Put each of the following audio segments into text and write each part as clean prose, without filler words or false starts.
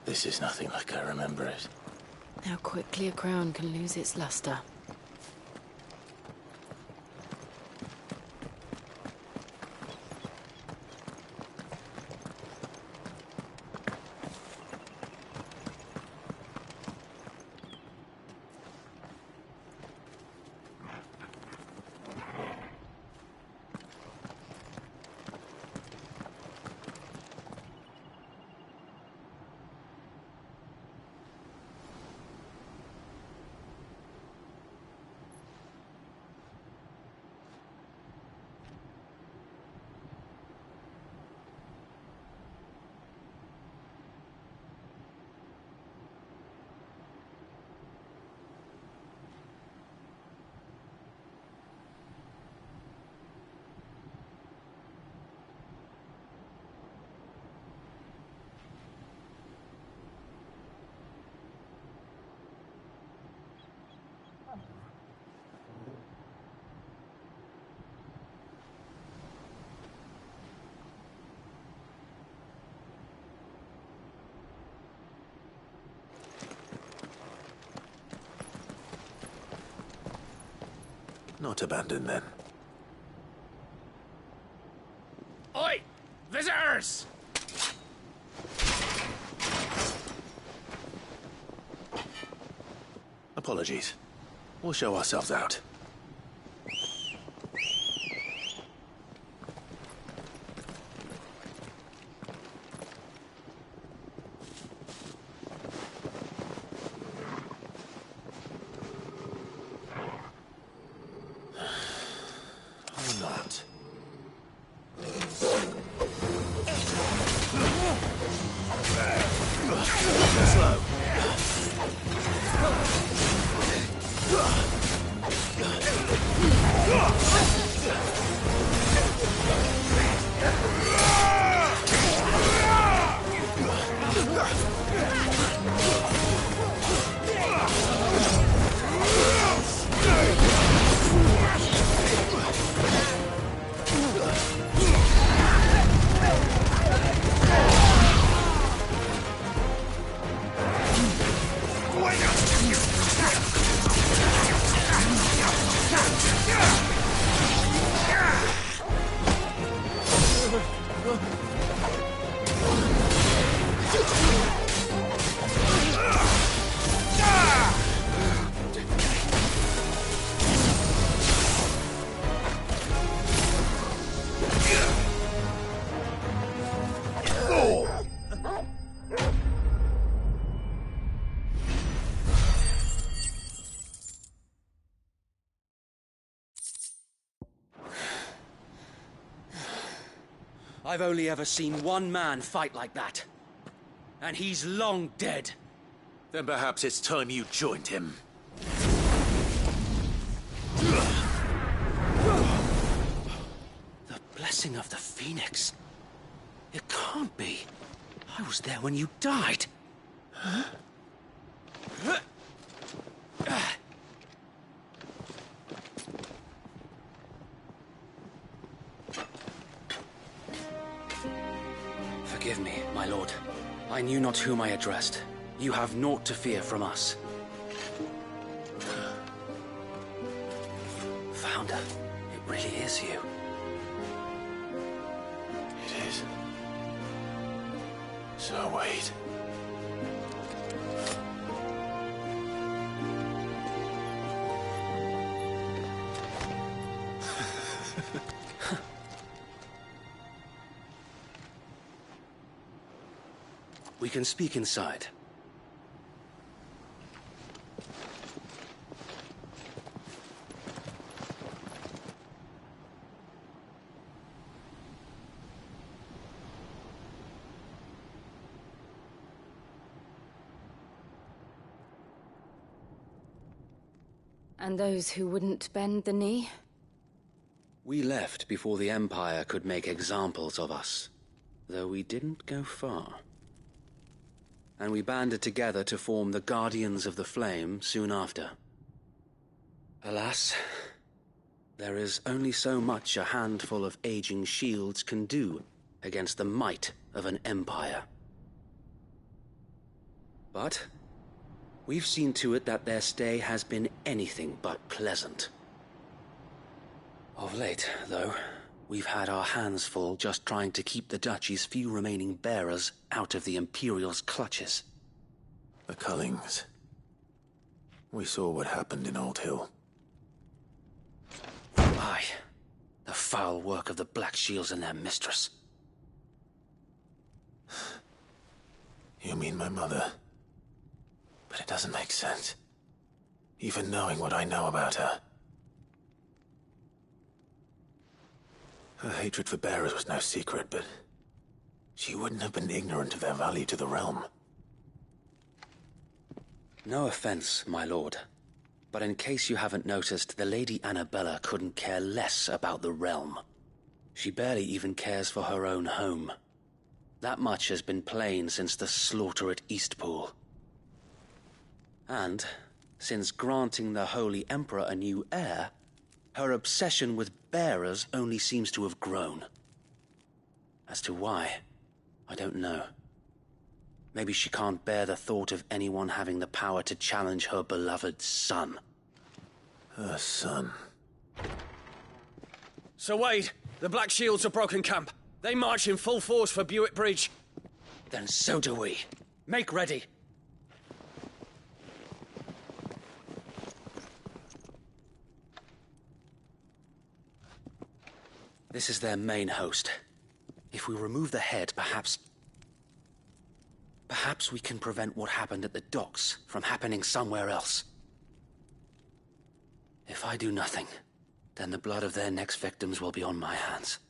This is nothing like I remember it. How quickly a crown can lose its luster. Not abandoned, then. Oi! Visitors! Apologies. We'll show ourselves out. Or not. Slow. I've only ever seen one man fight like that. And he's long dead. Then perhaps it's time you joined him. The blessing of the Phoenix. It can't be. I was there when you died. Forgive me, my lord. I knew not whom I addressed. You have naught to fear from us. Founder, it really is you. It is. So wait. We can speak inside. And those who wouldn't bend the knee? We left before the Empire could make examples of us, though we didn't go far. And we banded together to form the Guardians of the Flame soon after. Alas, there is only so much a handful of aging shields can do against the might of an empire. But we've seen to it that their stay has been anything but pleasant. Of late, though, we've had our hands full just trying to keep the Duchy's few remaining bearers out of the Imperial's clutches. The Cullings. We saw what happened in Old Hill. Aye. The foul work of the Black Shields and their mistress. You mean my mother? But it doesn't make sense. Even knowing what I know about her. Her hatred for bearers was no secret, but she wouldn't have been ignorant of their value to the realm. No offense, my lord. But in case you haven't noticed, the Lady Annabella couldn't care less about the realm. She barely even cares for her own home. That much has been plain since the slaughter at Eastpool. And, since granting the Holy Emperor a new heir, her obsession with bearers only seems to have grown. As to why, I don't know. Maybe she can't bear the thought of anyone having the power to challenge her beloved son. Her son. Sir Wade, the Black Shields have broken camp. They march in full force for Buick Bridge. Then so do we. Make ready. This is their main host. If we remove the head, perhaps we can prevent what happened at the docks from happening somewhere else. If I do nothing, then the blood of their next victims will be on my hands.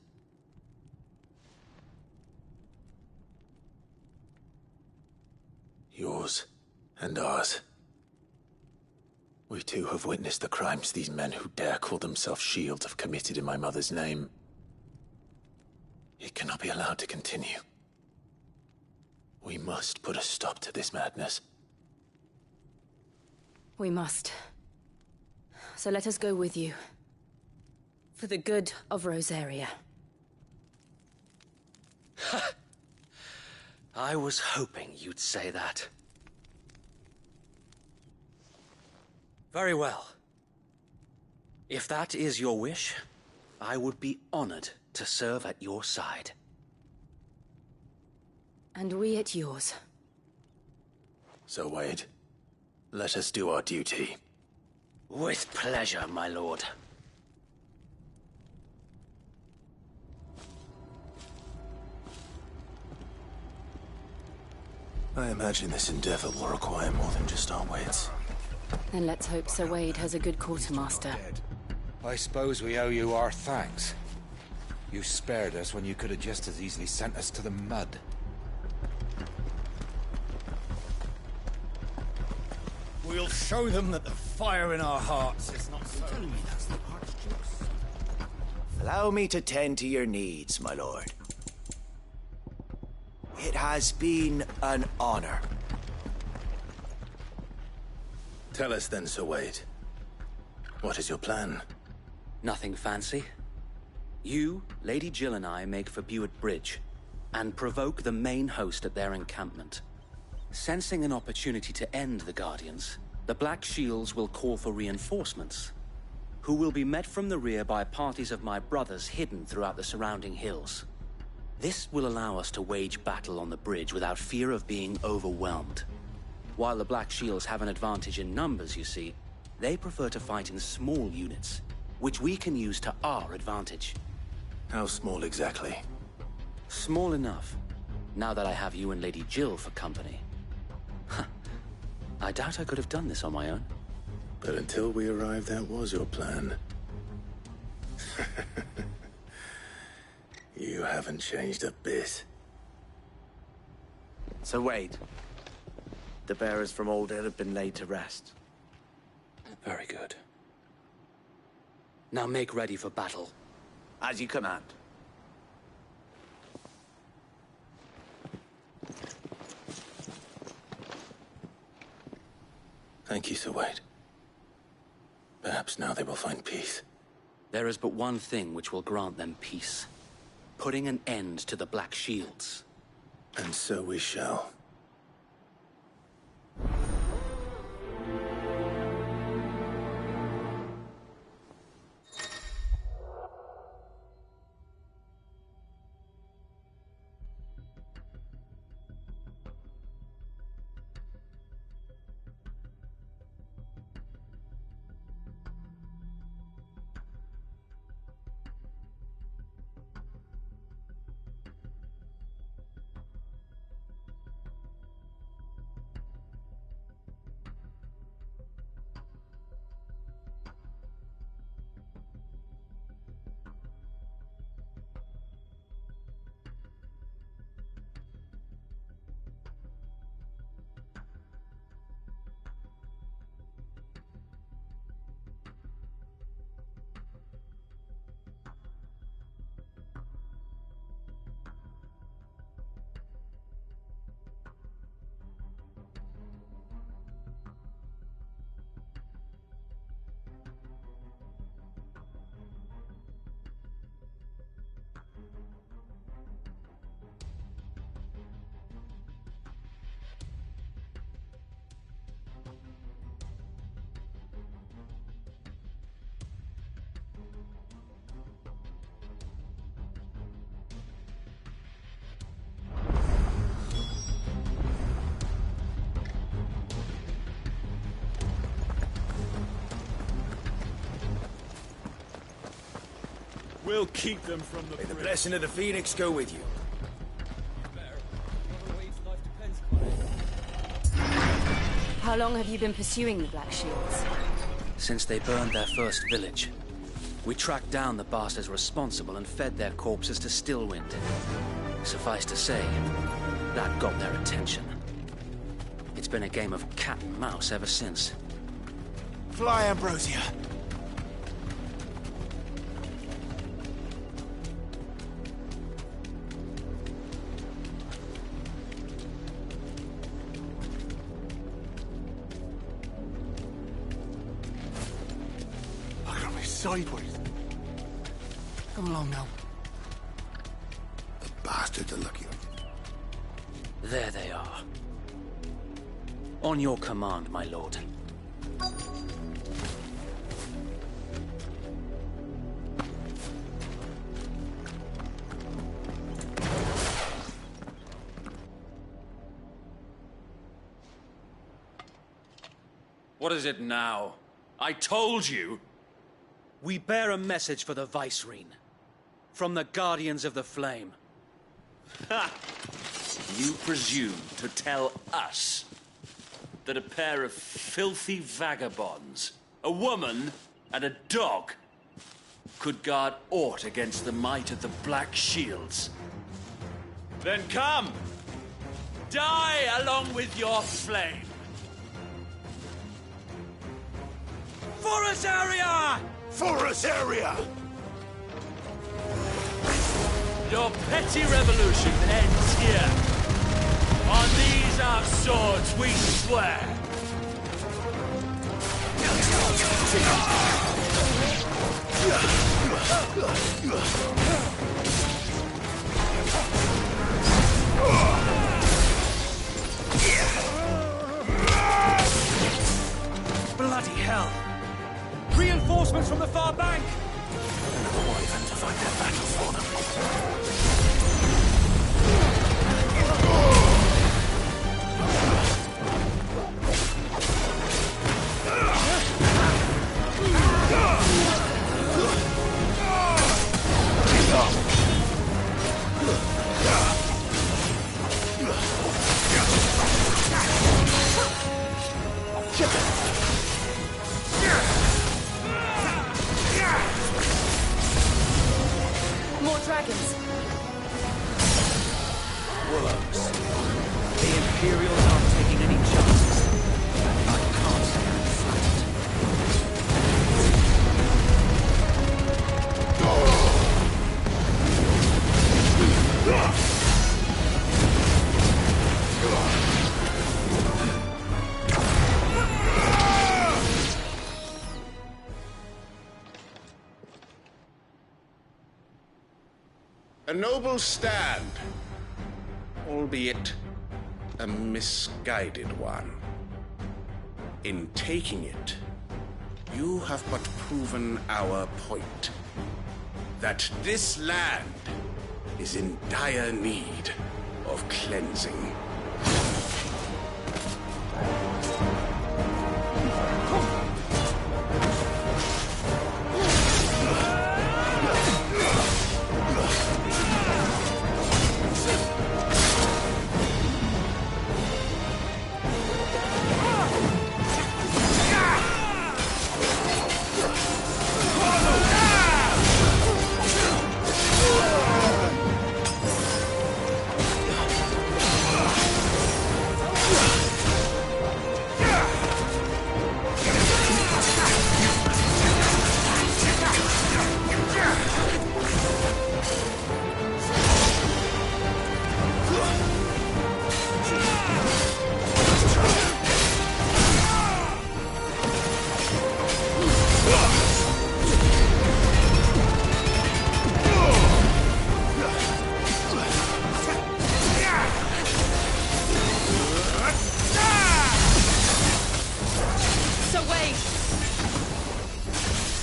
Yours and ours. We too have witnessed the crimes these men who dare call themselves Shields have committed in my mother's name. It cannot be allowed to continue. We must put a stop to this madness. We must. So let us go with you. For the good of Rosaria. I was hoping you'd say that. Very well. If that is your wish, I would be honored to serve at your side. And we at yours. So, Wade, let us do our duty. With pleasure, my lord. I imagine this endeavor will require more than just our wits. Then let's hope Sir Wade has a good quartermaster. I suppose we owe you our thanks. You spared us when you could have just as easily sent us to the mud. We'll show them that the fire in our hearts is not so. Allow me to tend to your needs, my lord. It has been an honor. Tell us then, Sir Wade. What is your plan? Nothing fancy. You, Lady Jill and I make for Buick Bridge, and provoke the main host at their encampment. Sensing an opportunity to end the Guardians, the Black Shields will call for reinforcements, who will be met from the rear by parties of my brothers hidden throughout the surrounding hills. This will allow us to wage battle on the bridge without fear of being overwhelmed. While the Black Shields have an advantage in numbers, you see, they prefer to fight in small units, which we can use to our advantage. How small exactly? Small enough, now that I have you and Lady Jill for company. I doubt I could have done this on my own. But until we arrived, that was your plan. You haven't changed a bit. Sir Wade, the bearers from Old Hill have been laid to rest. Very good. Now make ready for battle. As you command. Thank you, Sir Wade. Perhaps now they will find peace. There is but one thing which will grant them peace. Putting an end to the Black Shields. And so we shall. We'll keep them from the May the bridge. blessing of the Phoenix go with you. How long have you been pursuing the Black Shields? Since they burned their first village, we tracked down the bastards responsible and fed their corpses to Stillwind. Suffice to say, that got their attention. It's been a game of cat and mouse ever since. Fly, Ambrosia. I got me sideways. Come along now. The bastards are lucky. There they are. On your command, my lord. What is it now? I told you! We bear a message for the Vicereine. From the Guardians of the Flame. Ha! You presume to tell us that a pair of filthy vagabonds, a woman and a dog, could guard aught against the might of the Black Shields? Then come! Die along with your flame! For us, area! For us, area! Your petty revolution ends here. On these our swords we swear. Bloody hell! Reinforcements from the far bank! Another wyvern to fight their battle for them. More dragons. Willows. The Imperials aren't taking any chances. I can't stand flat. A noble stand, albeit a misguided one. In taking it, you have but proven our point. That this land is in dire need of cleansing.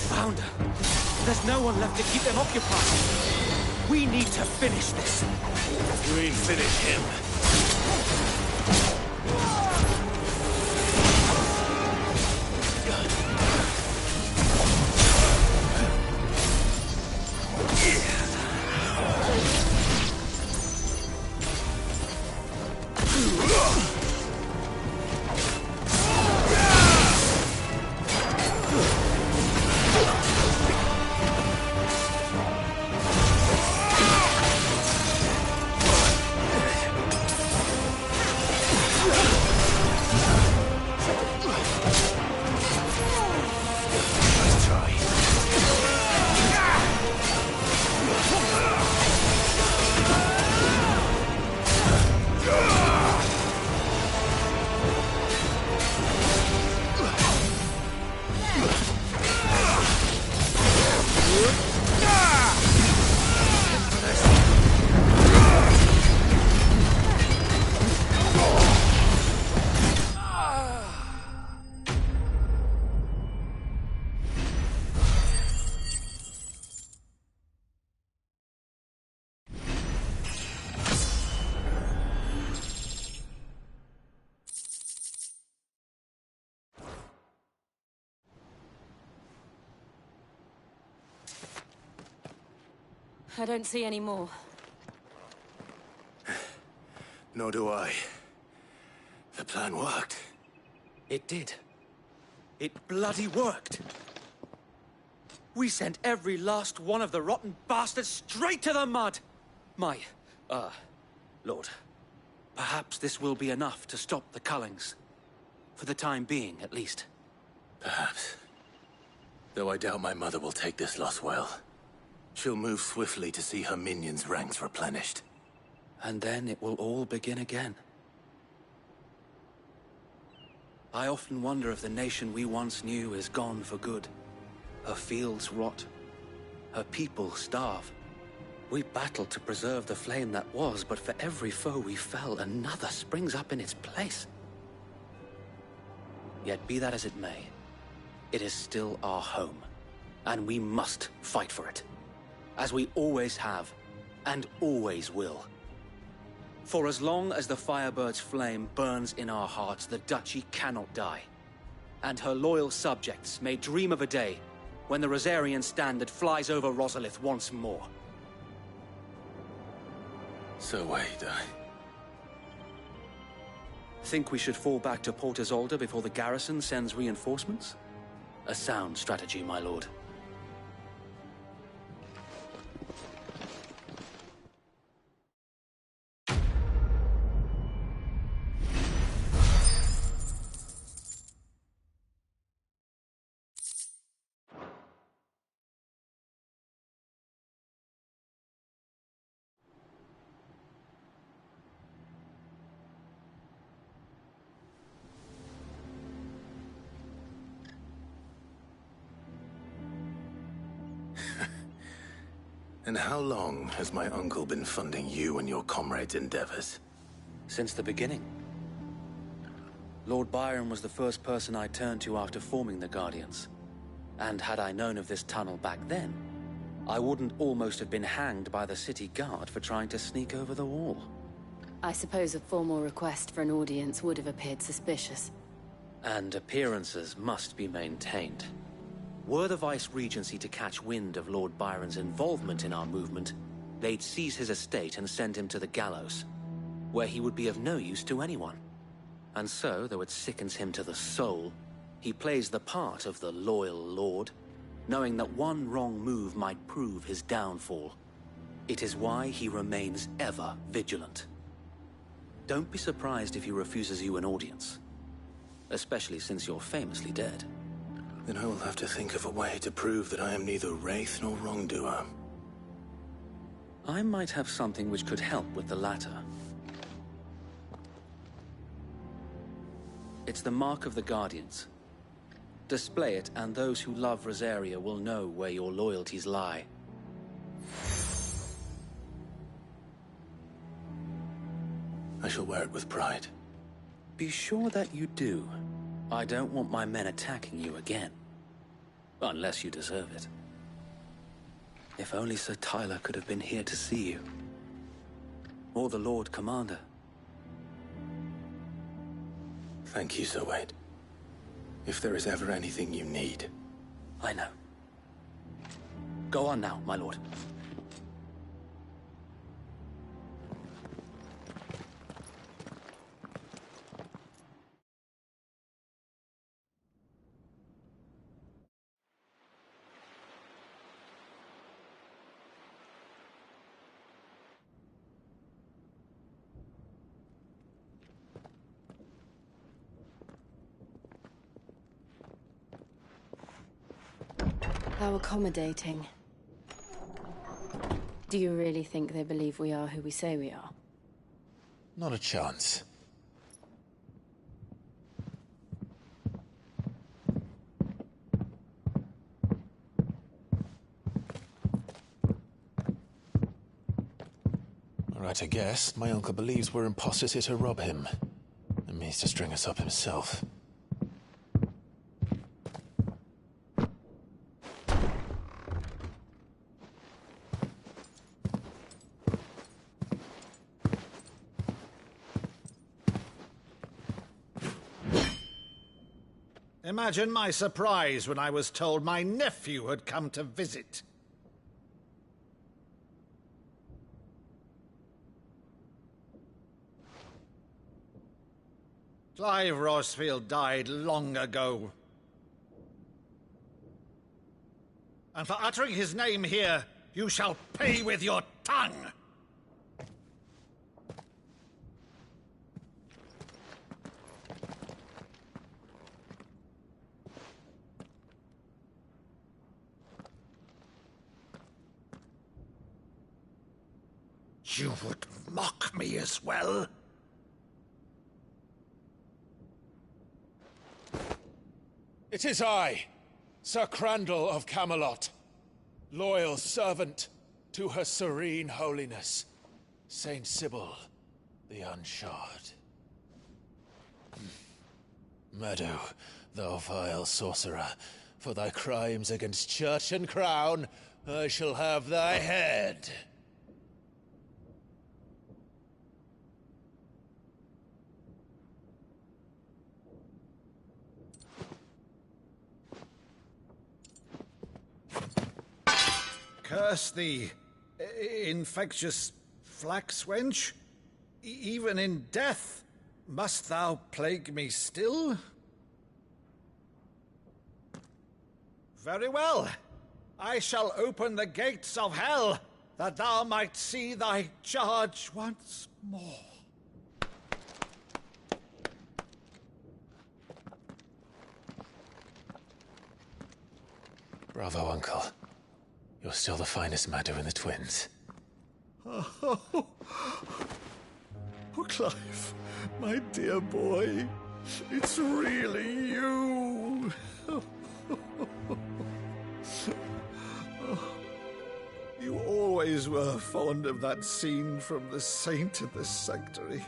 Founder, there's no one left to keep them occupied. We need to finish this. You ain't finish him. I don't see any more. Nor do I. The plan worked. It did. It bloody worked. We sent every last one of the rotten bastards straight to the mud! Lord, perhaps this will be enough to stop the Cullings. For the time being, at least. Perhaps. Though I doubt my mother will take this loss well. She'll move swiftly to see her minions' ranks replenished. And then it will all begin again. I often wonder if the nation we once knew is gone for good. Her fields rot. Her people starve. We battled to preserve the flame that was, but for every foe we fell, another springs up in its place. Yet be that as it may, it is still our home, and we must fight for it. As we always have, and always will. For as long as the Firebird's flame burns in our hearts, the Duchy cannot die. And her loyal subjects may dream of a day when the Rosarian standard flies over Rosalith once more. So wait, Think we should fall back to Port Isolde before the garrison sends reinforcements? A sound strategy, my lord. And how long has my uncle been funding you and your comrades' endeavors? Since the beginning. Lord Byron was the first person I turned to after forming the Guardians. And had I known of this tunnel back then, I wouldn't almost have been hanged by the city guard for trying to sneak over the wall. I suppose a formal request for an audience would have appeared suspicious. And appearances must be maintained. Were the Vice-Regency to catch wind of Lord Byron's involvement in our movement, they'd seize his estate and send him to the gallows, where he would be of no use to anyone. And so, though it sickens him to the soul, he plays the part of the loyal lord, knowing that one wrong move might prove his downfall. It is why he remains ever vigilant. Don't be surprised if he refuses you an audience, especially since you're famously dead. Then I will have to think of a way to prove that I am neither wraith nor wrongdoer. I might have something which could help with the latter. It's the Mark of the Guardians. Display it, and those who love Rosaria will know where your loyalties lie. I shall wear it with pride. Be sure that you do. I don't want my men attacking you again. Unless you deserve it. If only Sir Tyler could have been here to see you. Or the Lord Commander. Thank you, Sir Wade. If there is ever anything you need. I know. Go on now, my lord. How accommodating. Do you really think they believe we are who we say we are? Not a chance. Right, I guess. My uncle believes we're imposters here to rob him. And means to string us up himself. Imagine my surprise when I was told my nephew had come to visit. Clive Rosfield died long ago. And for uttering his name here, you shall pay with your tongue! You would mock me as well? It is I, Sir Crandall of Camelot, loyal servant to Her Serene Holiness, Saint Sybil the Unshod. Meadow, thou vile sorcerer, for thy crimes against church and crown, I shall have thy head. Curse thee, infectious flax wench. Even in death, must thou plague me still? Very well. I shall open the gates of hell, that thou might see thy charge once more. Bravo, Uncle. You're still the finest Meadow in the twins. Oh, Clive, my dear boy, it's really you. You always were fond of that scene from The Saint in the Sanctuary.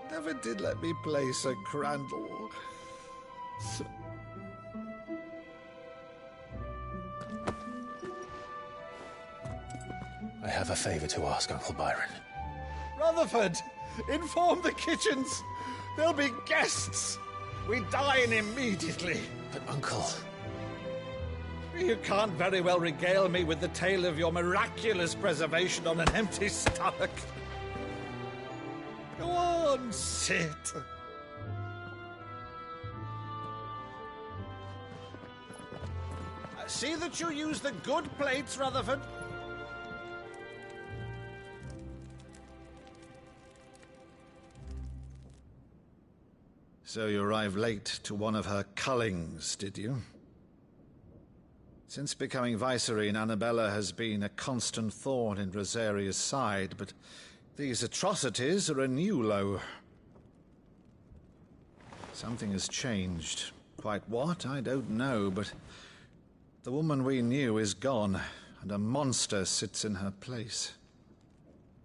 Never did let me play Sir Crandall. I have a favor to ask, Uncle Byron. Rutherford, inform the kitchens. There'll be guests. We dine immediately. But, Uncle... You can't very well regale me with the tale of your miraculous preservation on an empty stomach. Go on, sit. See that you use the good plates, Rutherford. So you arrived late to one of her cullings, did you? Since becoming Vicereine, Annabella has been a constant thorn in Rosaria's side, but these atrocities are a new low. Something has changed. Quite what, I don't know, but the woman we knew is gone, and a monster sits in her place.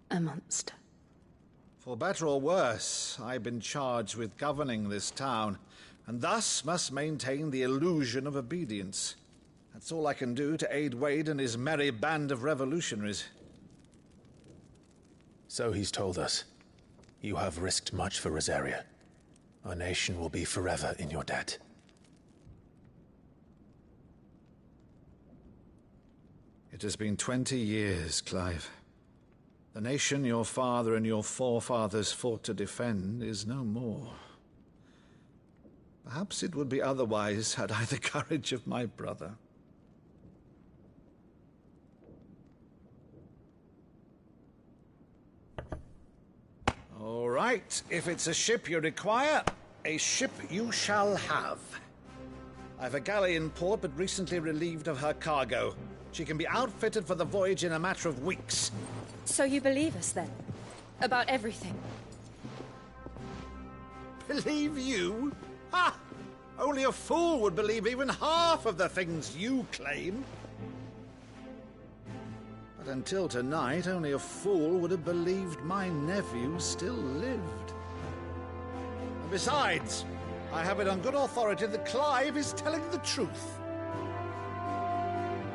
A monster? For better or worse, I've been charged with governing this town, and thus must maintain the illusion of obedience. That's all I can do to aid Wade and his merry band of revolutionaries. So he's told us. You have risked much for Rosaria. Our nation will be forever in your debt. It has been 20 years, Clive. The nation your father and your forefathers fought to defend is no more. Perhaps it would be otherwise had I the courage of my brother. All right, if it's a ship you require, a ship you shall have. I've a galley in port, but recently relieved of her cargo. She can be outfitted for the voyage in a matter of weeks. So you believe us, then? About everything? Believe you? Ha! Only a fool would believe even half of the things you claim. But until tonight, only a fool would have believed my nephew still lived. And besides, I have it on good authority that Clive is telling the truth.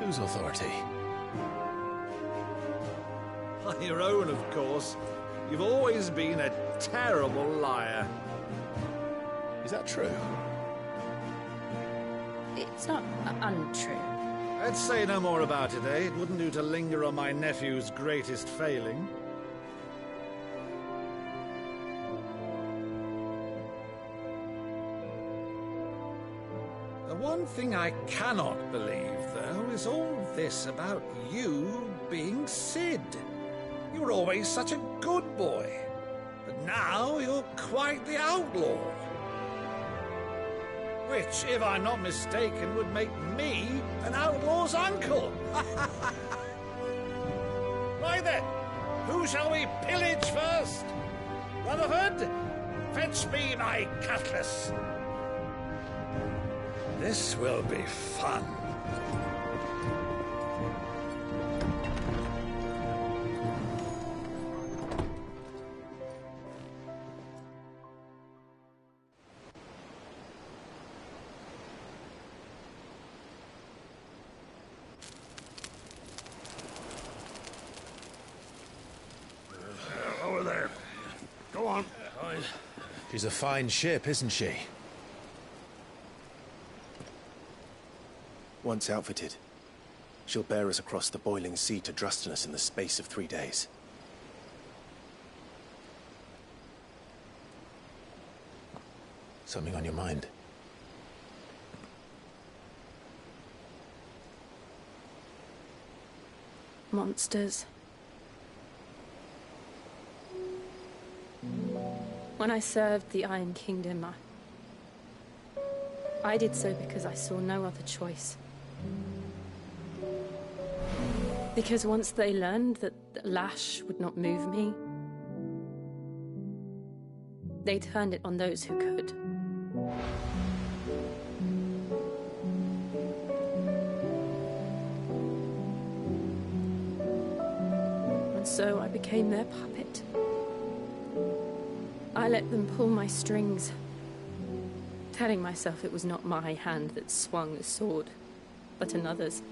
Whose authority? On your own, of course. You've always been a terrible liar. Is that true? It's not untrue. Let's say no more about it, eh? It wouldn't do to linger on my nephew's greatest failing. The one thing I cannot believe, though, is all this about you being Cid. You were always such a good boy, but now you're quite the outlaw. Which, if I'm not mistaken, would make me an outlaw's uncle. Right then, who shall we pillage first? Rutherford, fetch me my cutlass. This will be fun. Over there. Go on. She's a fine ship, isn't she? Once outfitted, she'll bear us across the boiling sea to Drustinus in the space of 3 days. Something on your mind? Monsters. When I served the Iron Kingdom, I did so because I saw no other choice. Because once they learned that the lash would not move me, they turned it on those who could. And so I became their puppet. I let them pull my strings, telling myself it was not my hand that swung the sword, but another's.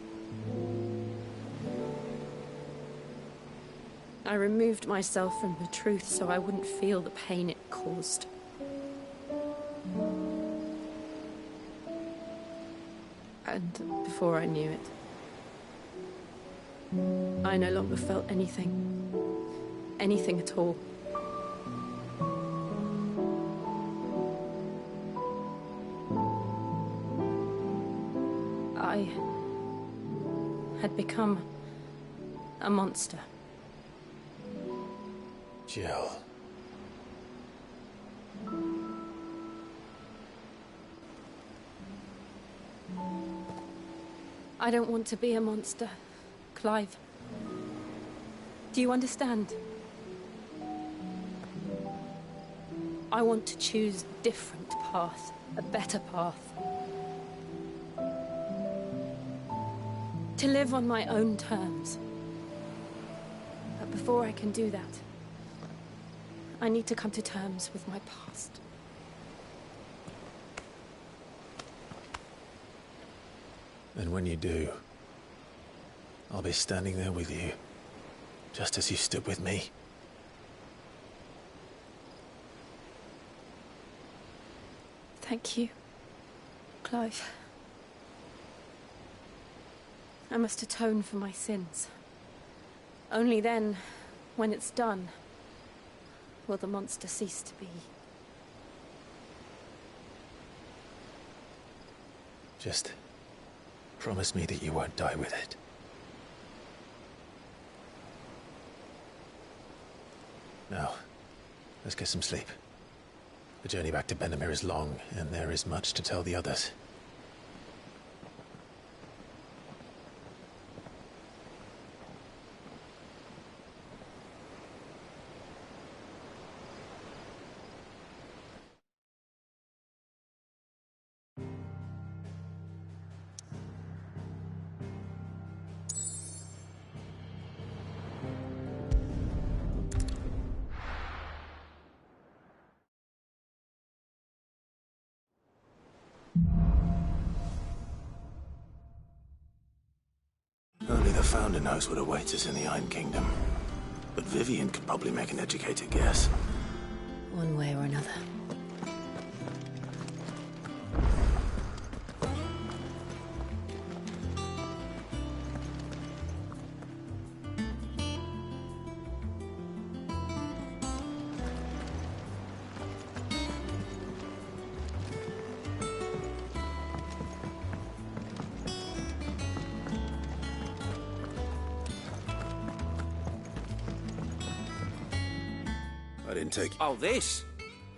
I removed myself from the truth so I wouldn't feel the pain it caused. And before I knew it, I no longer felt anything. Anything at all. I had become a monster. Jill. I don't want to be a monster, Clive. Do you understand? I want to choose a different path, a better path. To live on my own terms. But before I can do that, I need to come to terms with my past. And when you do, I'll be standing there with you, just as you stood with me. Thank you, Clive. I must atone for my sins. Only then, when it's done, will the monster cease to be. Just promise me that you won't die with it. Now, let's get some sleep. The journey back to Benamir is long, and there is much to tell the others. Only the Founder knows what awaits us in the Iron Kingdom. But Vivian could probably make an educated guess. One way or another. I didn't take... Oh, this?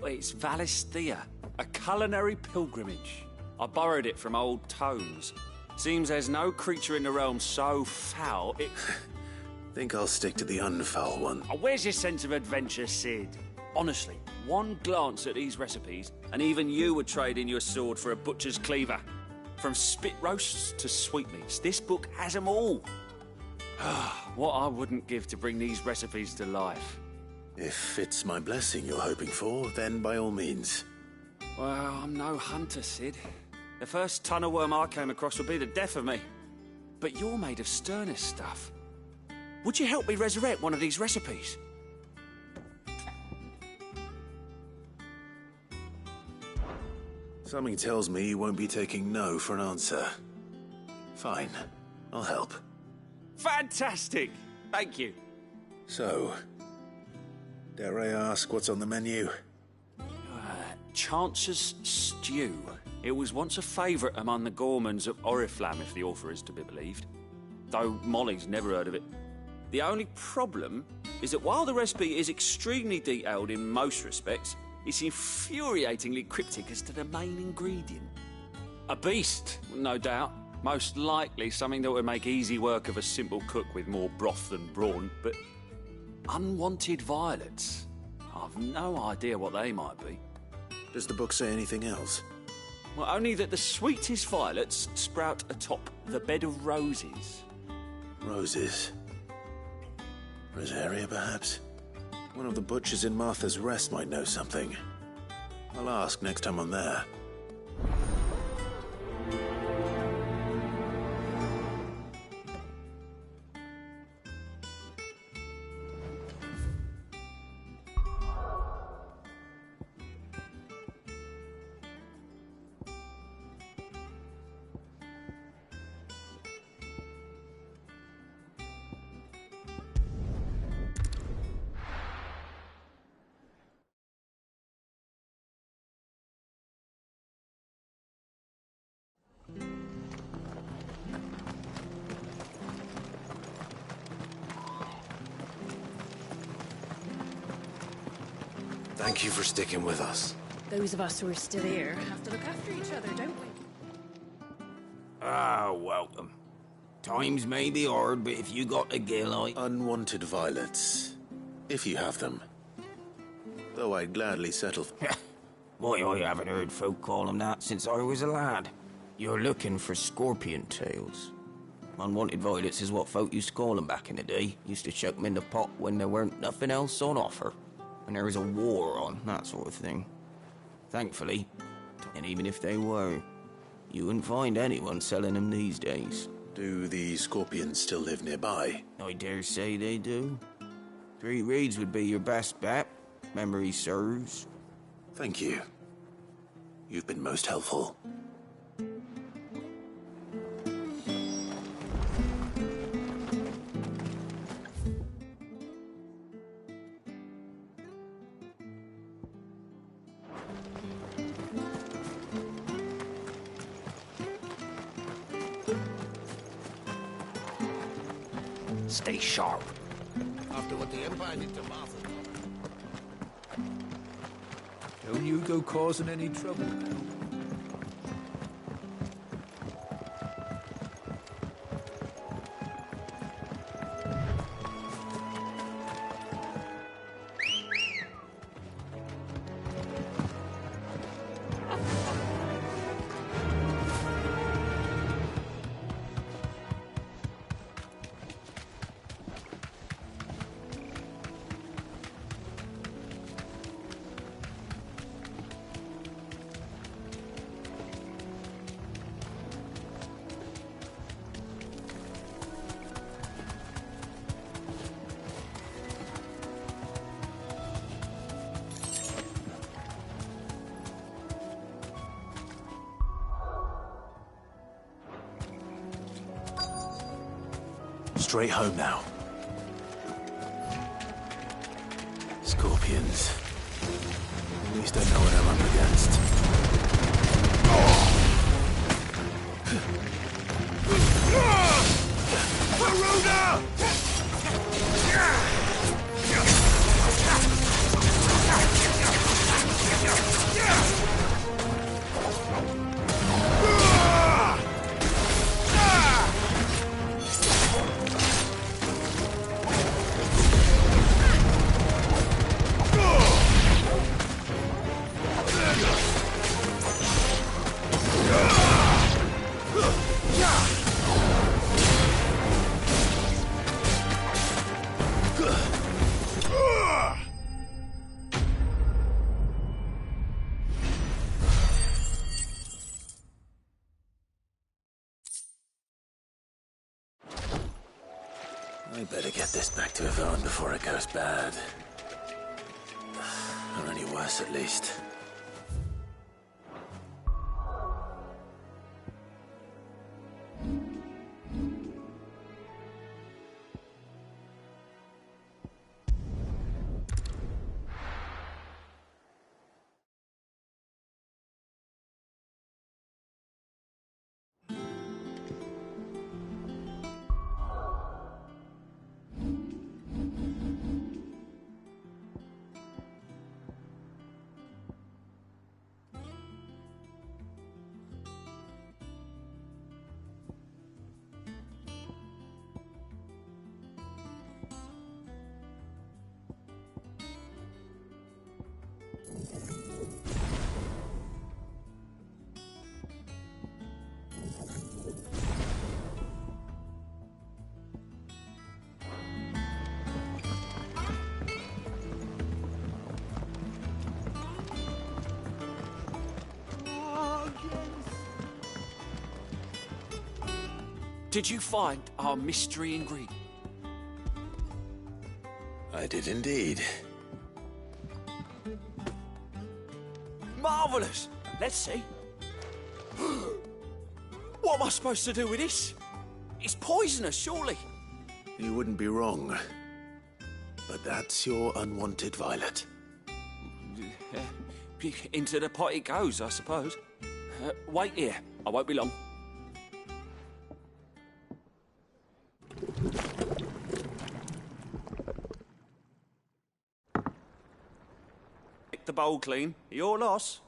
Well, it's Valisthea, a culinary pilgrimage. I borrowed it from old tomes. Seems there's no creature in the realm so foul it... Think I'll stick to the unfoul one. Oh, where's your sense of adventure, Sid? Honestly, one glance at these recipes, and even you would trade in your sword for a butcher's cleaver. From spit roasts to sweetmeats, this book has them all. What I wouldn't give to bring these recipes to life. If it's my blessing you're hoping for, then by all means. Well, I'm no hunter, Sid. The first ton of worm I came across would be the death of me. But you're made of sterner stuff. Would you help me resurrect one of these recipes? Something tells me you won't be taking no for an answer. Fine, I'll help. Fantastic! Thank you. So, dare I ask what's on the menu? Chance's Stew. It was once a favourite among the gourmands of Oriflamme, if the author is to be believed. Though Molly's never heard of it. The only problem is that while the recipe is extremely detailed in most respects, it's infuriatingly cryptic as to the main ingredient. A beast, no doubt. Most likely something that would make easy work of a simple cook with more broth than brawn, but unwanted violets. I've no idea what they might be. Does the book say anything else? Well, only that the sweetest violets sprout atop the bed of roses. Roses? Rosaria, perhaps? One of the butchers in Martha's Rest might know something. I'll ask next time I'm there. Thank you for sticking with us. Those of us who are still here have to look after each other, don't we? Ah, welcome. Times may be hard, but if you got a gill, Unwanted violets. If you have them. Though I'd gladly settle for... Why, I haven't heard folk call them that since I was a lad. You're looking for scorpion tails. Unwanted violets is what folk used to call them back in the day. Used to chuck them in the pot when there weren't nothing else on offer. When there was a war on, that sort of thing. Thankfully, and even if they were, you wouldn't find anyone selling them these days. Do the scorpions still live nearby? I dare say they do. 3 Reeds would be your best bet. Memory serves. Thank you. You've been most helpful. Stay sharp. After what the Empire did to Martha. Don't you go causing any trouble now. Straight home now. Scorpions. At least I know what I'm up against. Better get this back to Yvonne before it goes bad. Or any worse, at least. Did you find our mystery ingredient? I did indeed. Marvellous! Let's see. What am I supposed to do with this? It's poisonous, surely. You wouldn't be wrong. But that's your unwanted violet. Into the pot it goes, I suppose. Wait here. I won't be long. Pick the bowl clean. Your loss.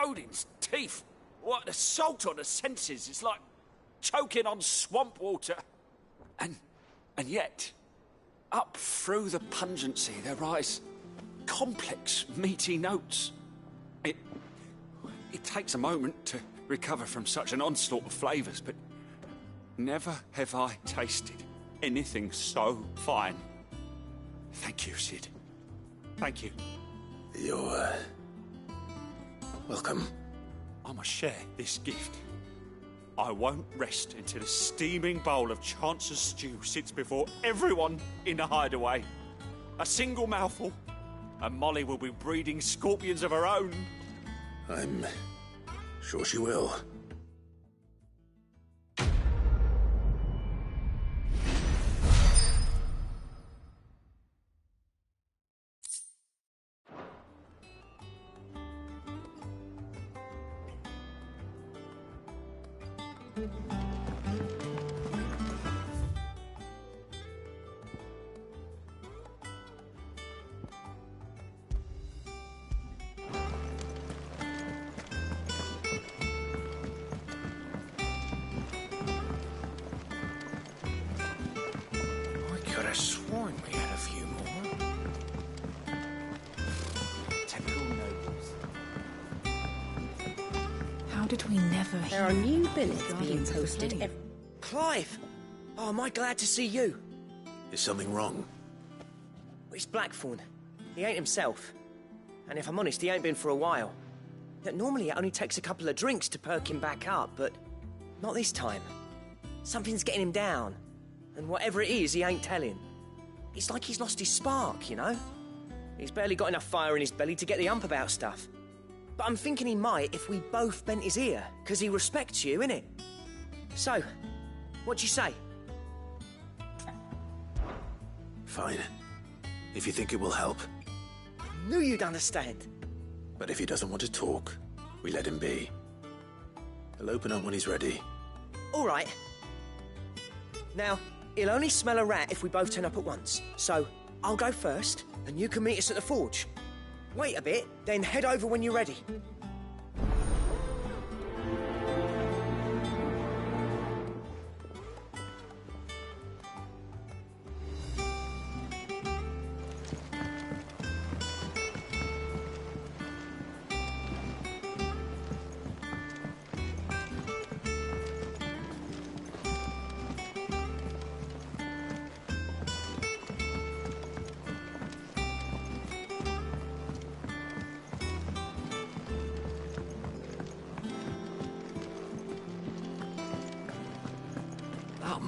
Odin's teeth. What an assault on the senses. It's like choking on swamp water. And yet, up through the pungency, there rise complex, meaty notes. It takes a moment to recover from such an onslaught of flavours, but never have I tasted anything so fine. Thank you, Sid. Thank you. You're welcome. I must share this gift. I won't rest until a steaming bowl of Chance's stew sits before everyone in the hideaway. A single mouthful, and Molly will be breeding scorpions of her own. I'm sure she will. Could have sworn we had a few more. Typical nobles. How did we never hear? There are new billets being posted. Clive! Oh, am I glad to see you? Is something wrong? It's Blackthorn. He ain't himself. And if I'm honest, he ain't been for a while. Normally it only takes a couple of drinks to perk him back up, but not this time. Something's getting him down. And whatever it is, he ain't telling. It's like he's lost his spark, you know? He's barely got enough fire in his belly to get the ump about stuff. But I'm thinking he might if we both bent his ear, because he respects you, innit? So, what you say? Fine. If you think it will help. Knew you'd understand. But if he doesn't want to talk, we let him be. He'll open up when he's ready. All right. Now, he'll only smell a rat if we both turn up at once. So, I'll go first, and you can meet us at the forge. Wait a bit, then head over when you're ready.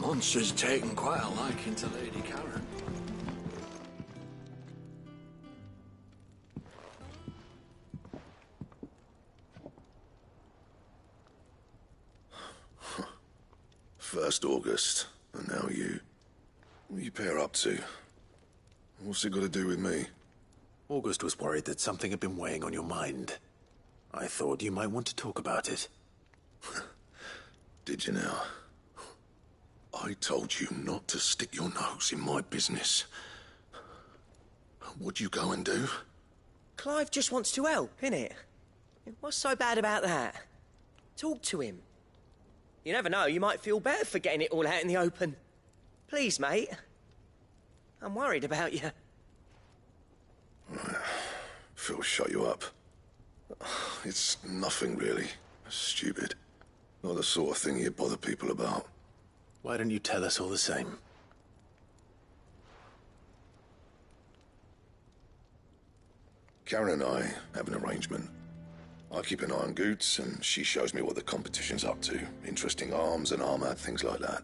monster's taken quite a liking to Lady Karen. First August, and now you. What are you pair up to? What's it got to do with me? August was worried that something had been weighing on your mind. I thought you might want to talk about it. Did you now? I told you not to stick your nose in my business. What'd you go and do? Clive just wants to help, innit? What's so bad about that? Talk to him. You never know, you might feel better for getting it all out in the open. Please, mate. I'm worried about you. Phil shut you up. It's nothing, really. Stupid. Not the sort of thing you bother people about. Why don't you tell us all the same? Karen and I have an arrangement. I keep an eye on Goots, and she shows me what the competition's up to. Interesting arms and armor, things like that.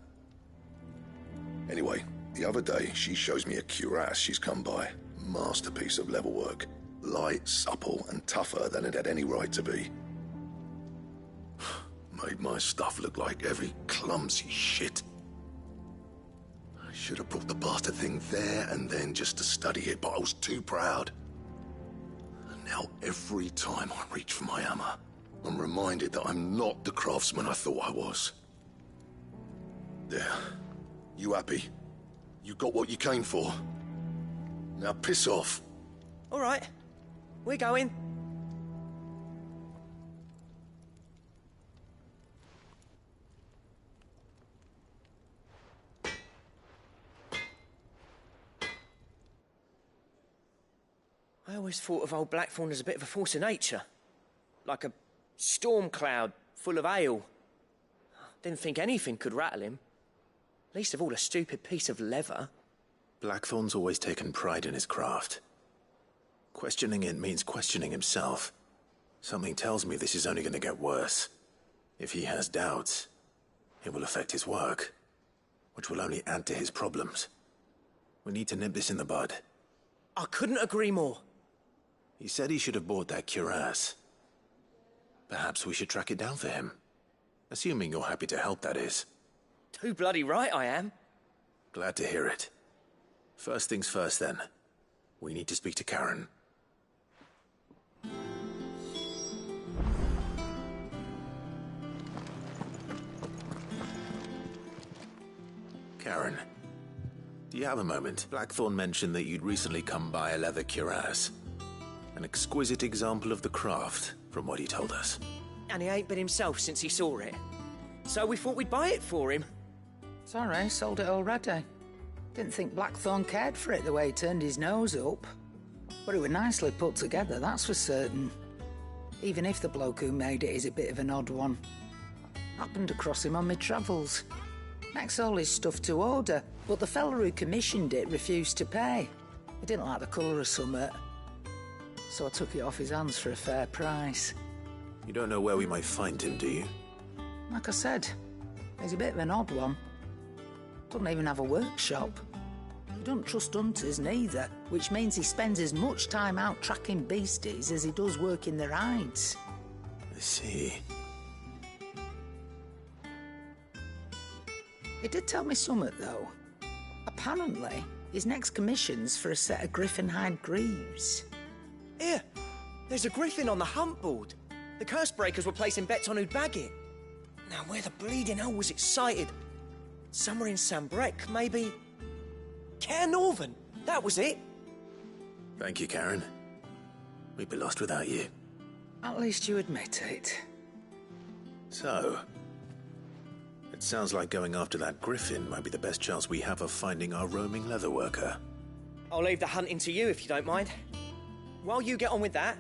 Anyway, the other day, she shows me a cuirass she's come by. Masterpiece of level work. Light, supple, and tougher than it had any right to be. Made my stuff look like heavy, clumsy shit. I should have brought the bastard thing there and then just to study it, but I was too proud. And now every time I reach for my hammer, I'm reminded that I'm not the craftsman I thought I was. There. You happy? You got what you came for. Now piss off. All right. We're going. I always thought of old Blackthorn as a bit of a force of nature. Like a storm cloud full of hail. Didn't think anything could rattle him. Least of all a stupid piece of leather. Blackthorn's always taken pride in his craft. Questioning it means questioning himself. Something tells me this is only going to get worse. If he has doubts, it will affect his work, which will only add to his problems. We need to nip this in the bud. I couldn't agree more. He said he should have bought that cuirass. Perhaps we should track it down for him. Assuming you're happy to help, that is. Too bloody right I am. Glad to hear it. First things first, then. We need to speak to Karen. Karen, do you have a moment? Blackthorn mentioned that you'd recently come by a leather cuirass. An exquisite example of the craft, from what he told us. And he ain't been himself since he saw it. So we thought we'd buy it for him. Sorry, sold it already. Didn't think Blackthorn cared for it the way he turned his nose up. But it was nicely put together, that's for certain. Even if the bloke who made it is a bit of an odd one. Happened across him on my travels. Makes all his stuff to order, but the fella who commissioned it refused to pay. He didn't like the colour of summit. So I took it off his hands for a fair price. You don't know where we might find him, do you? Like I said, he's a bit of an odd one. Doesn't even have a workshop. He doesn't trust hunters neither, which means he spends as much time out tracking beasties as he does working their hides. I see. He did tell me something, though. Apparently, his next commission's for a set of griffin hide greaves. Here, there's a griffin on the hunt board. The curse breakers were placing bets on who'd bag it. Now, where the bleeding hell was it sighted? Somewhere in Sambrec, maybe... Caernarvon, that was it. Thank you, Karen. We'd be lost without you. At least you admit it. So, it sounds like going after that griffin might be the best chance we have of finding our roaming leatherworker. I'll leave the hunting to you if you don't mind. While you get on with that,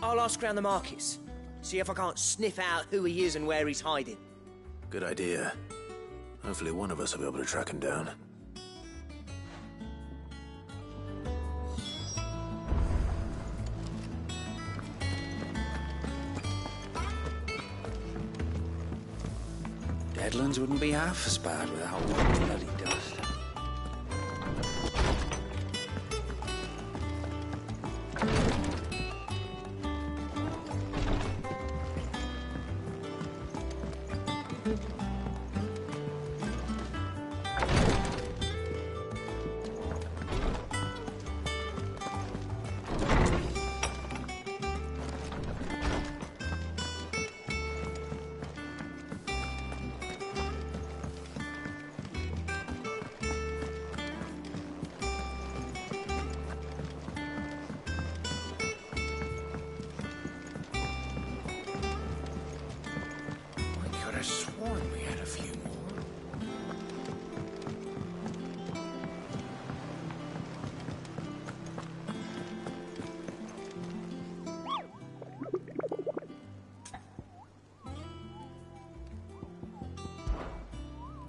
I'll ask around the markets. See if I can't sniff out who he is and where he's hiding. Good idea. Hopefully one of us will be able to track him down. Redlands wouldn't be half as bad without all the bloody dust. I sworn we had a few more.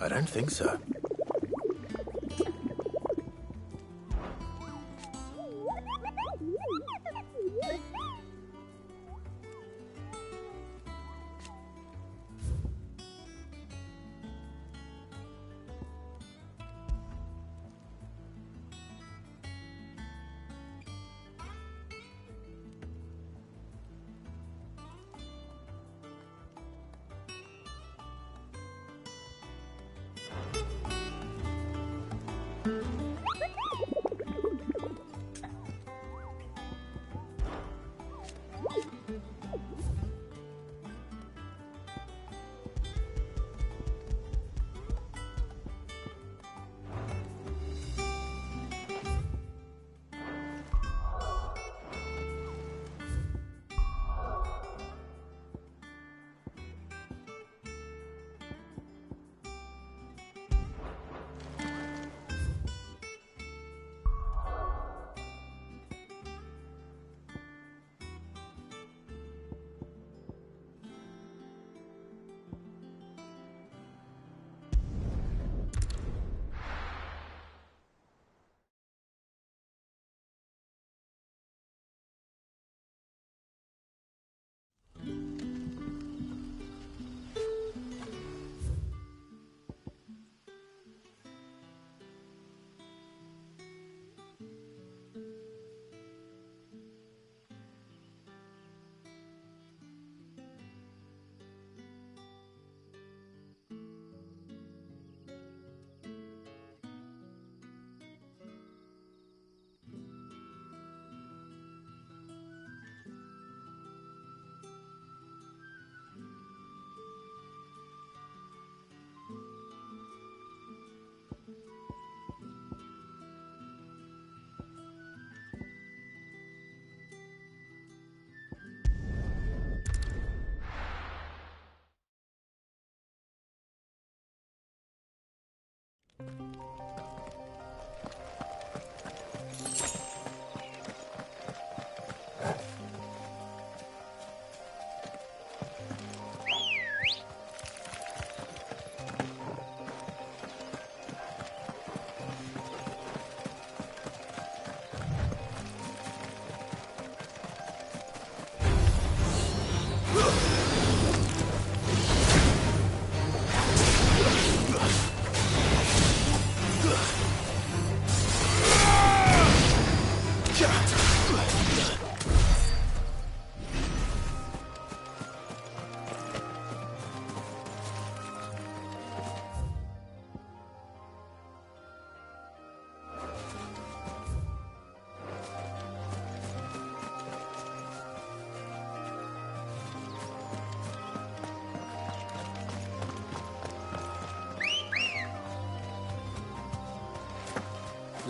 I don't think so.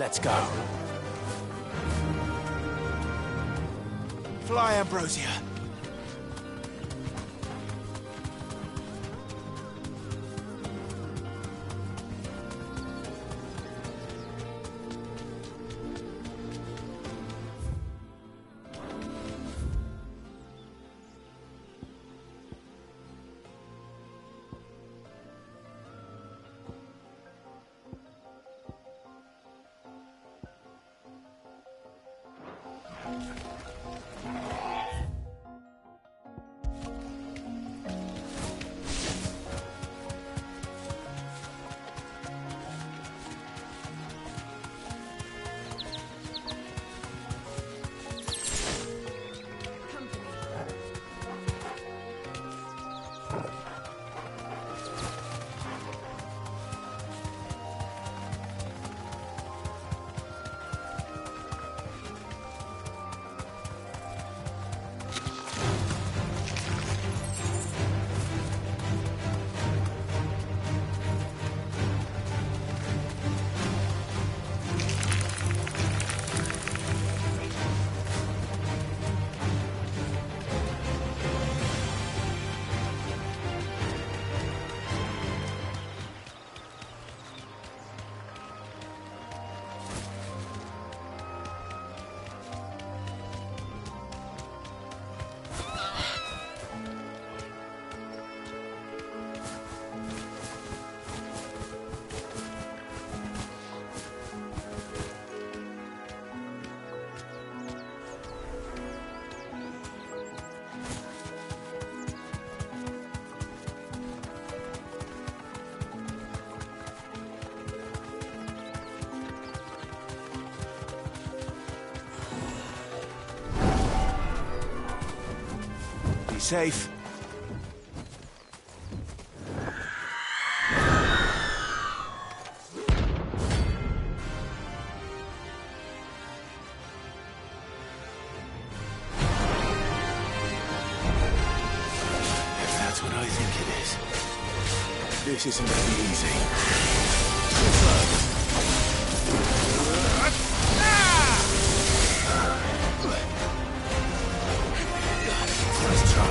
Let's go. Fly, Ambrosia. safe. If that's what I think it is, this isn't going to be easy. Let's try.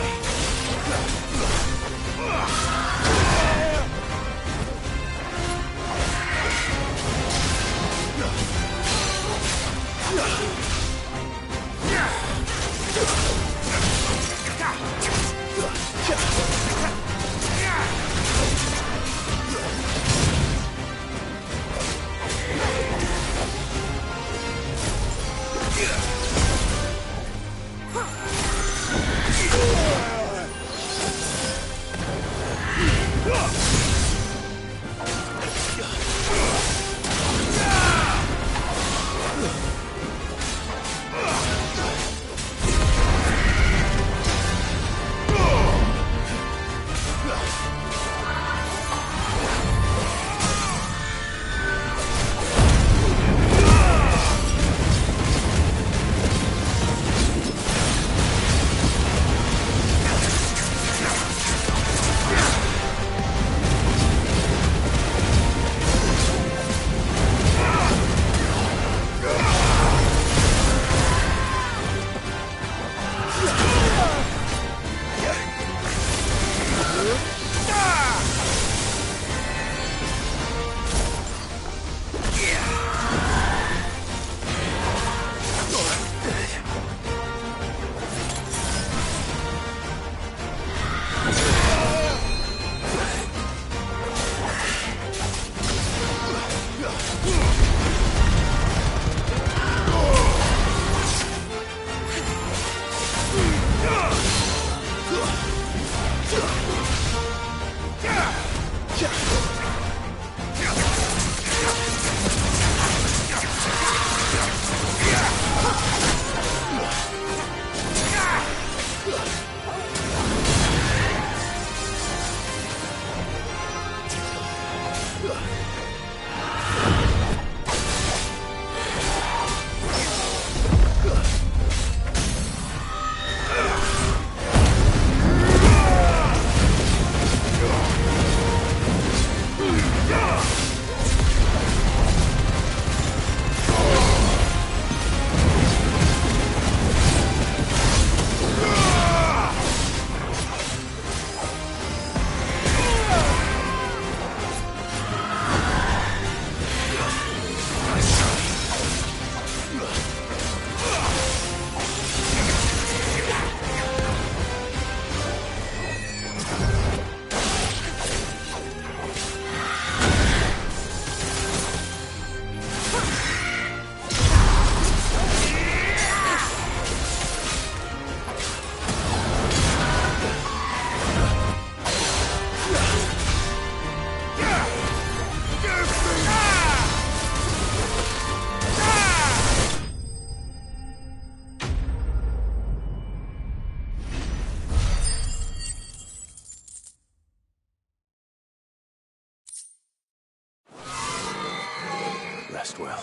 Rest well.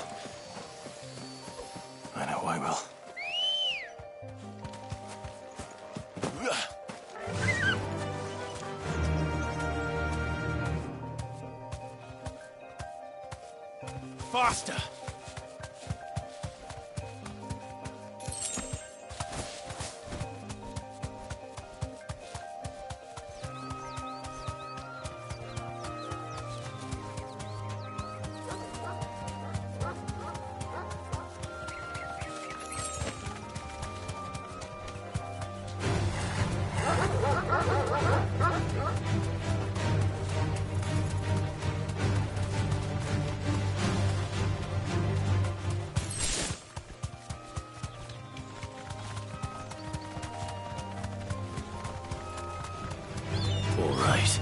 I know I will. Faster! All right.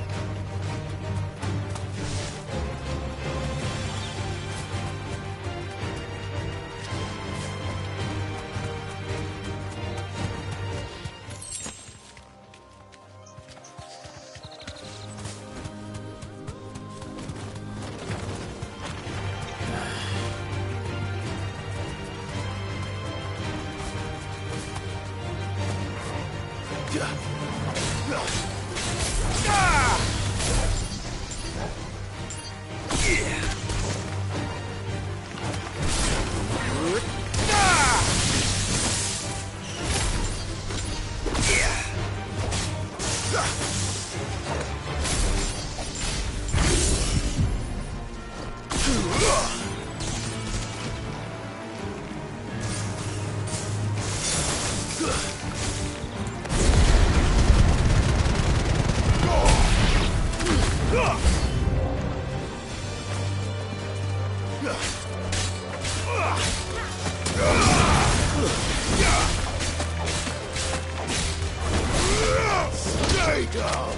Stay down!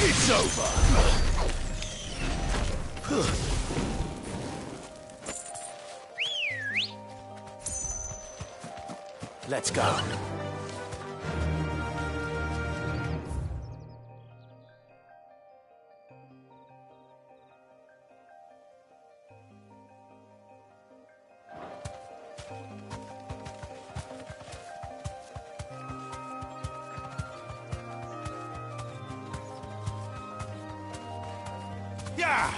It's over! Let's go. Yeah!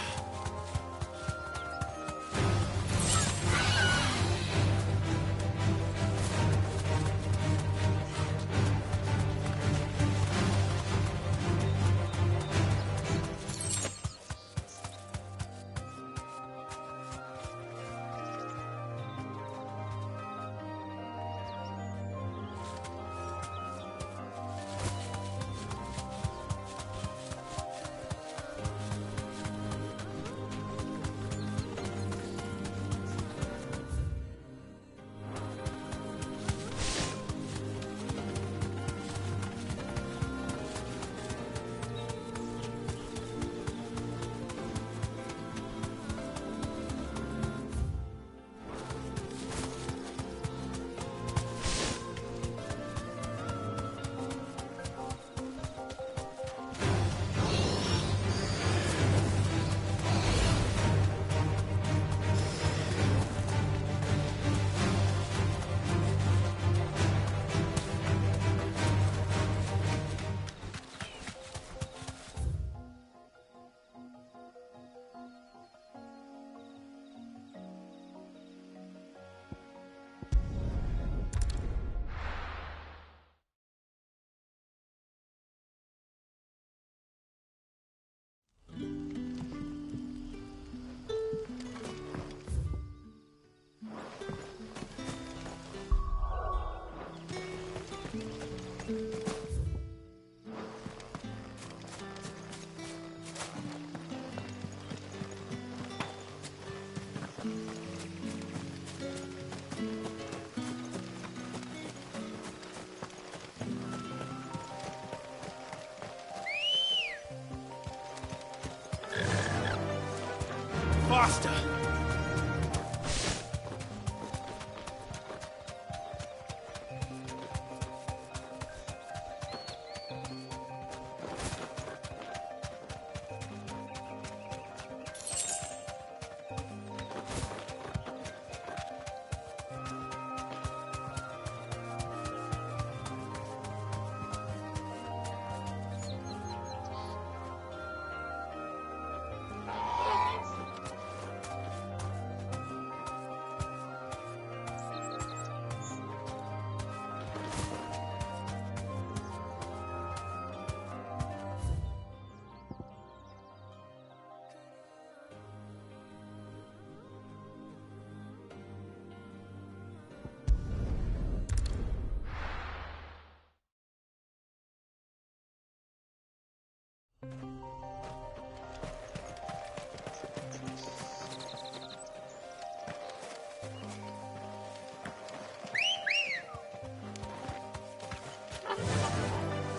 Faster!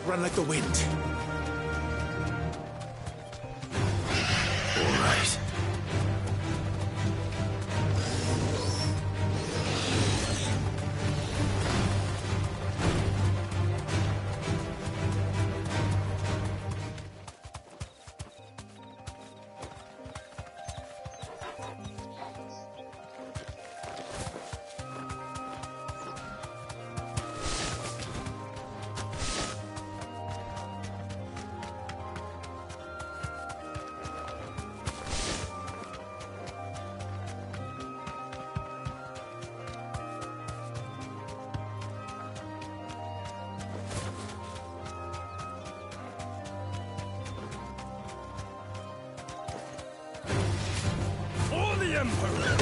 Run like the wind. All right. Emperor!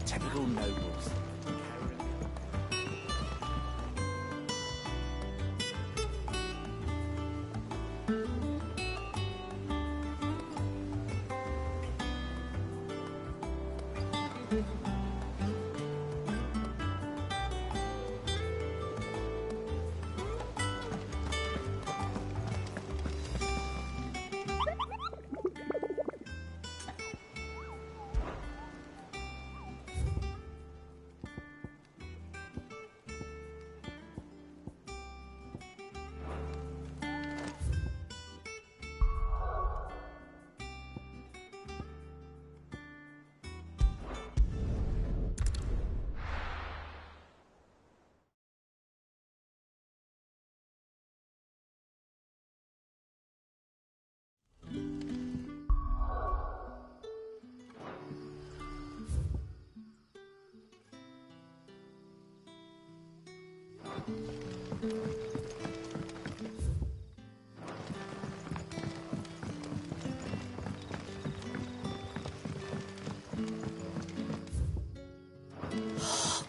Typical nobles.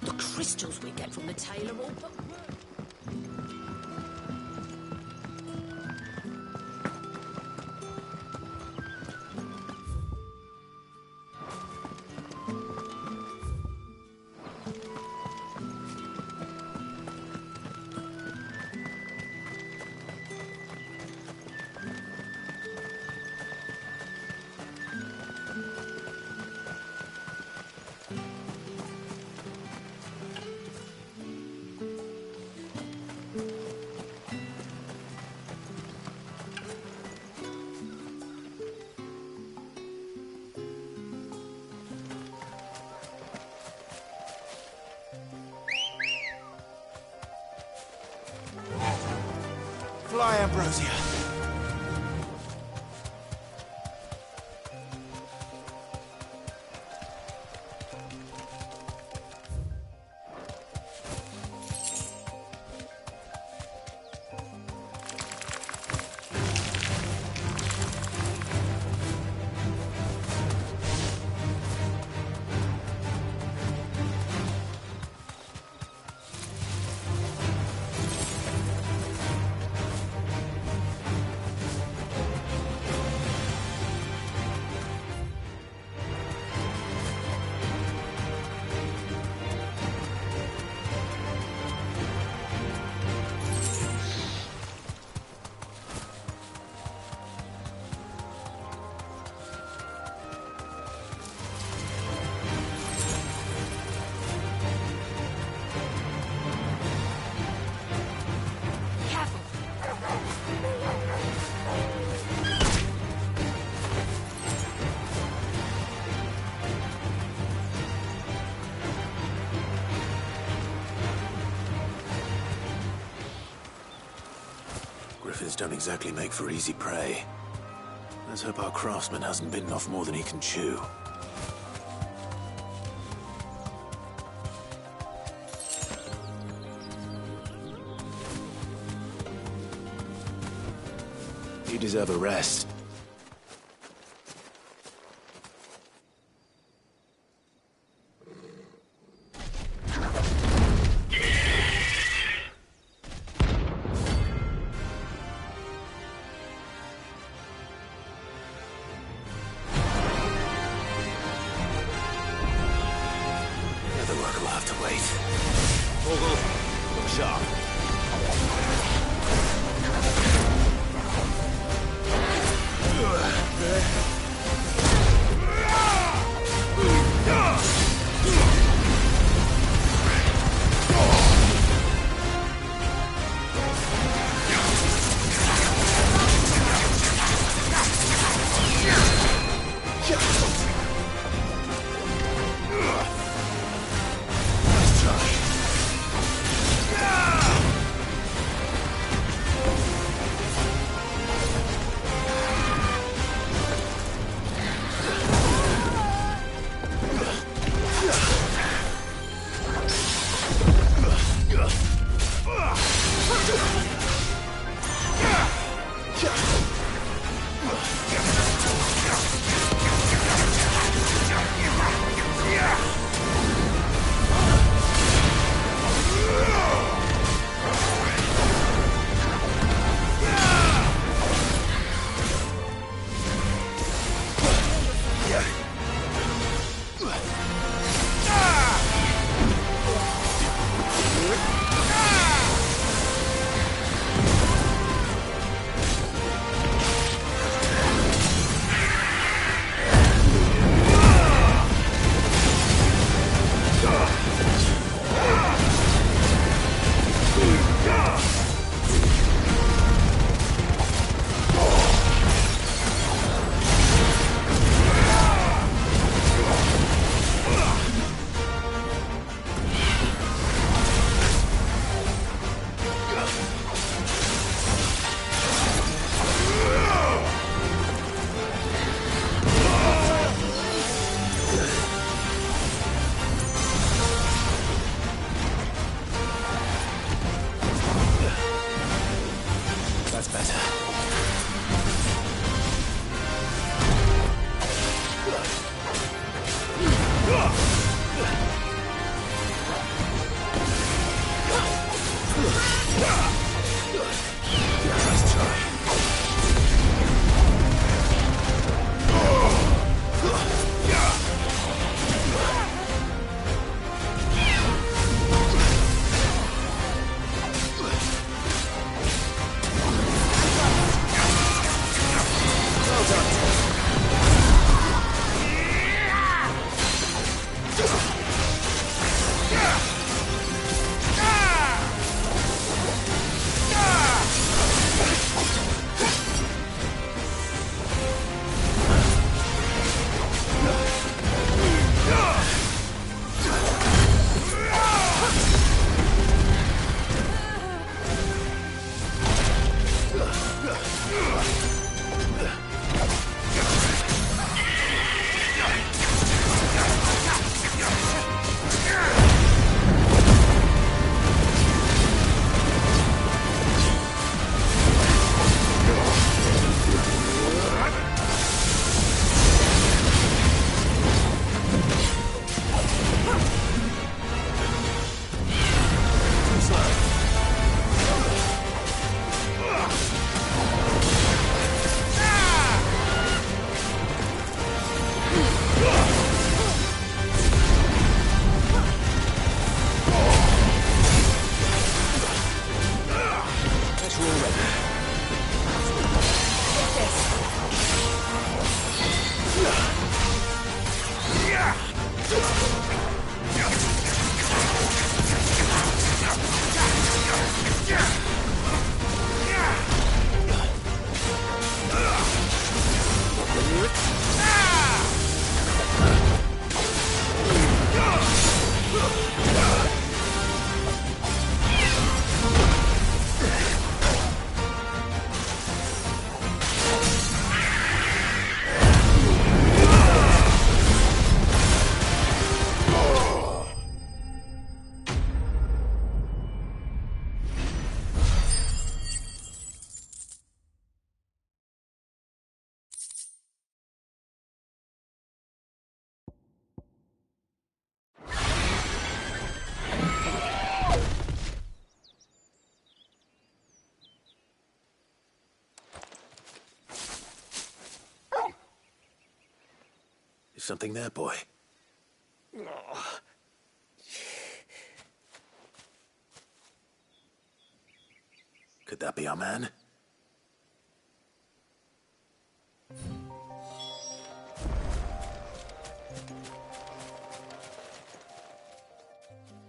The crystals we get from the tailor all but Fly, Ambrosia. Griffins don't exactly make for easy prey. Let's hope our craftsman hasn't bitten off more than he can chew. You deserve a rest. The work will have to wait. Vogel, look sharp. Nice try. Something there, boy? Oh. Could that be our man?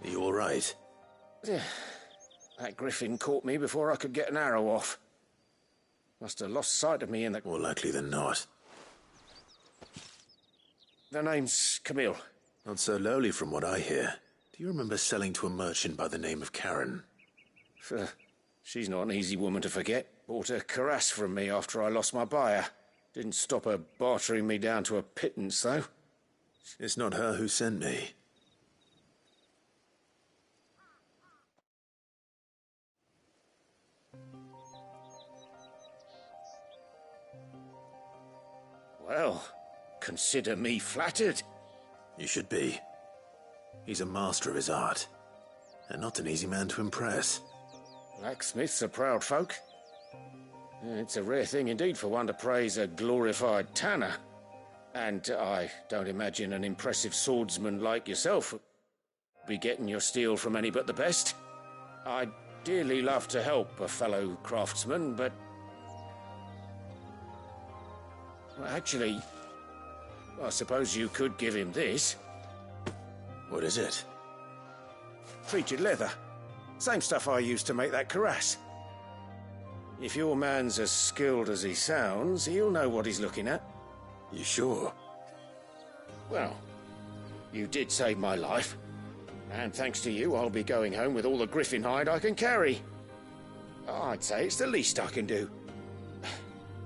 Are you all right? That griffin caught me before I could get an arrow off. Must have lost sight of me in the... More likely than not. The name's Camille. Not so lowly from what I hear. Do you remember selling to a merchant by the name of Karen? She's not an easy woman to forget. Bought a cuirass from me after I lost my buyer. Didn't stop her bartering me down to a pittance, though. It's not her who sent me. Well, consider me flattered. You should be. He's a master of his art, and not an easy man to impress. Blacksmiths are proud folk. It's a rare thing indeed for one to praise a glorified tanner. And I don't imagine an impressive swordsman like yourself would be getting your steel from any but the best. I'd dearly love to help a fellow craftsman, but... well, actually, I suppose you could give him this. What is it? Treated leather. Same stuff I used to make that cuirass. If your man's as skilled as he sounds, he'll know what he's looking at. You sure? Well, you did save my life. And thanks to you, I'll be going home with all the griffin hide I can carry. I'd say it's the least I can do.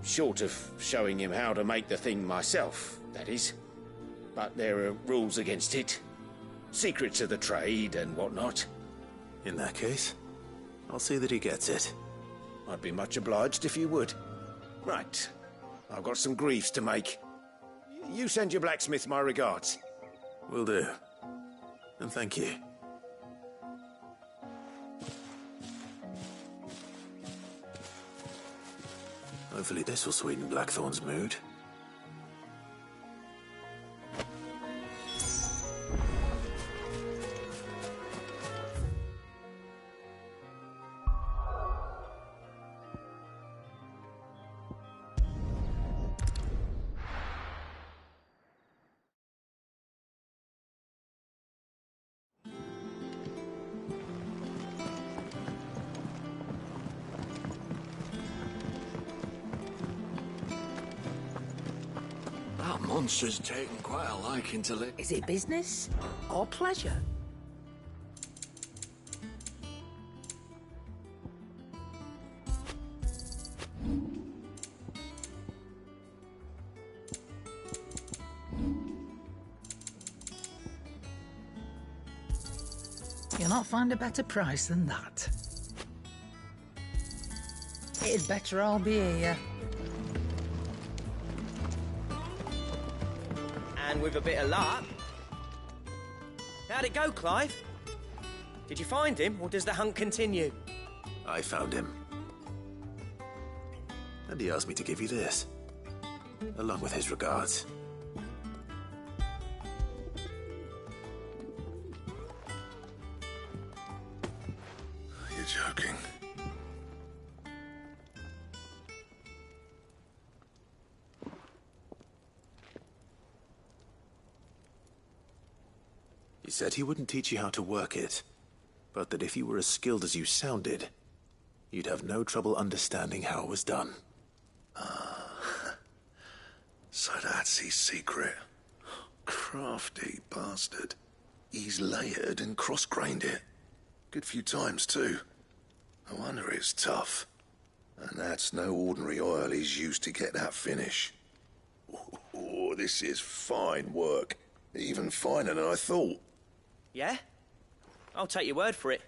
Short of showing him how to make the thing myself, that is. But there are rules against it. Secrets of the trade and whatnot. In that case, I'll see that he gets it. I'd be much obliged if you would. Right. I've got some greaves to make. You send your blacksmith my regards. Will do. And thank you. Hopefully this will sweeten Blackthorn's mood. Monster's taken quite a liking to it. Is it business or pleasure? You'll not find a better price than that. It'd better all be here. And with a bit of luck... How'd it go, Clive? Did you find him, or does the hunt continue? I found him. And he asked me to give you this, along with his regards. You're joking. He said he wouldn't teach you how to work it, but that if you were as skilled as you sounded, you'd have no trouble understanding how it was done. So that's his secret. Crafty bastard. He's layered and cross-grained it. Good few times, too. No wonder it's tough. And that's no ordinary oil he's used to get that finish. Oh, this is fine work. Even finer than I thought. Yeah? I'll take your word for it.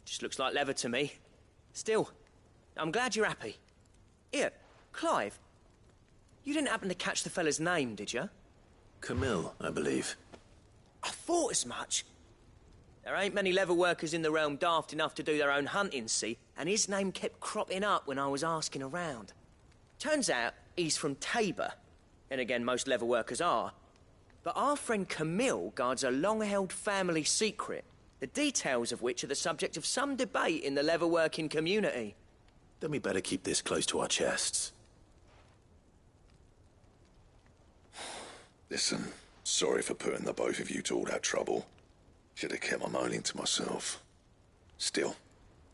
Just looks like leather to me. Still, I'm glad you're happy. Here, Clive, you didn't happen to catch the fella's name, did you? Camille, I believe. I thought as much. There ain't many leather workers in the realm daft enough to do their own hunting, see, and his name kept cropping up when I was asking around. Turns out he's from Tabor, and again, most leather workers are, But our friend Camille guards a long-held family secret, the details of which are the subject of some debate in the leatherworking community. Then we better keep this close to our chests. Listen, sorry for putting the both of you to all that trouble. Should have kept my moaning to myself. Still,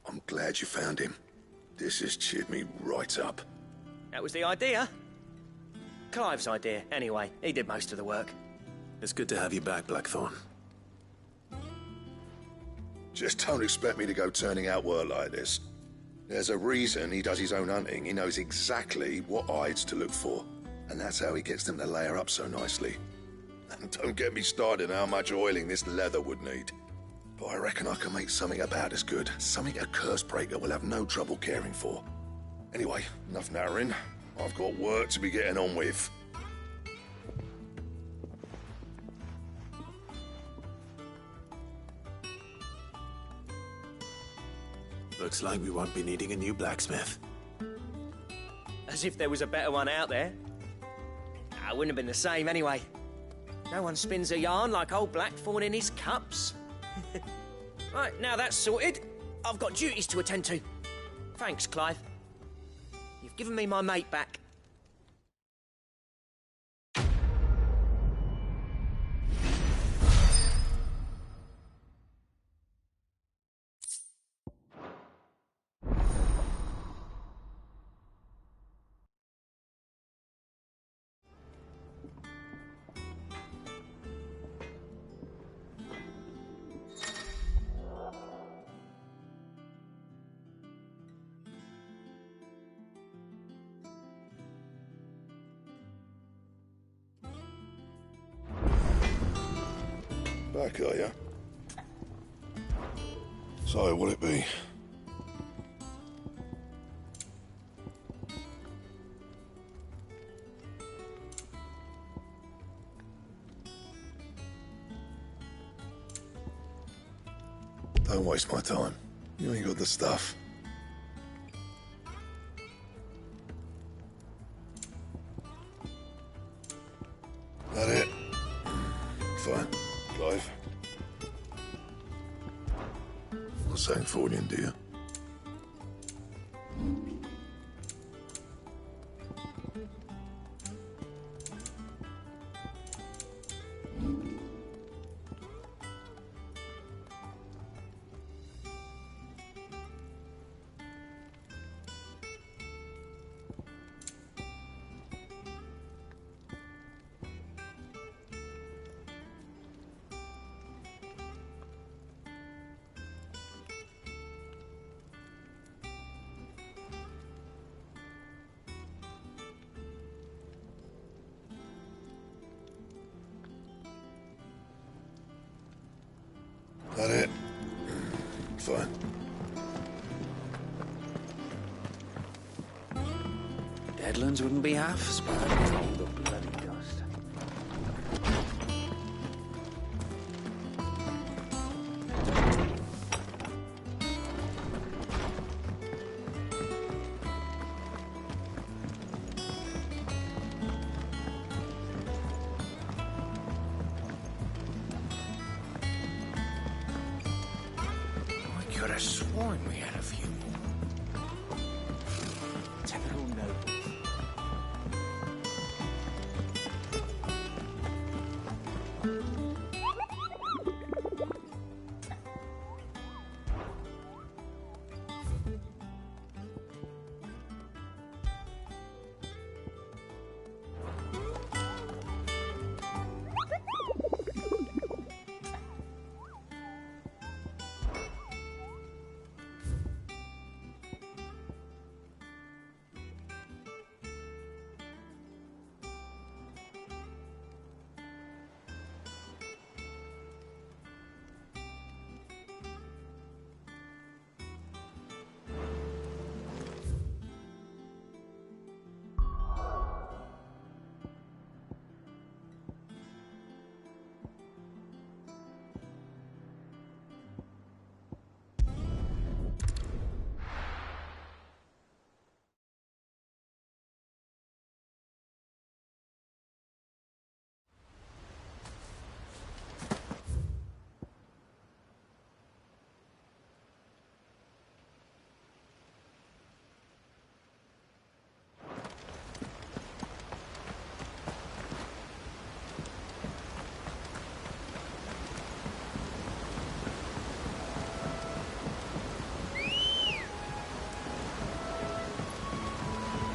I'm glad you found him. This has cheered me right up. That was the idea. Clive's idea, anyway. He did most of the work. It's good to have you back, Blackthorn. Just don't expect me to go turning out work like this. There's a reason he does his own hunting. He knows exactly what hides to look for. And that's how he gets them to layer up so nicely. And don't get me started on how much oiling this leather would need. But I reckon I can make something about as good. Something a Cursebreaker will have no trouble caring for. Anyway, enough narrowing. I've got work to be getting on with. Looks like we won't be needing a new blacksmith. As if there was a better one out there. It wouldn't have been the same anyway. No one spins a yarn like old Blackthorn in his cups. Right, now that's sorted, I've got duties to attend to. Thanks, Clive. You've given me my mate back. Back, are ya? So, what'll it be? Don't waste my time. You ain't got the stuff. That it? Fine. Clive. Not saying Fordian, do you? That it? Fine. Deadlands wouldn't be half as bad with all the bloody dust. I could have sworn we had a few more. Typical nobles.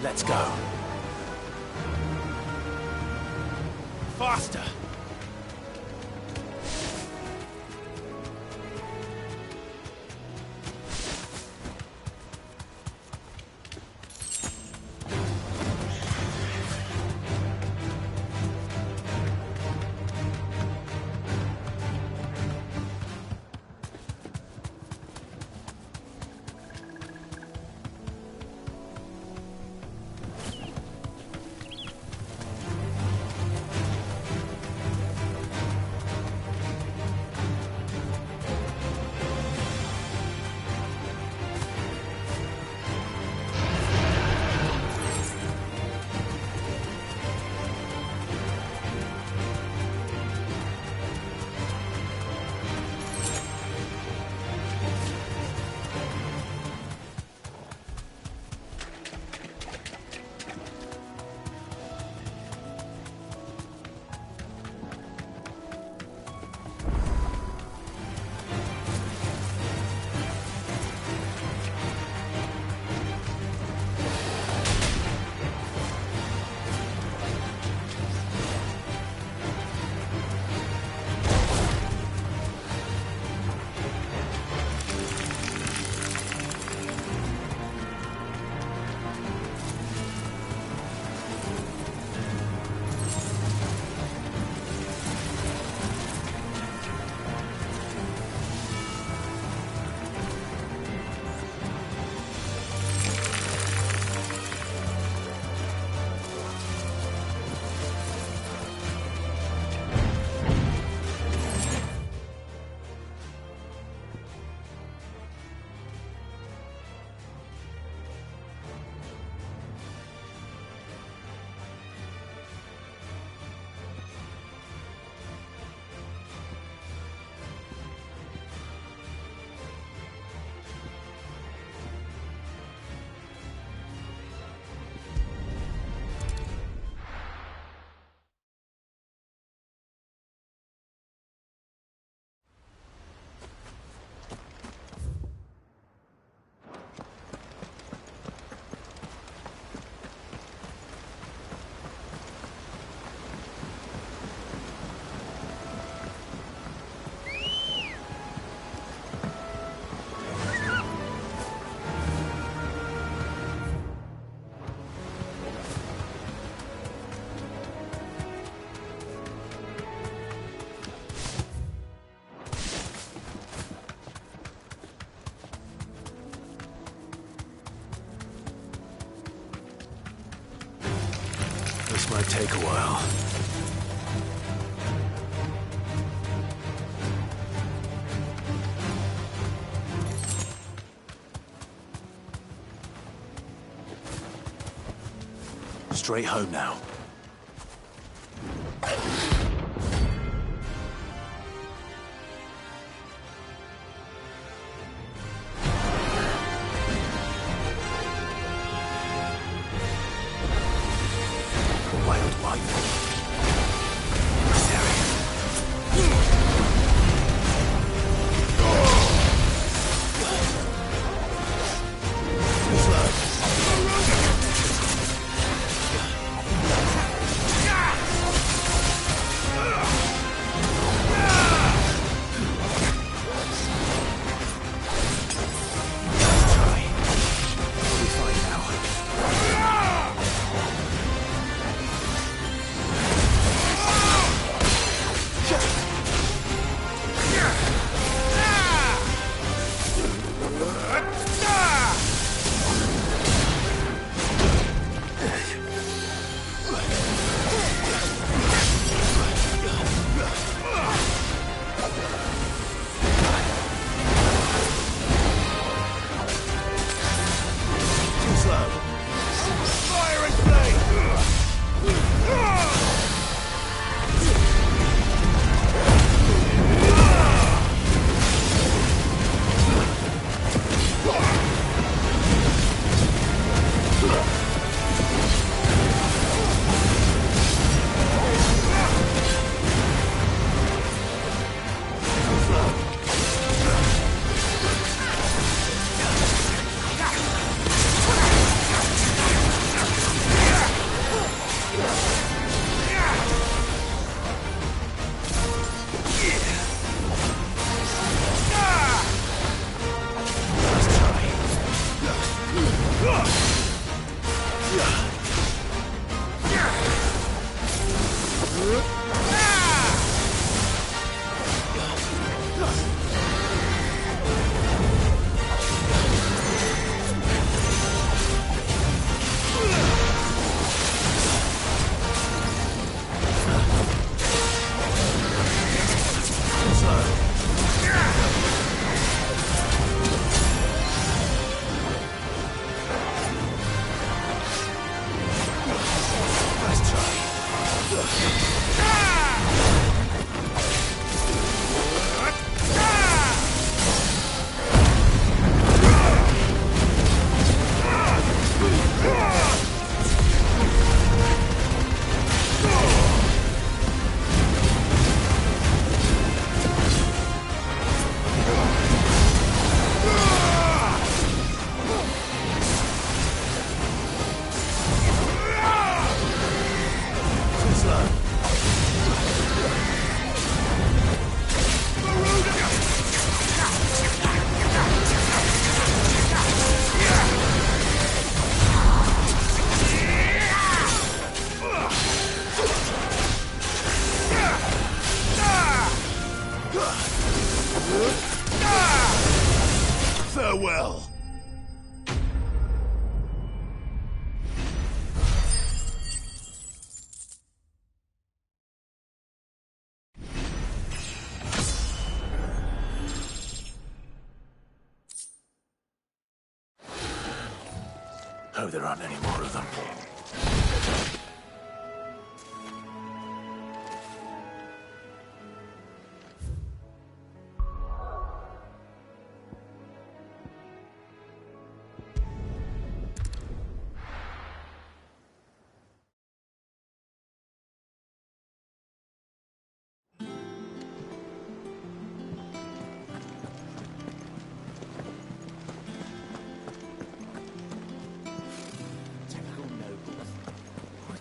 Let's go. Faster! This might take a while. Straight home now. Farewell. Hope there aren't any more of them.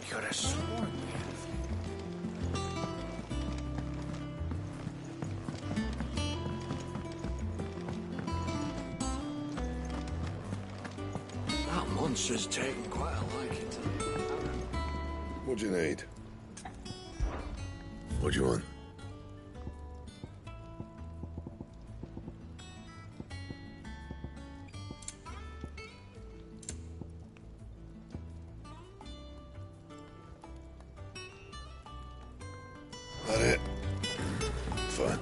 Could have sworn we had a few. That monster's taken quite a liking to me. What do you need? What do you want? That it? Fine.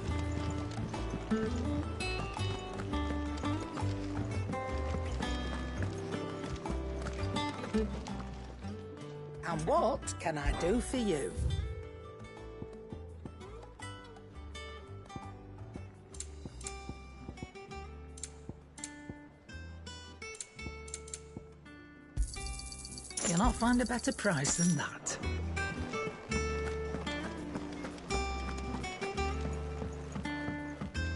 And what can I do for you? You'll not find a better price than that.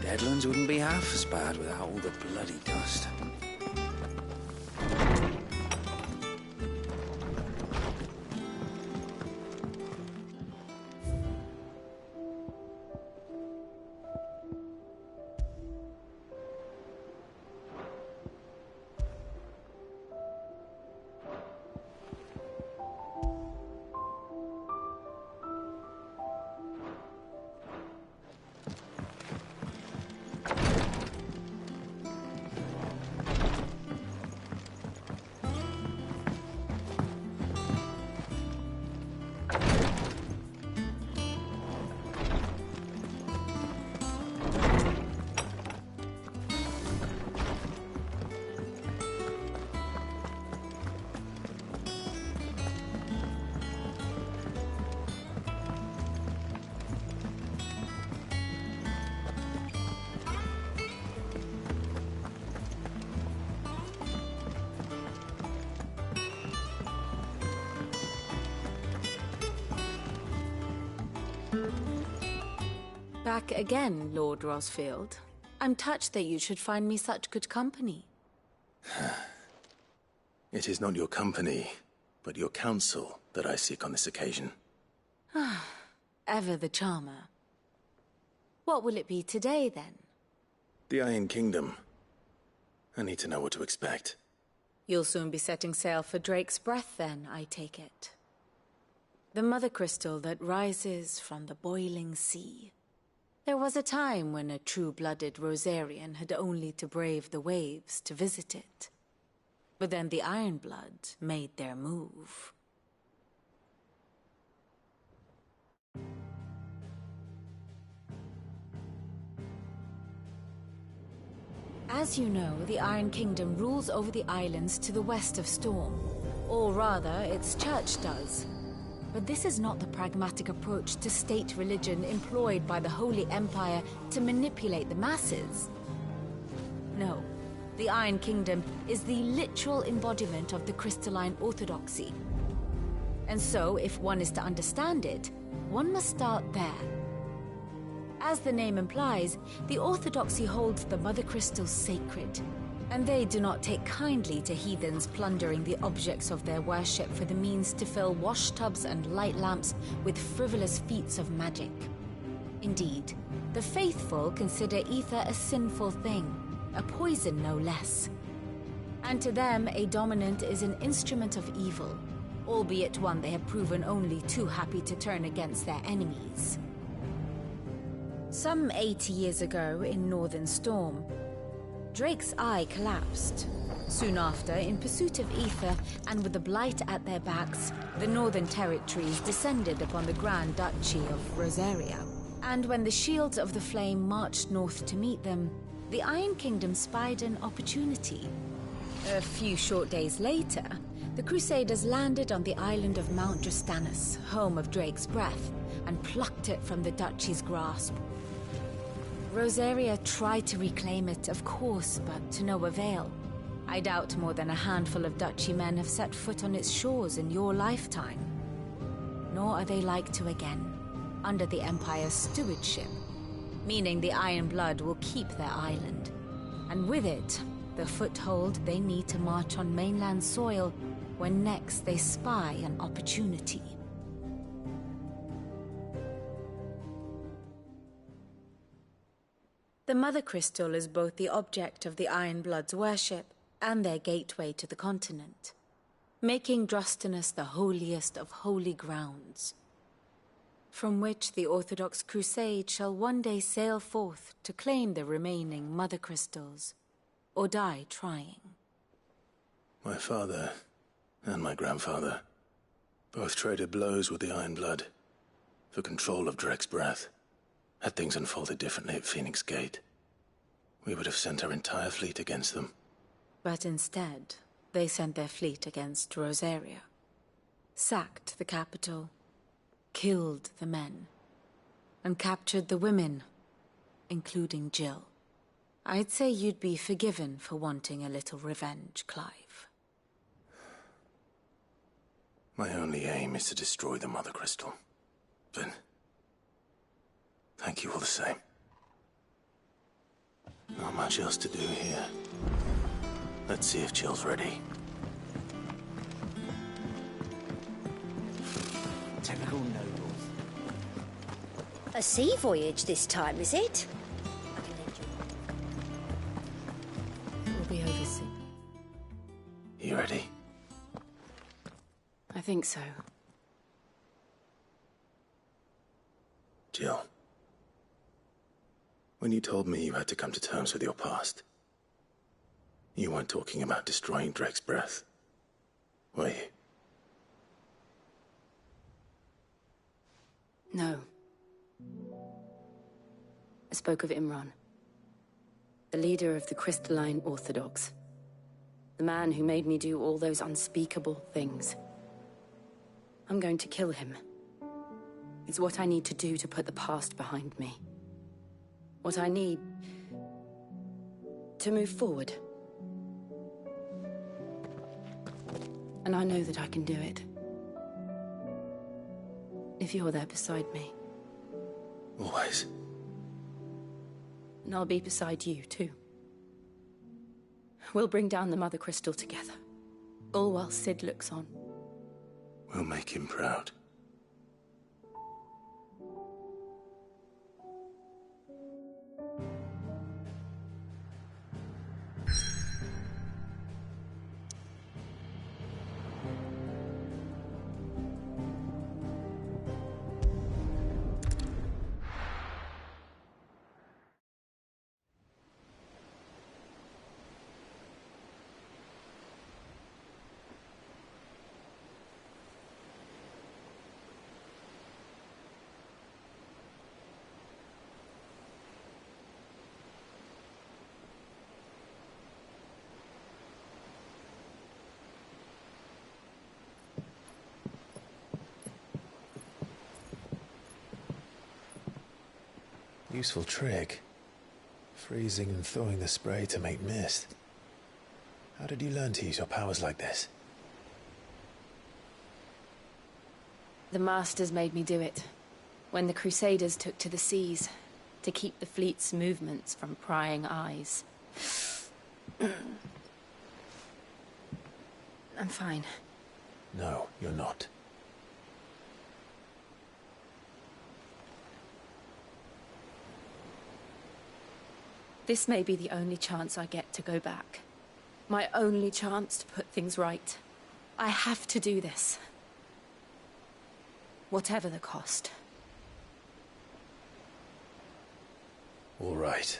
Deadlands wouldn't be half as bad without all the bloody dust. Back again, Lord Rosfield. I'm touched that you should find me such good company. It is not your company, but your counsel that I seek on this occasion. Ever the charmer. What will it be today, then? The Iron Kingdom. I need to know what to expect. You'll soon be setting sail for Drake's Breath, then, I take it. The mother crystal that rises from the boiling sea. There was a time when a true-blooded Rosarian had only to brave the waves to visit it. But then the Ironblood made their move. As you know, the Iron Kingdom rules over the islands to the west of Storm. Or rather, its church does. But this is not the pragmatic approach to state religion employed by the Holy Empire to manipulate the masses. No, the Iron Kingdom is the literal embodiment of the crystalline orthodoxy. And so, if one is to understand it, one must start there. As the name implies, the orthodoxy holds the mother crystals sacred, and they do not take kindly to heathens plundering the objects of their worship for the means to fill washtubs and light lamps with frivolous feats of magic. Indeed, the faithful consider ether a sinful thing, a poison no less. And to them, a dominant is an instrument of evil, albeit one they have proven only too happy to turn against their enemies. Some 80 years ago, in Northern Storm, Drake's eye collapsed. Soon after, in pursuit of ether, and with the Blight at their backs, the Northern Territories descended upon the Grand Duchy of Rosaria. And when the Shields of the Flame marched north to meet them, the Iron Kingdom spied an opportunity. A few short days later, the Crusaders landed on the island of Mount Drastanus, home of Drake's breath, and plucked it from the Duchy's grasp. Rosaria tried to reclaim it, of course, but to no avail. I doubt more than a handful of Duchy men have set foot on its shores in your lifetime. Nor are they like to again, under the Empire's stewardship, meaning the Iron Blood will keep their island. And with it, the foothold they need to march on mainland soil when next they spy an opportunity. The Mother Crystal is both the object of the Iron Blood's worship and their gateway to the continent, making Drastanus the holiest of holy grounds, from which the Orthodox Crusade shall one day sail forth to claim the remaining Mother Crystals, or die trying. My father and my grandfather both traded blows with the Iron Blood for control of Drake's breath. Had things unfolded differently at Phoenix Gate, we would have sent our entire fleet against them. But instead, they sent their fleet against Rosaria, sacked the capital, killed the men, and captured the women, including Jill. I'd say you'd be forgiven for wanting a little revenge, Clive. My only aim is to destroy the Mother Crystal, but thank you all the same. Not much else to do here. Let's see if Jill's ready. Typical nobles. A sea voyage this time, is it? It will be over soon. You ready? I think so. Jill. When you told me you had to come to terms with your past, you weren't talking about destroying Drake's breath, were you? No. I spoke of Imran, the leader of the Crystalline Orthodox. The man who made me do all those unspeakable things. I'm going to kill him. It's what I need to do to put the past behind me. What I need to move forward. And I know that I can do it. If you're there beside me. Always. And I'll be beside you, too. We'll bring down the Mother Crystal together. All while Sid looks on. We'll make him proud. Useful trick. Freezing and thawing the spray to make mist. How did you learn to use your powers like this? The Masters made me do it. When the Crusaders took to the seas, to keep the fleet's movements from prying eyes. I'm fine. No, you're not. This may be the only chance I get to go back. My only chance to put things right. I have to do this. Whatever the cost. All right.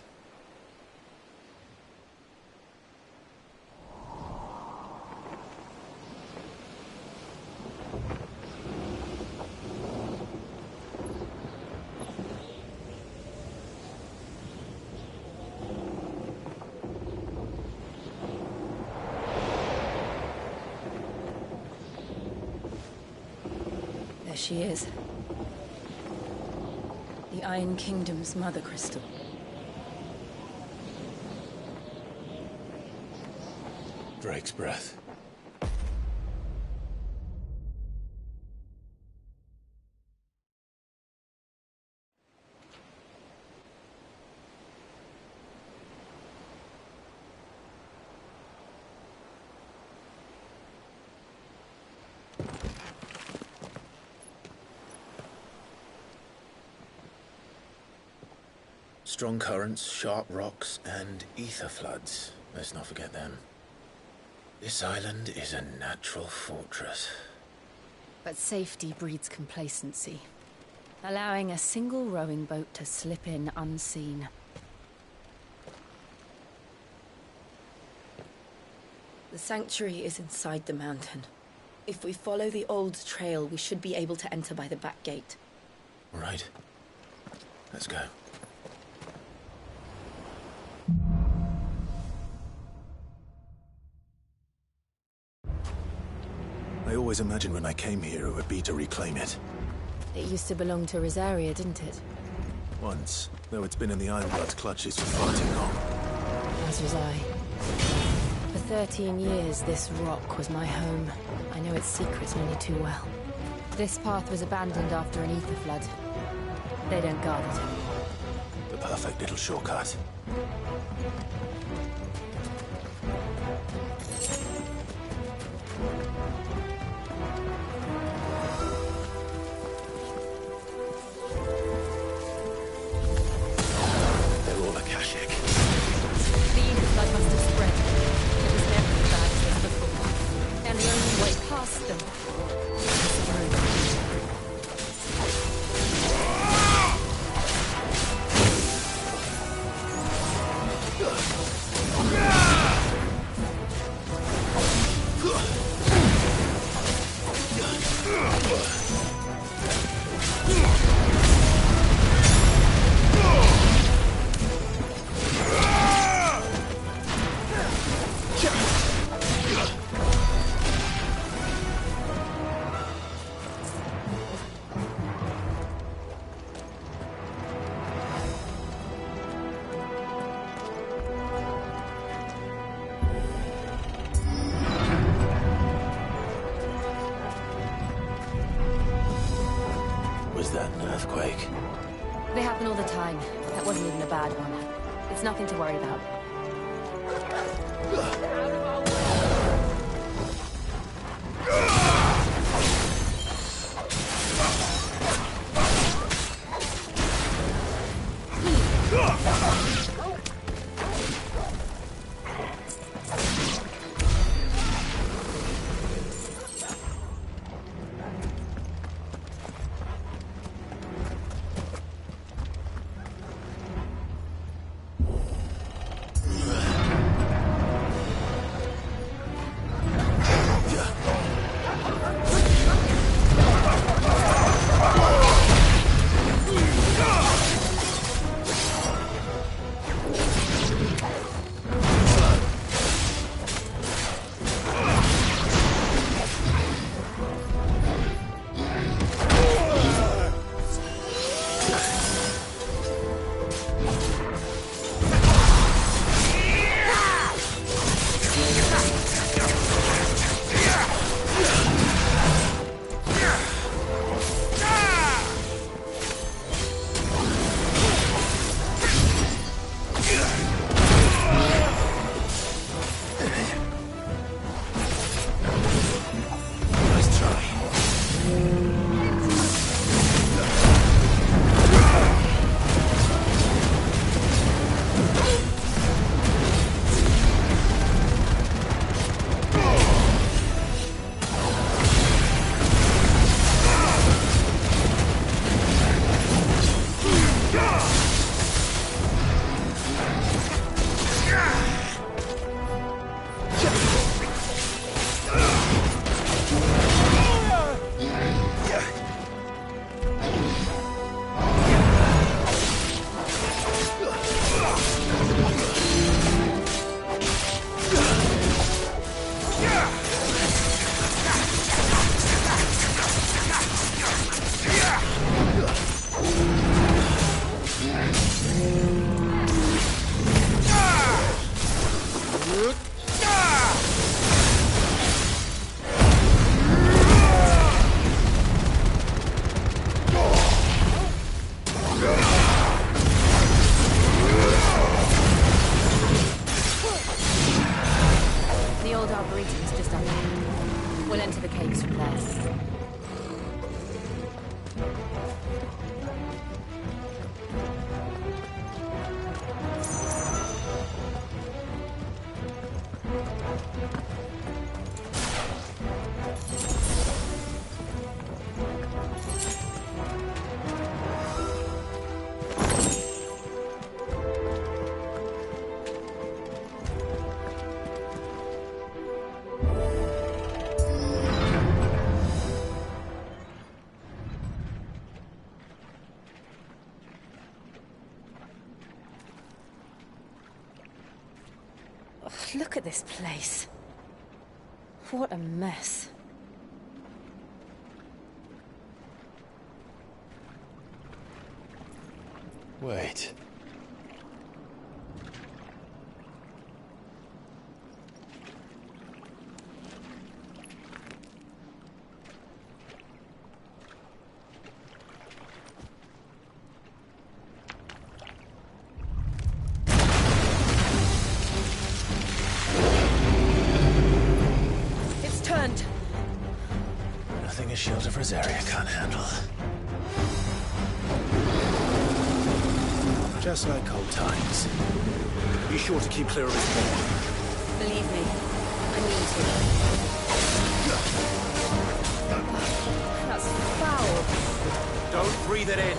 There she is. The Iron Kingdom's Mother Crystal. Drake's breath. Strong currents, sharp rocks, and ether floods. Let's not forget them. This island is a natural fortress. But safety breeds complacency. Allowing a single rowing boat to slip in unseen. The sanctuary is inside the mountain. If we follow the old trail, we should be able to enter by the back gate. All right. Let's go. I always imagined when I came here it would be to reclaim it. It used to belong to Rosaria, didn't it? Once, though it's been in the Ironblood's clutches for far too long. As was I. For 13 years, this rock was my home. I know its secrets only too well. This path was abandoned after an ether flood. They don't guard it. The perfect little shortcut. They happen all the time. That wasn't even a bad one. It's nothing to worry about. Look at this place. What a mess. Wait. It's turned. Nothing a shield of Rosaria can't handle. Just like old times. Be sure to keep clear of his paw. Believe me, I mean to. That's foul. Don't breathe it in.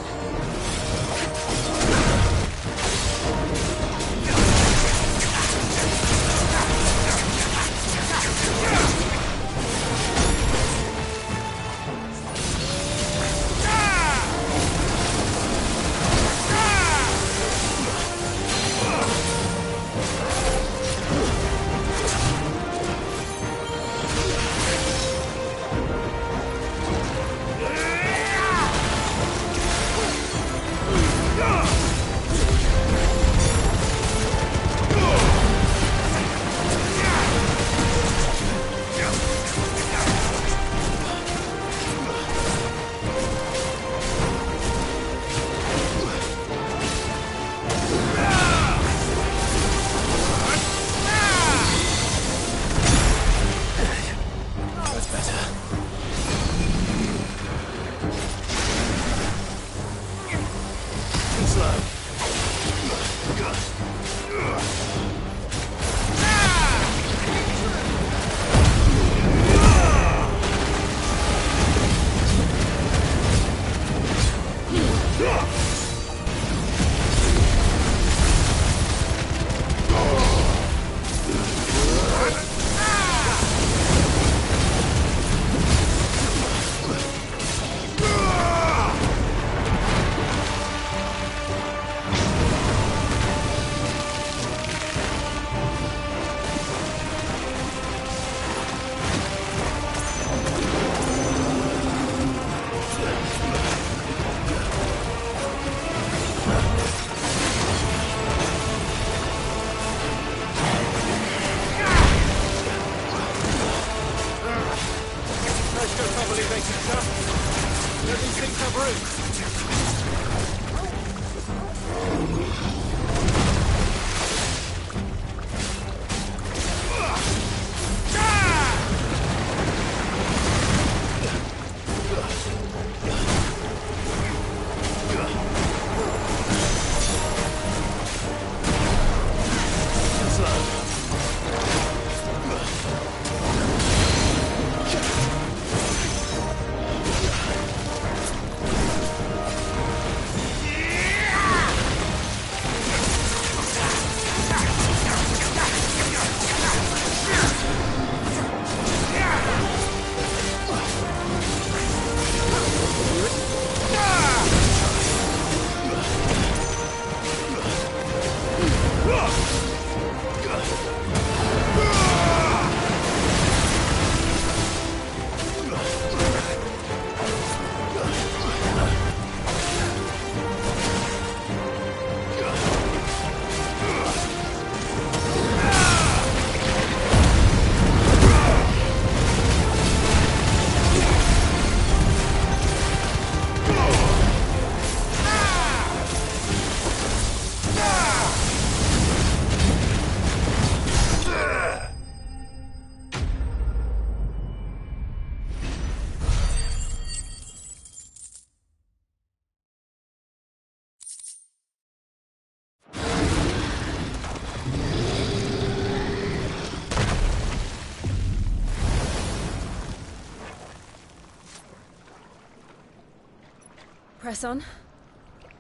Press on.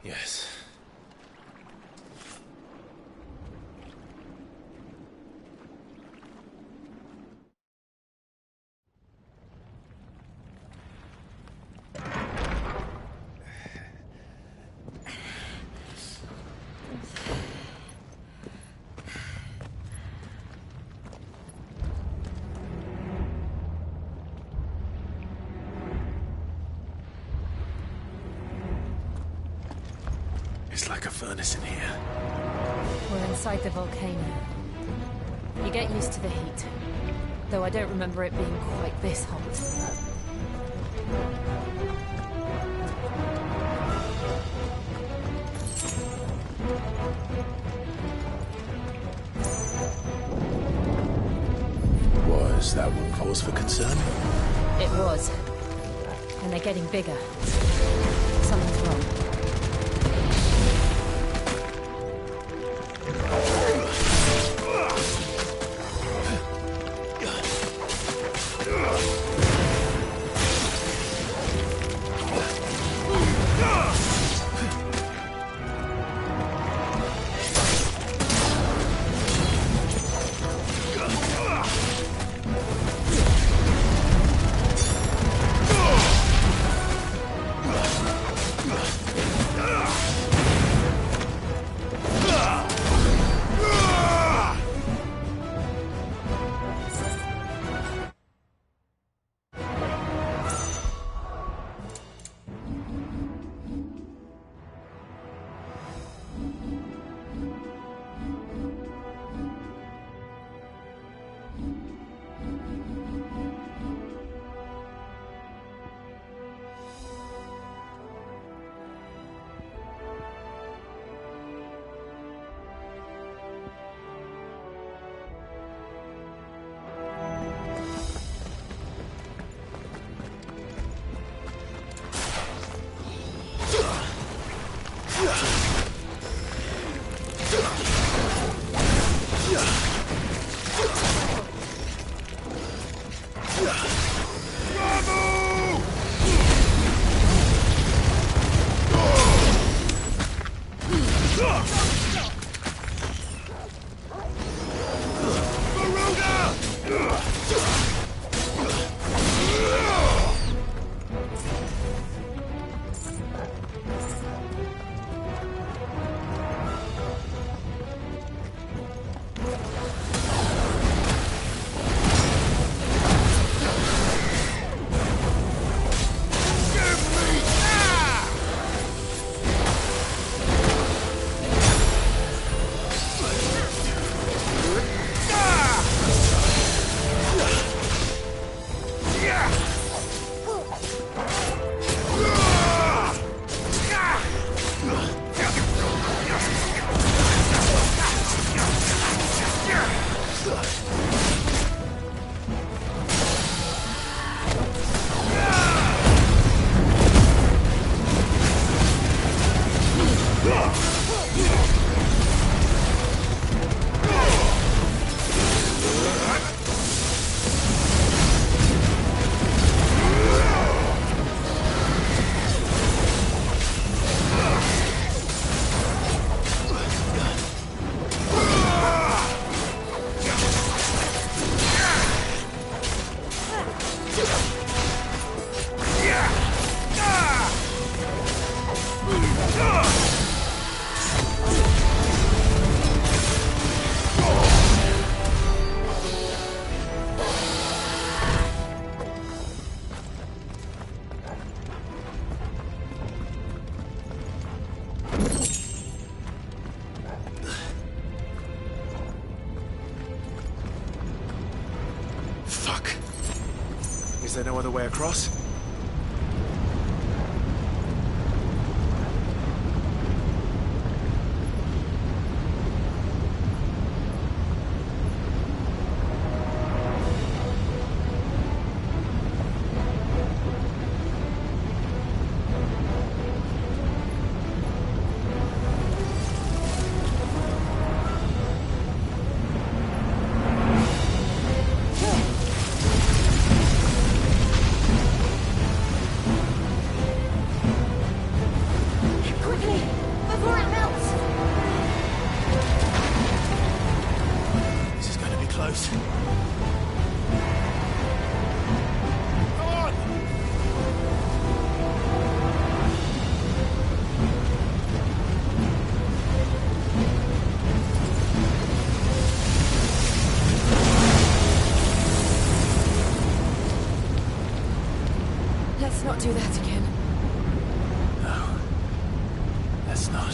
Yes. It's like a furnace in here. We're inside the volcano. You get used to the heat. Though I don't remember it being quite this hot. Was that one cause for concern? It was. And they're getting bigger. Something's wrong. Is there no other way across? Let's not do that again. No. Let's not.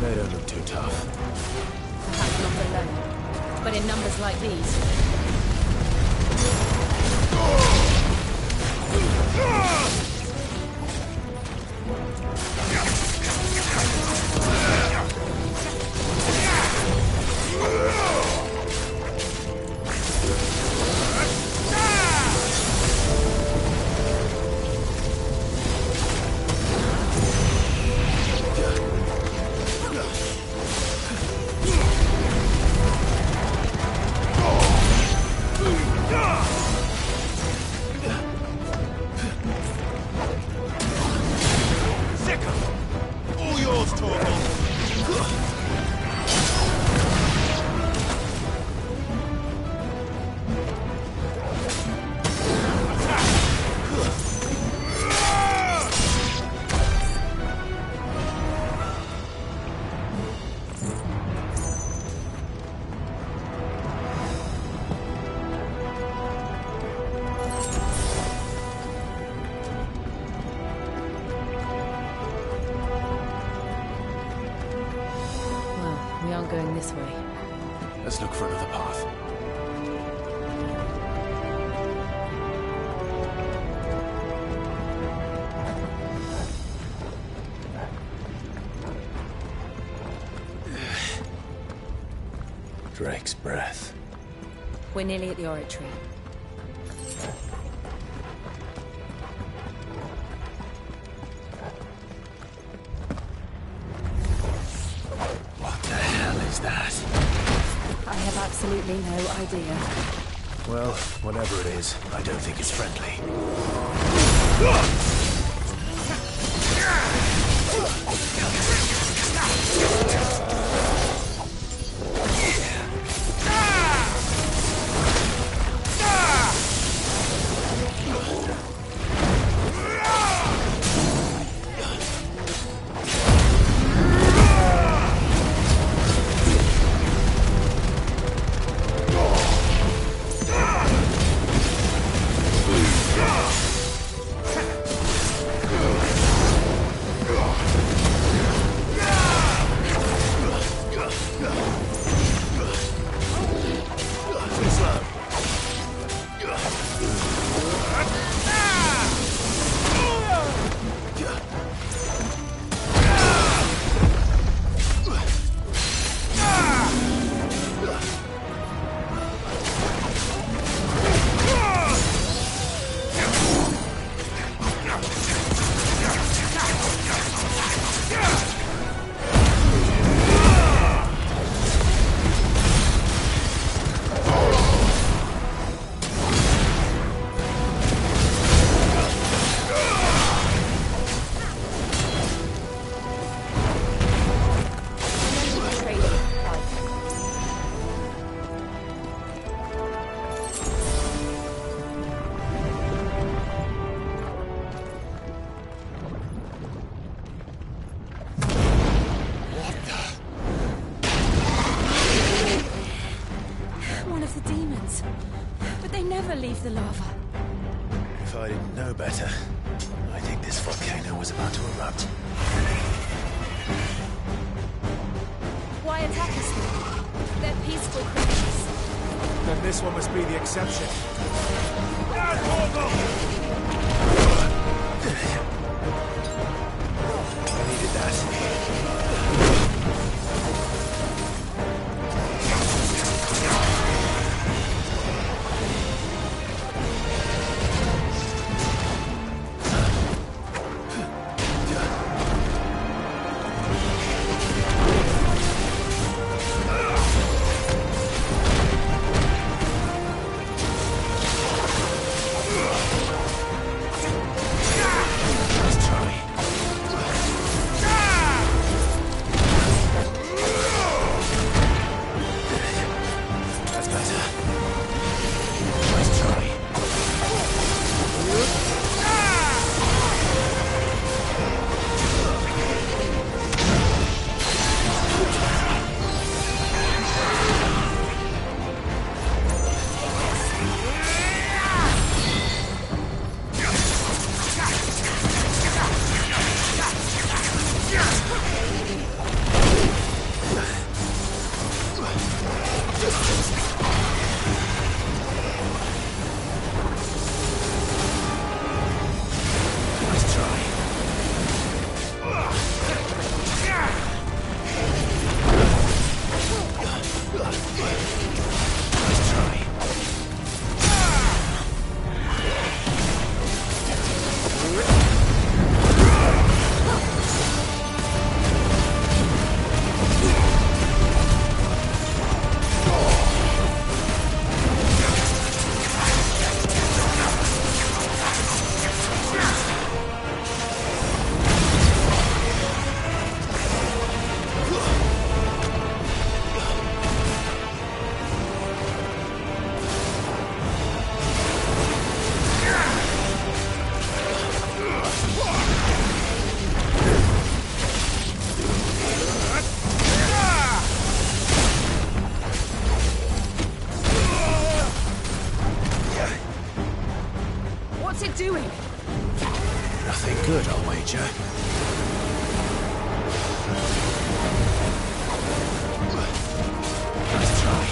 They don't look too tough. Perhaps not alone, but in numbers like these. Going this way. Let's look for another path. Drake's breath. We're nearly at the oratory. Absolutely no idea. Well, whatever it is, I don't think it's friendly. Leave the lava. If I didn't know better, I think this volcano was about to erupt. Why attack us then? They're peaceful creatures. Then this one must be the exception. I needed that. wager. Nice try.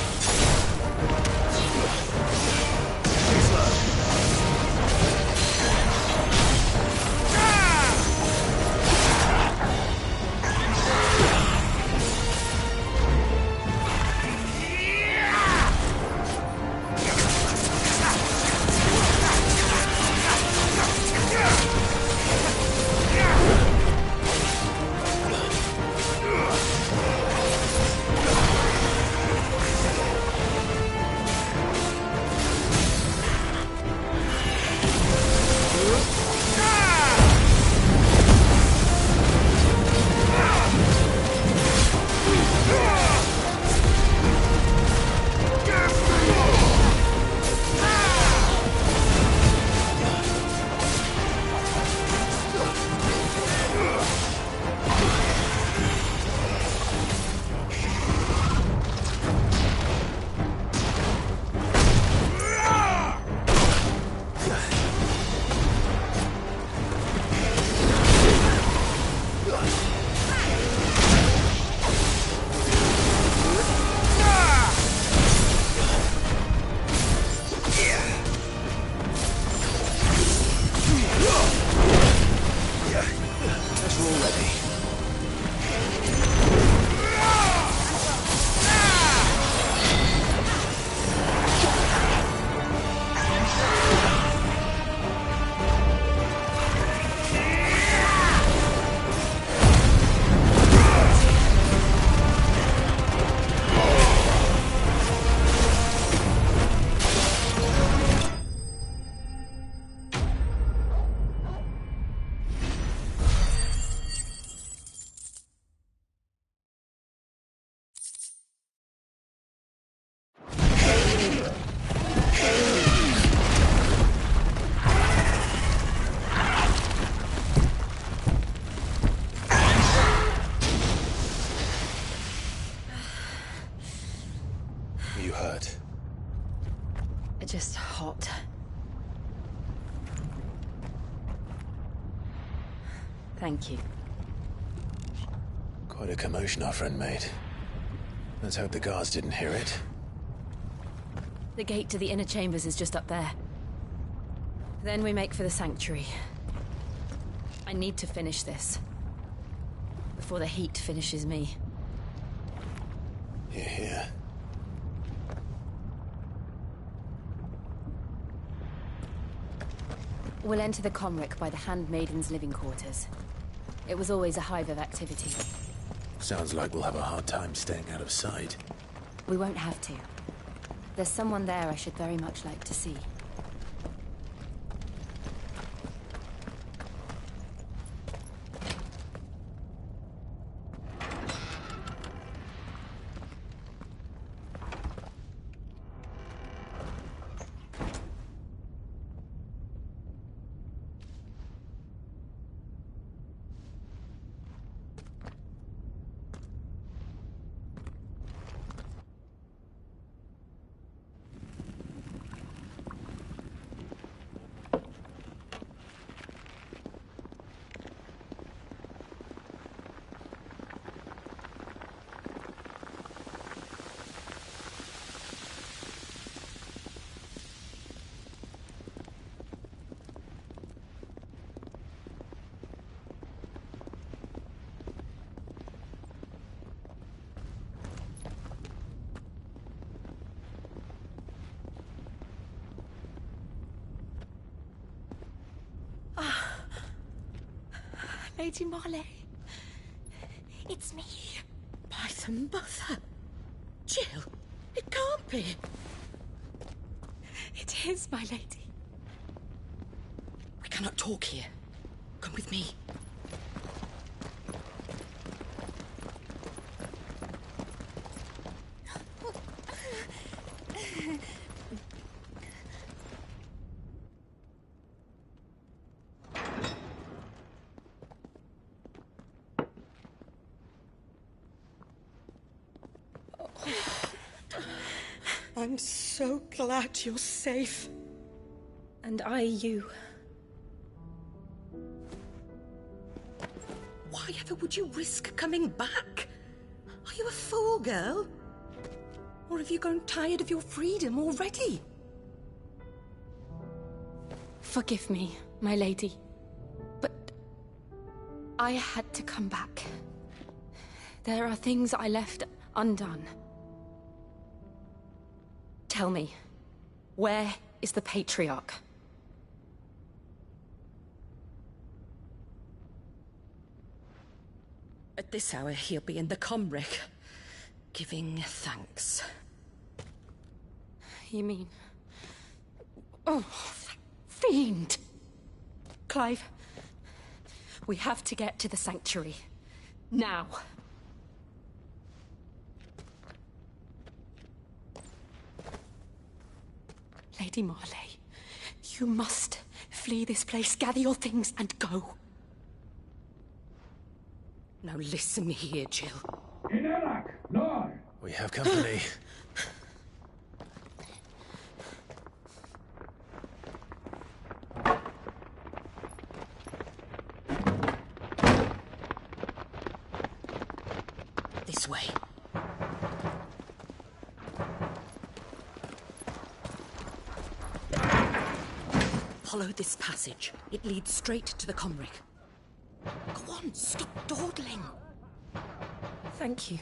You hurt? Just hot. Thank you. Quite a commotion our friend made. Let's hope the guards didn't hear it. The gate to the inner chambers is just up there. Then we make for the sanctuary. I need to finish this. Before the heat finishes me. Hear, hear. We'll enter the Comric by the Handmaiden's living quarters. It was always a hive of activity. Sounds like we'll have a hard time staying out of sight. We won't have to. There's someone there I should very much like to see. Lady Marley. It's me. By the mother. Jill, it can't be. It is, my lady. We cannot talk here. Come with me. I'm so glad you're safe. And I you. Why ever would you risk coming back? Are you a fool, girl? Or have you grown tired of your freedom already? Forgive me, my lady, but I had to come back. There are things I left undone. Tell me, where is the Patriarch? At this hour, he'll be in the Comric, giving thanks. You mean... Oh, fiend! Clive, we have to get to the Sanctuary. Now. Lady Marley, you must flee this place, gather your things, and go. Now listen here, Jill. We have company. This way. Follow this passage. It leads straight to the Comric. Go on, stop dawdling. Thank you.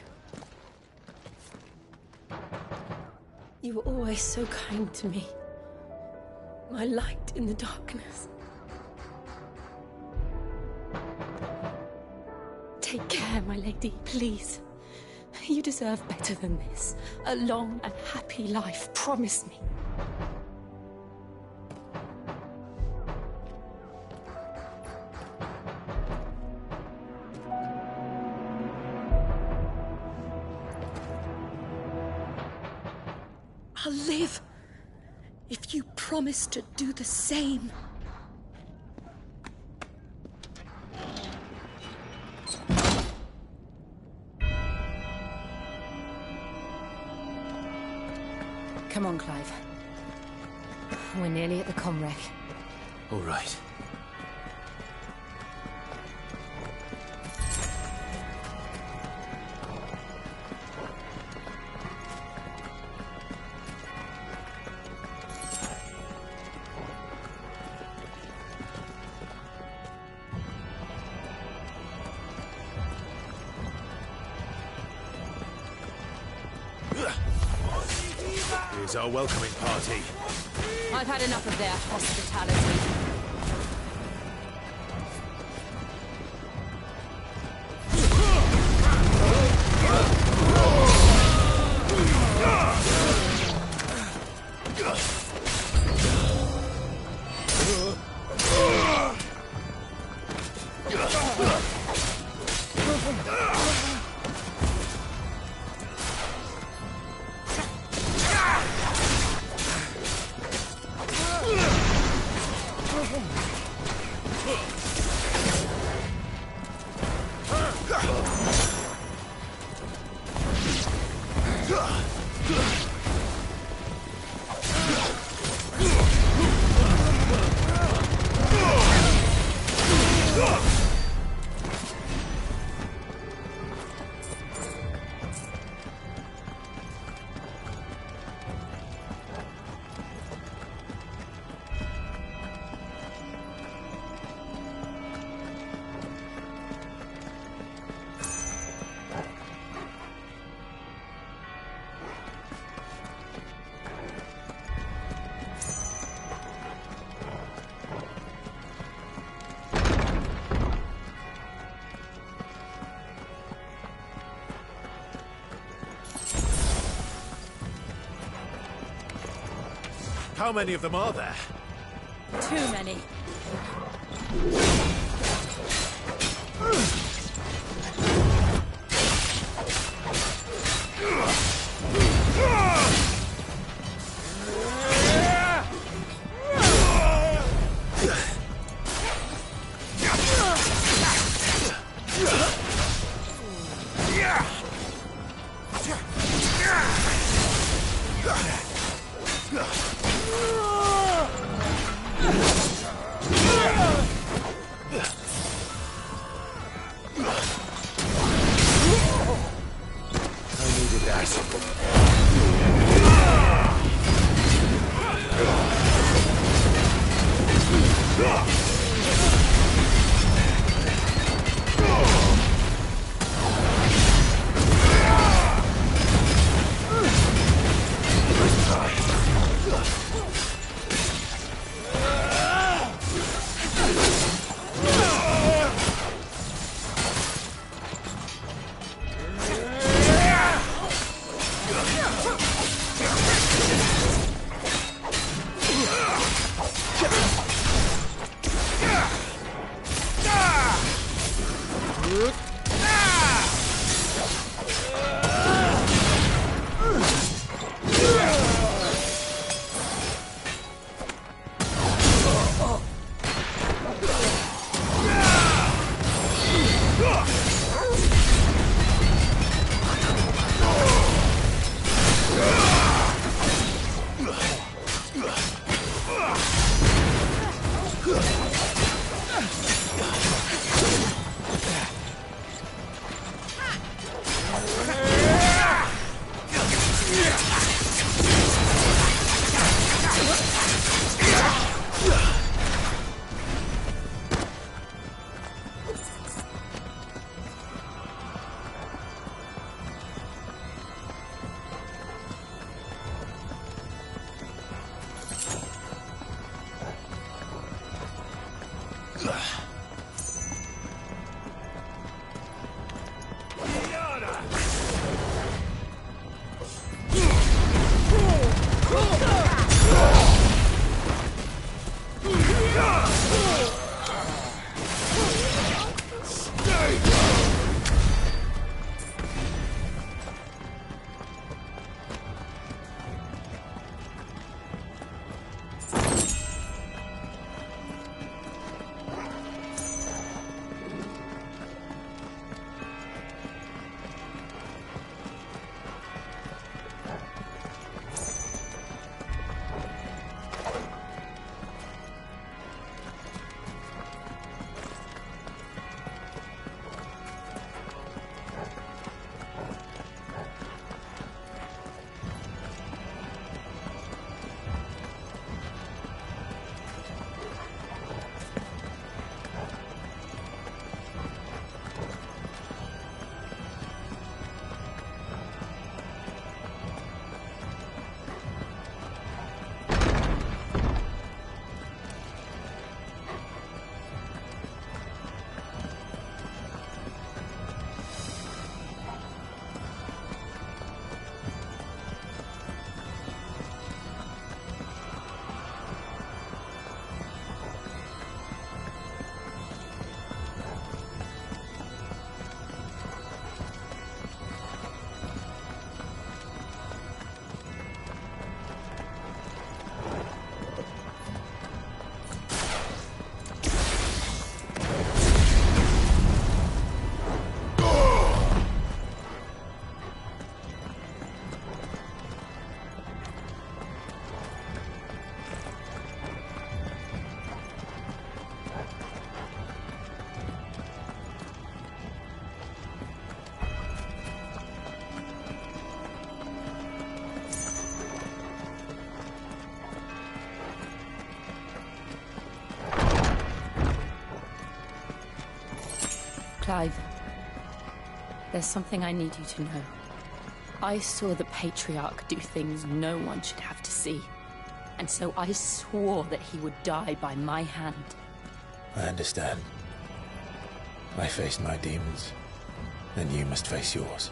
You were always so kind to me. My light in the darkness. Take care, my lady, please. You deserve better than this. A long and happy life, promise me. I'll live if you promise to do the same. Come on, Clive. We're nearly at the Comric. All right. Here's our welcoming party. I've had enough of their hospitality. How many of them are there? Too many. Clive, there's something I need you to know. I saw the Patriarch do things no one should have to see. And so I swore that he would die by my hand. I understand. I faced my demons, and you must face yours.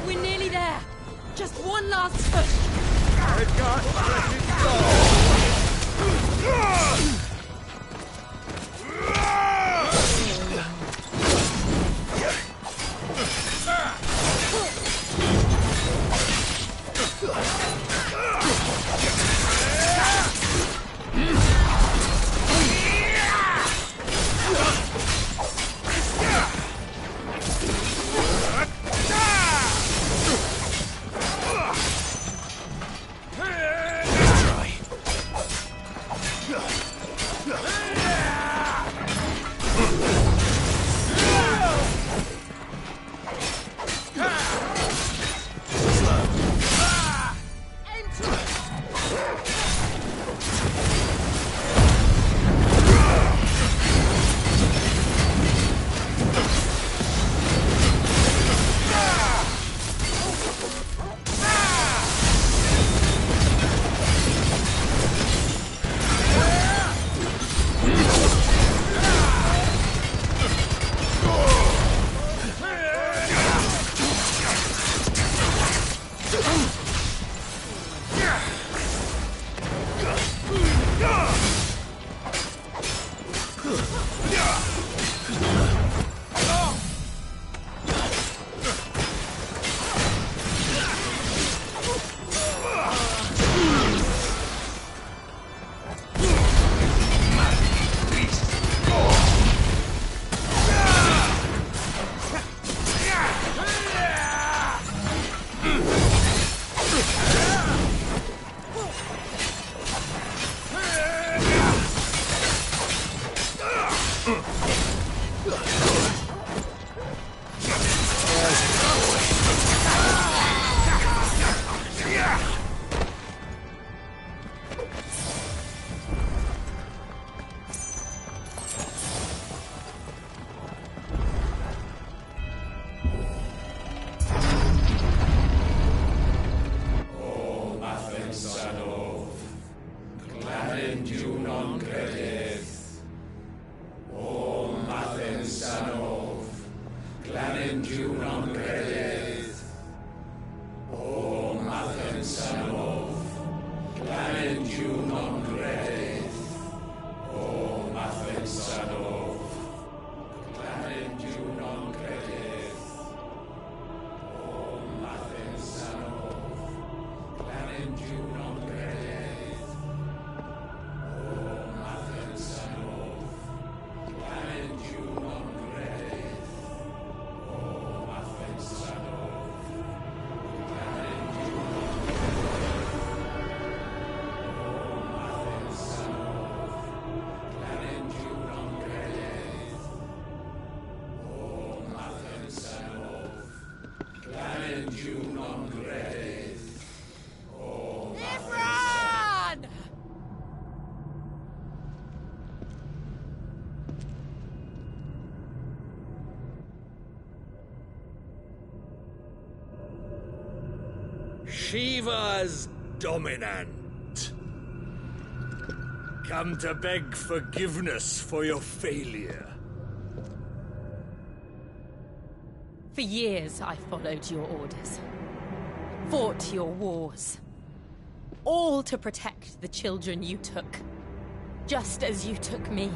We're nearly there. Just one last push. I've got precious gold. Shiva's dominant. Come to beg forgiveness for your failure. For years, I followed your orders. Fought your wars. All to protect the children you took. Just as you took me.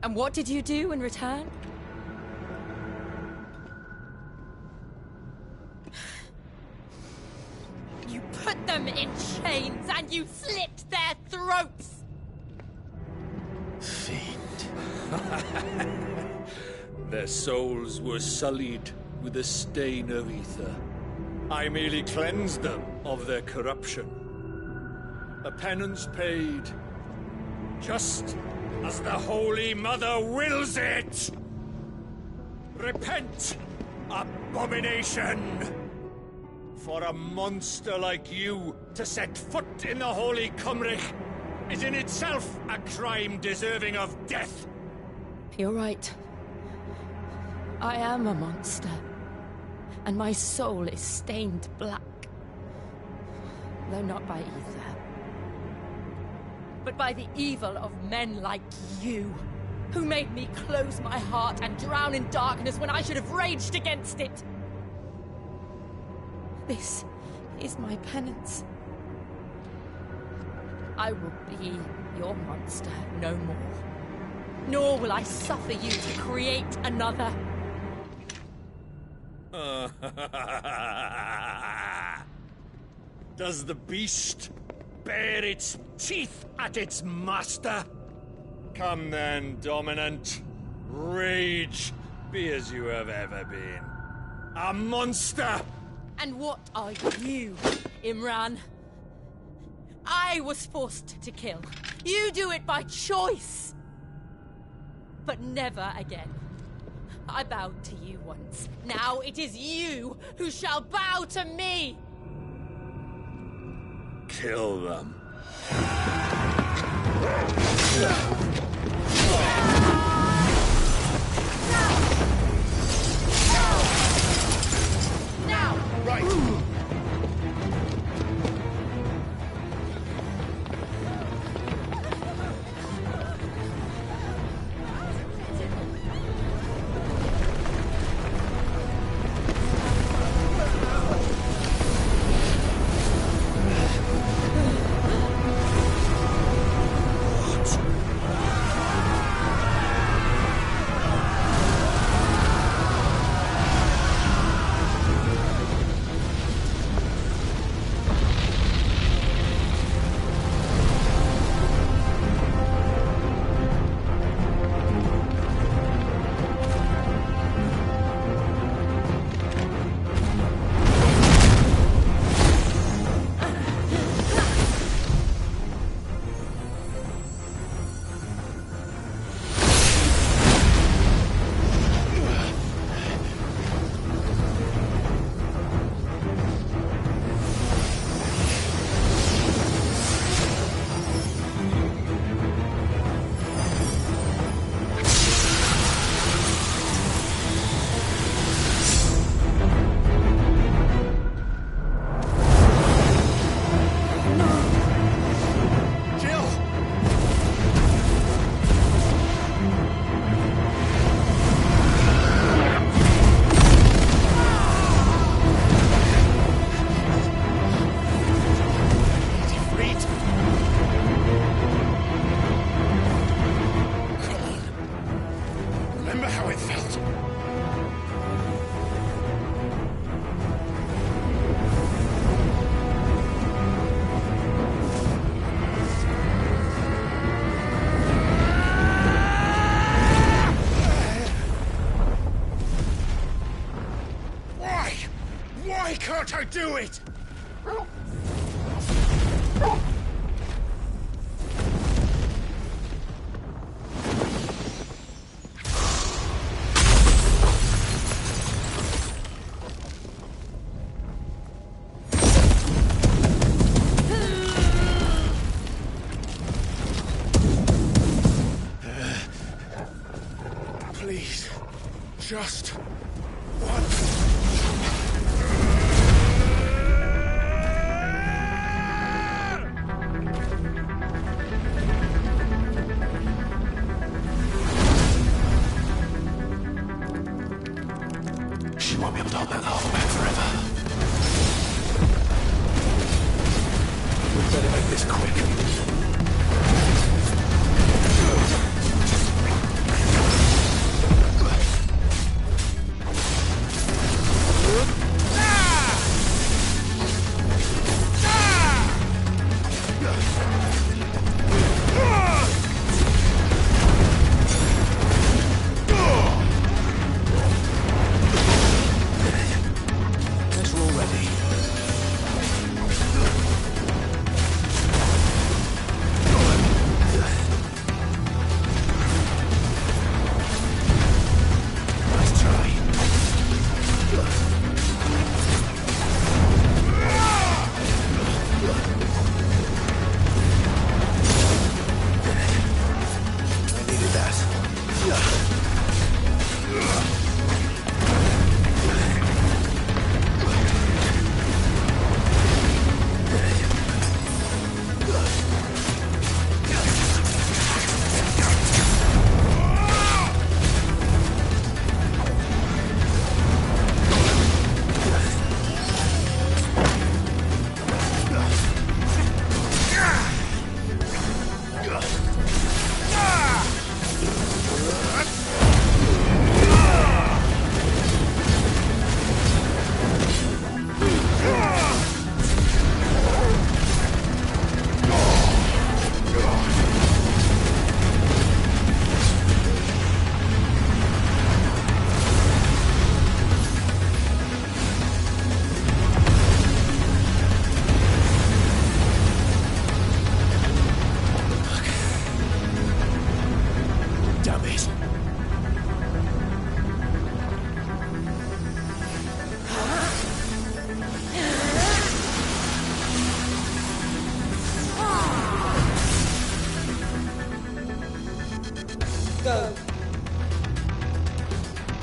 And what did you do in return? You put them in chains and you slit their throats! Fiend. Their souls were sullied with the stain of ether. I merely cleansed them of their corruption. A penance paid, just as the Holy Mother wills it! Repent, abomination! For a monster like you to set foot in the Holy Cymric is in itself a crime deserving of death! You're right. I am a monster. And my soul is stained black. Though not by ether. But by the evil of men like you, who made me close my heart and drown in darkness when I should have raged against it. This is my penance. I will be your monster no more. Nor will I suffer you to create another. Does the beast bare its teeth at its master? Come then, Dominant. Rage, be as you have ever been. A monster! And what are you, Imran? I was forced to kill. You do it by choice. But never again. I bowed to you once. Now it is you who shall bow to me! Kill them. Now! Right! remember how it felt. Why can't I do it? Please, just one. She won't be able to hold that half back forever. We'd better make this quick.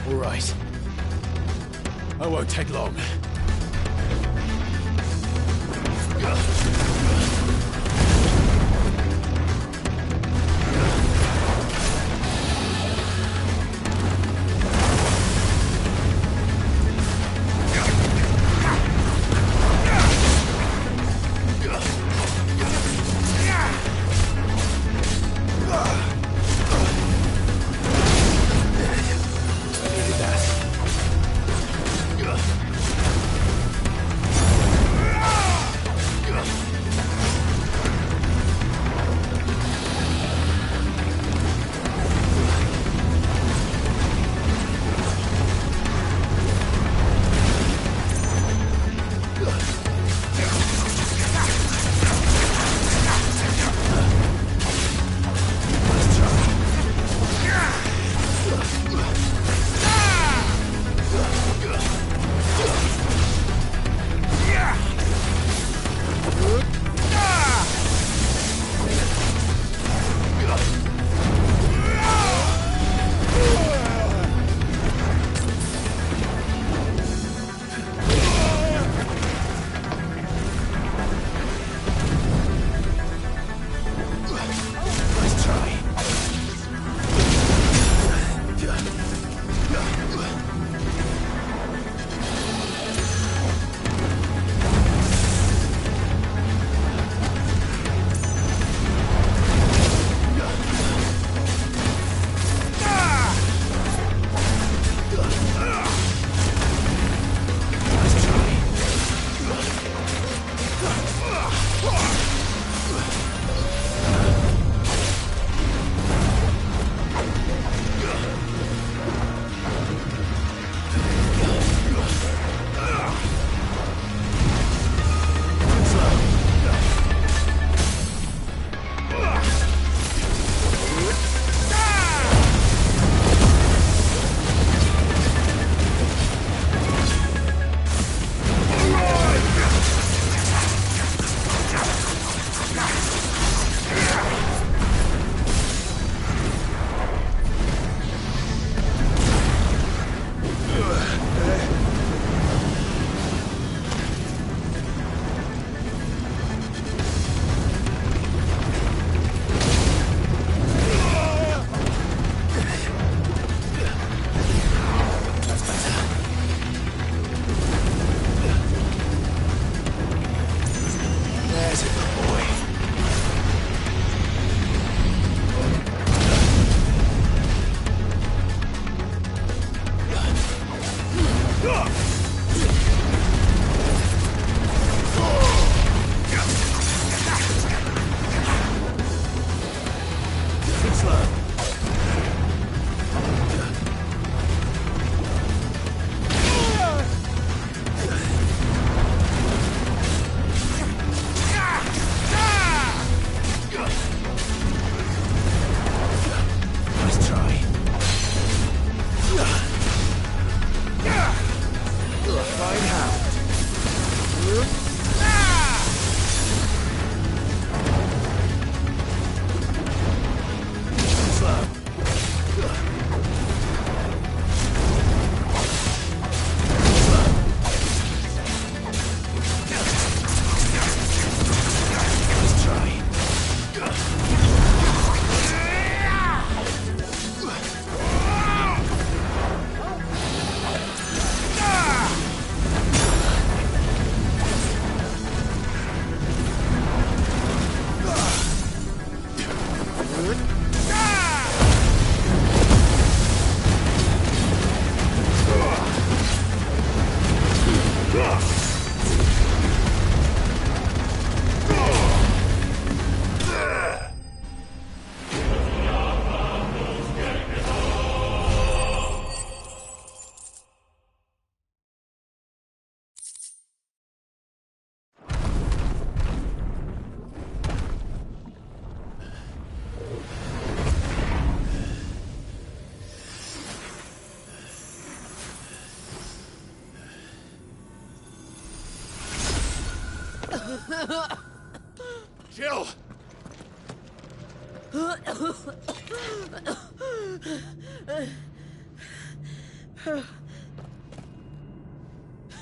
All right. I won't take long.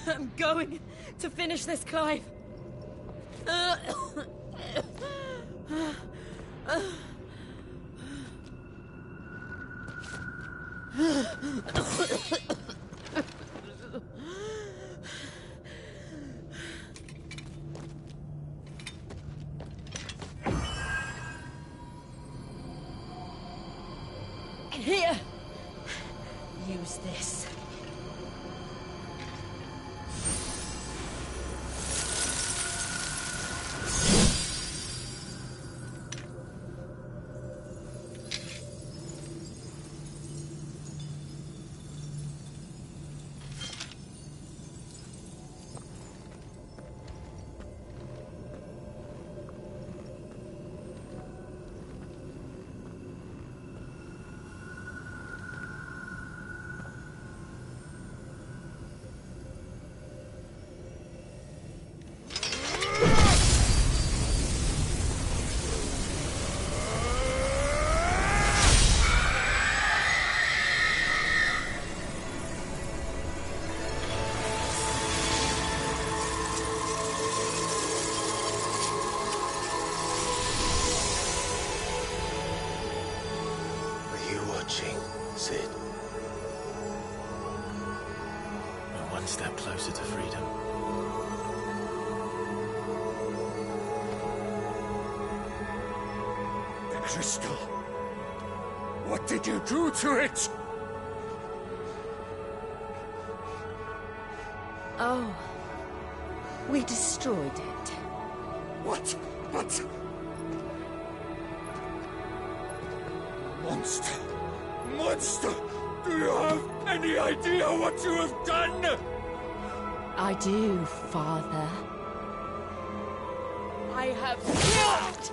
I'm going to finish this, Clive. Here! Use this. Cid. We're one step closer to freedom. The crystal. What did you do to it? Oh. We destroyed it. What? But... Monster! Monster! Do you have any idea what you have done? I do, Father. I have killed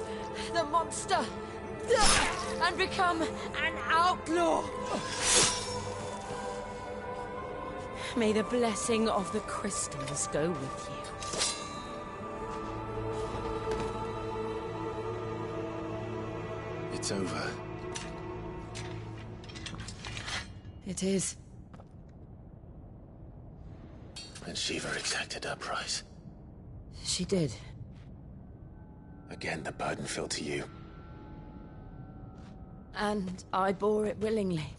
the monster and become an outlaw. May the blessing of the crystals go with you. It's over. It is. And Shiva exacted her price. She did. Again, the burden fell to you. And I bore it willingly.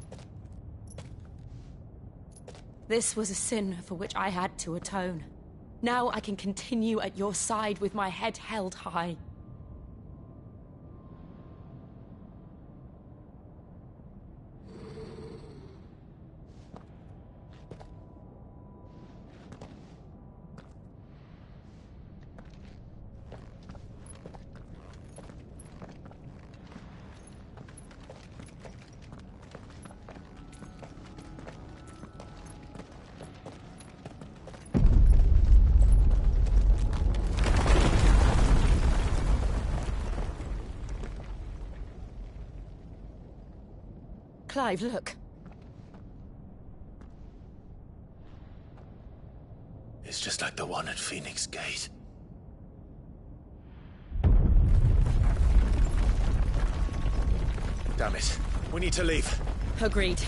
This was a sin for which I had to atone. Now I can continue at your side with my head held high. Clive, look. It's just like the one at Phoenix Gate. Damn it. We need to leave. Agreed.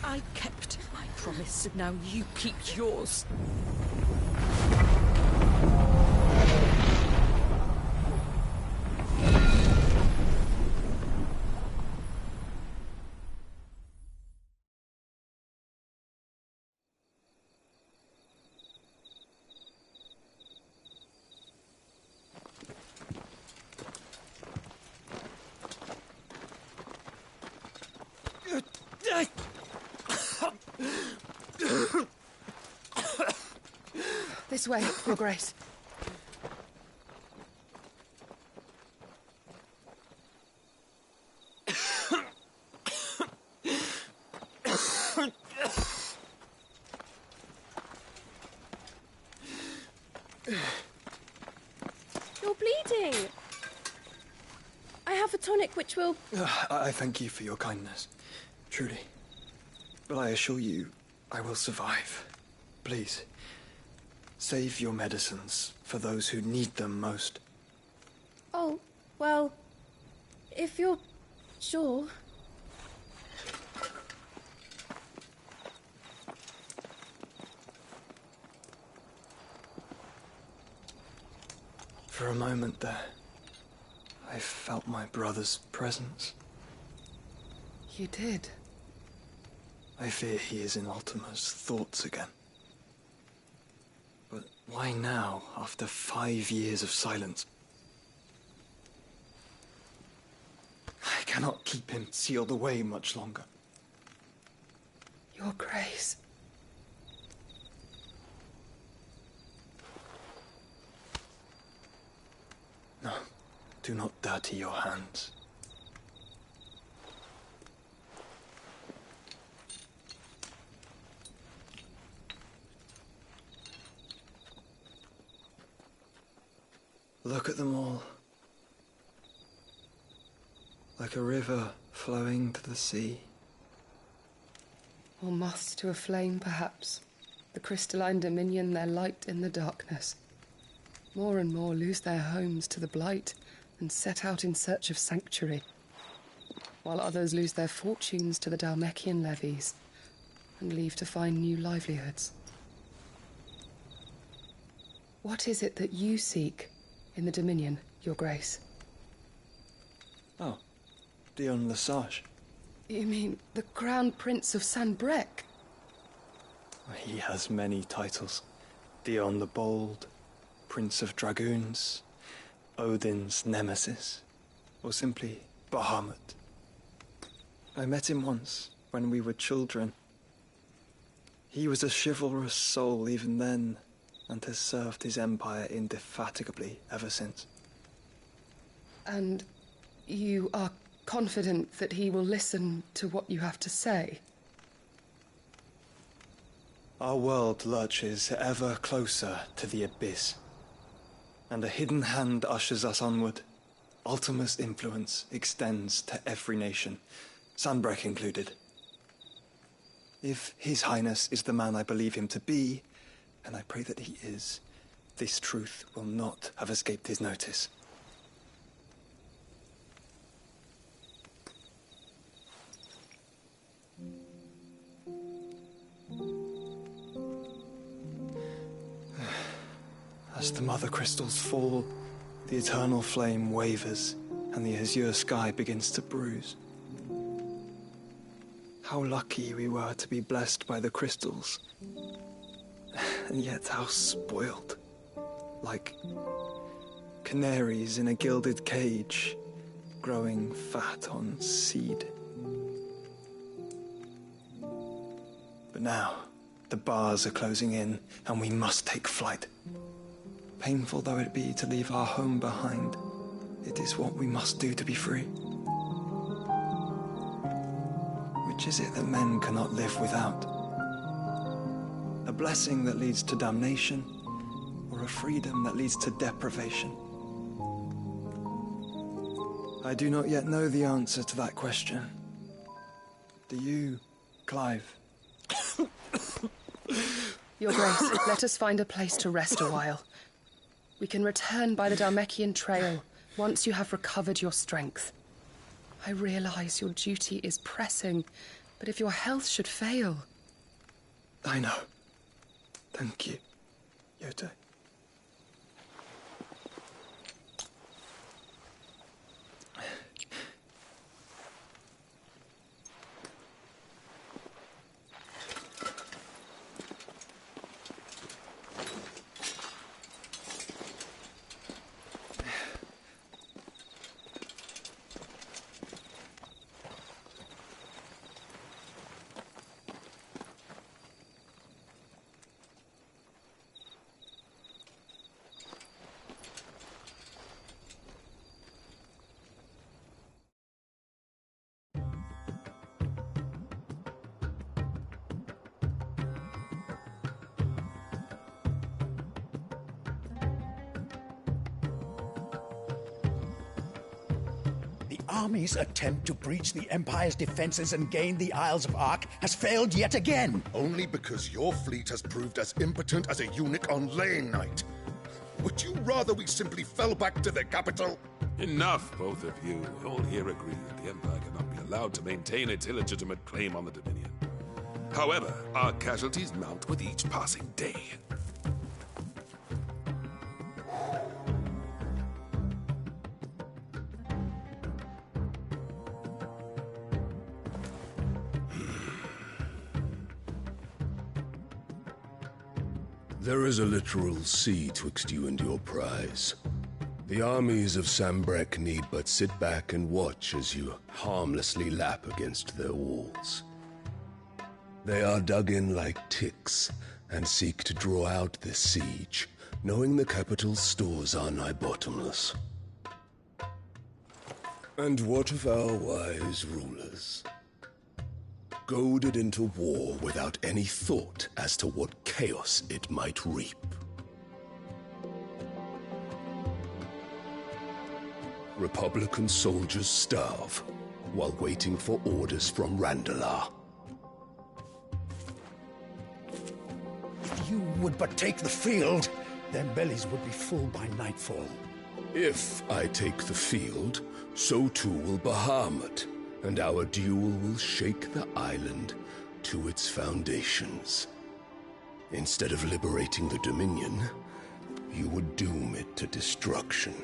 I kept my promise, and now you keep yours. This way, Your Grace. You're bleeding. I have a tonic which will... I thank you for your kindness, truly. But I assure you, I will survive. Please, save your medicines for those who need them most. Oh, well, if you're sure... For a moment there, I felt my brother's presence. You did? I fear he is in Ultima's thoughts again. But why now, after 5 years of silence? I cannot keep him sealed away much longer. Your Grace. No, do not dirty your hands. Look at them all. Like a river flowing to the sea. Or moths to a flame, perhaps. The crystalline dominion, their light in the darkness. More and more lose their homes to the blight and set out in search of sanctuary, while others lose their fortunes to the Dhalmekian levies and leave to find new livelihoods. What is it that you seek in the Dominion, Your Grace? Oh, Dion Lesage. You mean the Crown Prince of Sanbreque? He has many titles. Dion the Bold, Prince of Dragoons, Odin's Nemesis, or simply Bahamut. I met him once, when we were children. He was a chivalrous soul even then, and has served his empire indefatigably ever since. And you are confident that he will listen to what you have to say? Our world lurches ever closer to the abyss, and a hidden hand ushers us onward. Ultima's influence extends to every nation, Sanbreque included. If His Highness is the man I believe him to be, and I pray that he is, this truth will not have escaped his notice. As the mother crystals fall, the eternal flame wavers, and the azure sky begins to bruise. How lucky we were to be blessed by the crystals, and yet how spoiled. Like canaries in a gilded cage, growing fat on seed. But now, the bars are closing in, and we must take flight. Painful though it be to leave our home behind, it is what we must do to be free. Which is it that men cannot live without? A blessing that leads to damnation, or a freedom that leads to deprivation? I do not yet know the answer to that question. Do you, Clive? Your Grace, let us find a place to rest a while. We can return by the Dhalmekian trail once you have recovered your strength. I realize your duty is pressing, but if your health should fail... I know. Thank you, Yote. army's attempt to breach the Empire's defenses and gain the Isles of Ark has failed yet again. Only because your fleet has proved as impotent as a eunuch on Lane Night. Would you rather we simply fell back to the capital? Enough, both of you. All here agree that the Empire cannot be allowed to maintain its illegitimate claim on the Dominion. However, our casualties mount with each passing day. There is a literal sea twixt you and your prize. The armies of Sanbreque need but sit back and watch as you harmlessly lap against their walls. They are dug in like ticks and seek to draw out this siege, knowing the capital's stores are nigh bottomless. And what of our wise rulers? Goaded into war without any thought as to what chaos it might reap. Republican soldiers starve while waiting for orders from Randalar. If you would but take the field, their bellies would be full by nightfall. If I take the field, so too will Bahamut, and our duel will shake the island to its foundations. Instead of liberating the Dominion, you would doom it to destruction.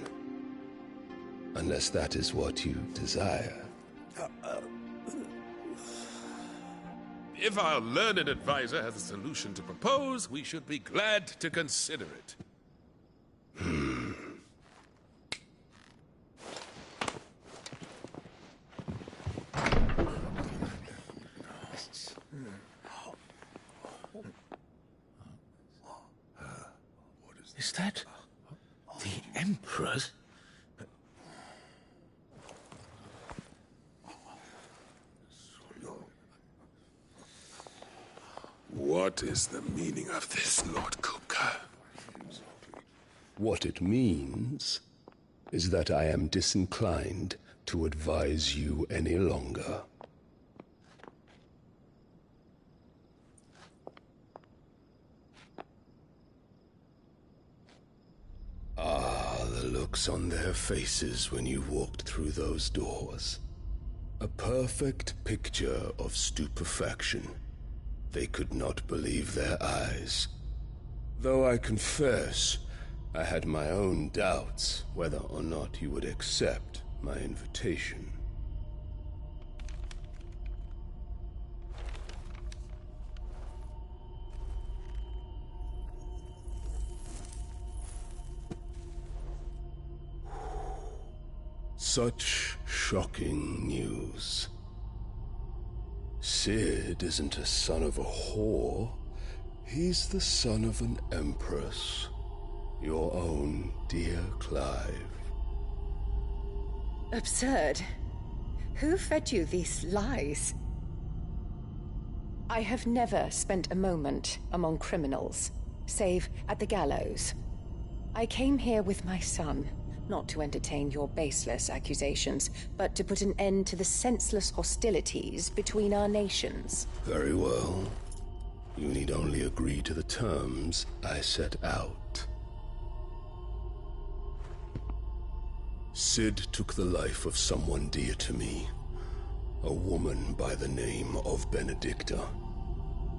Unless that is what you desire. If our learned advisor has a solution to propose, we should be glad to consider it. Is that the Emperor's? What is the meaning of this, Lord Kupka? What it means is that I am disinclined to advise you any longer. Ah, the looks on their faces when you walked through those doors. A perfect picture of stupefaction. They could not believe their eyes. Though I confess, I had my own doubts whether or not you would accept my invitation. Such shocking news. Cid isn't a son of a whore. He's the son of an empress. Your own dear Clive. Absurd. Who fed you these lies? I have never spent a moment among criminals, save at the gallows. I came here with my son, not to entertain your baseless accusations, but to put an end to the senseless hostilities between our nations. Very well. You need only agree to the terms I set out. Cid took the life of someone dear to me, a woman by the name of Benedicta.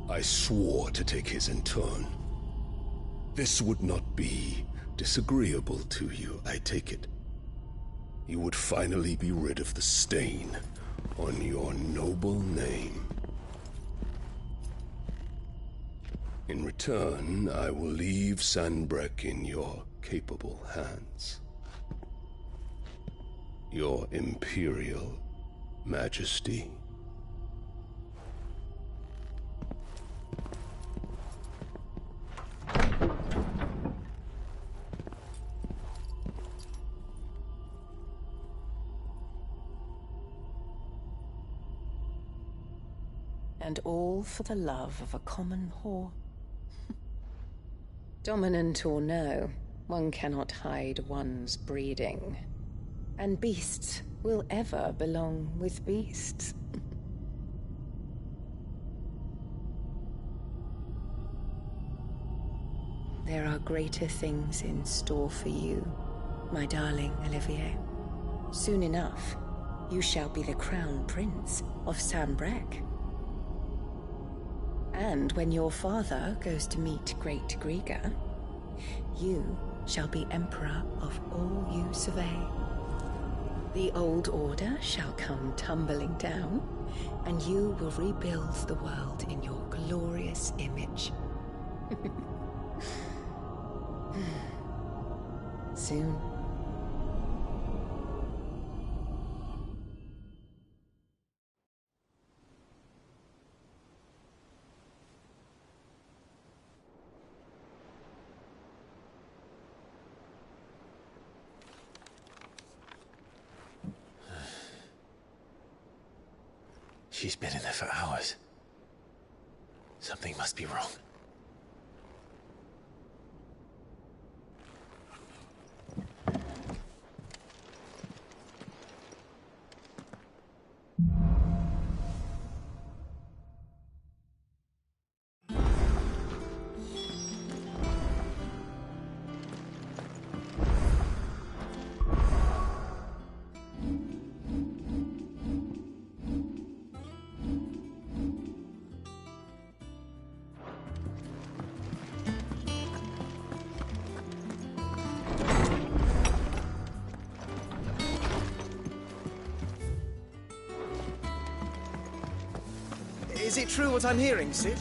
I swore to take his in turn. This would not be disagreeable to you, I take it. You would finally be rid of the stain on your noble name. In return, I will leave Sanbreque in your capable hands. Your Imperial Majesty. And all for the love of a common whore. Dominant or no, one cannot hide one's breeding. And beasts will ever belong with beasts. There are greater things in store for you, my darling Olivier. Soon enough, you shall be the crown prince of Sanbreque. And when your father goes to meet Great Griga, you shall be emperor of all you survey. The old order shall come tumbling down, and you will rebuild the world in your glorious image. Soon. She's been in there for hours. Something must be wrong. Is it true what I'm hearing, Cid?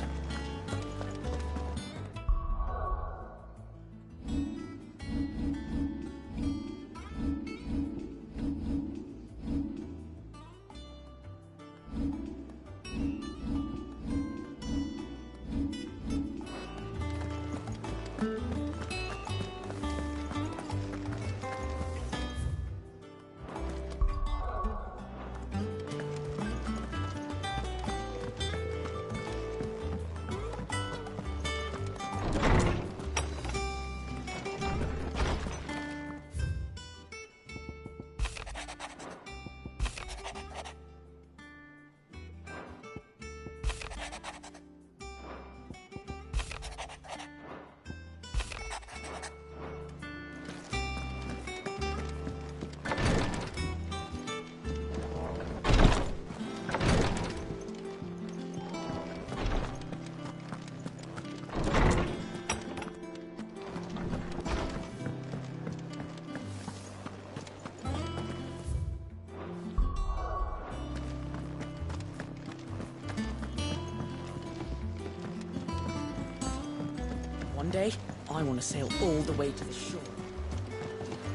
One day, I want to sail all the way to the shore.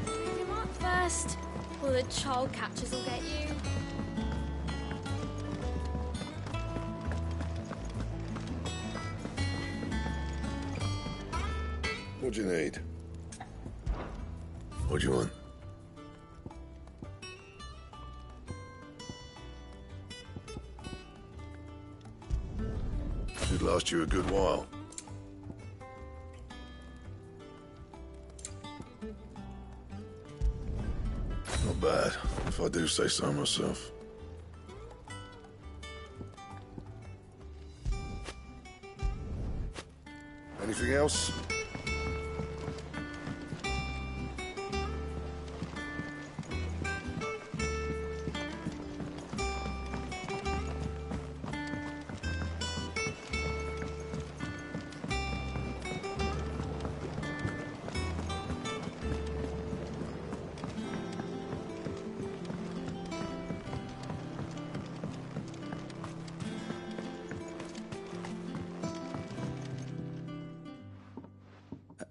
Pick him up first, or the child catchers will get you. What do you need? What do you want? Should last you a good while. Not bad, if I do say so myself. Anything else?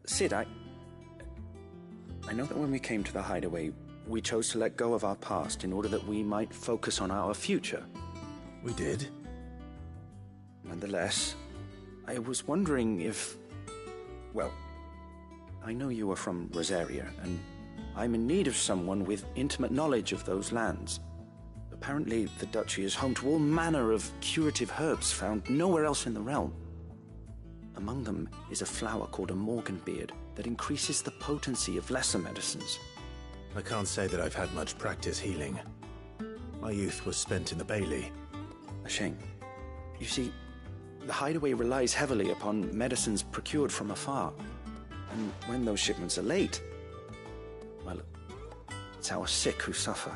Cid, I know that when we came to the hideaway, we chose to let go of our past in order that we might focus on our future. We did. Nonetheless, I was wondering if... Well, I know you are from Rosaria, and I'm in need of someone with intimate knowledge of those lands. Apparently, the Duchy is home to all manner of curative herbs found nowhere else in the realm. Among them is a flower called a Morganbeard that increases the potency of lesser medicines. I can't say that I've had much practice healing. My youth was spent in the Bailey. A shame. You see, the hideaway relies heavily upon medicines procured from afar. And when those shipments are late, well, it's our sick who suffer.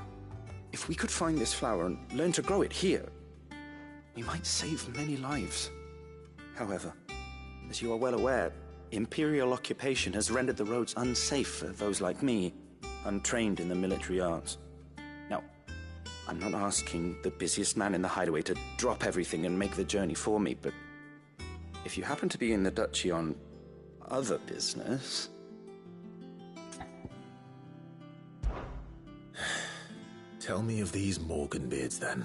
If we could find this flower and learn to grow it here, we might save many lives. However, as you are well aware, Imperial occupation has rendered the roads unsafe for those like me, untrained in the military arts. Now, I'm not asking the busiest man in the hideaway to drop everything and make the journey for me, but if you happen to be in the Duchy on other business... Tell me of these Morganbeards, then.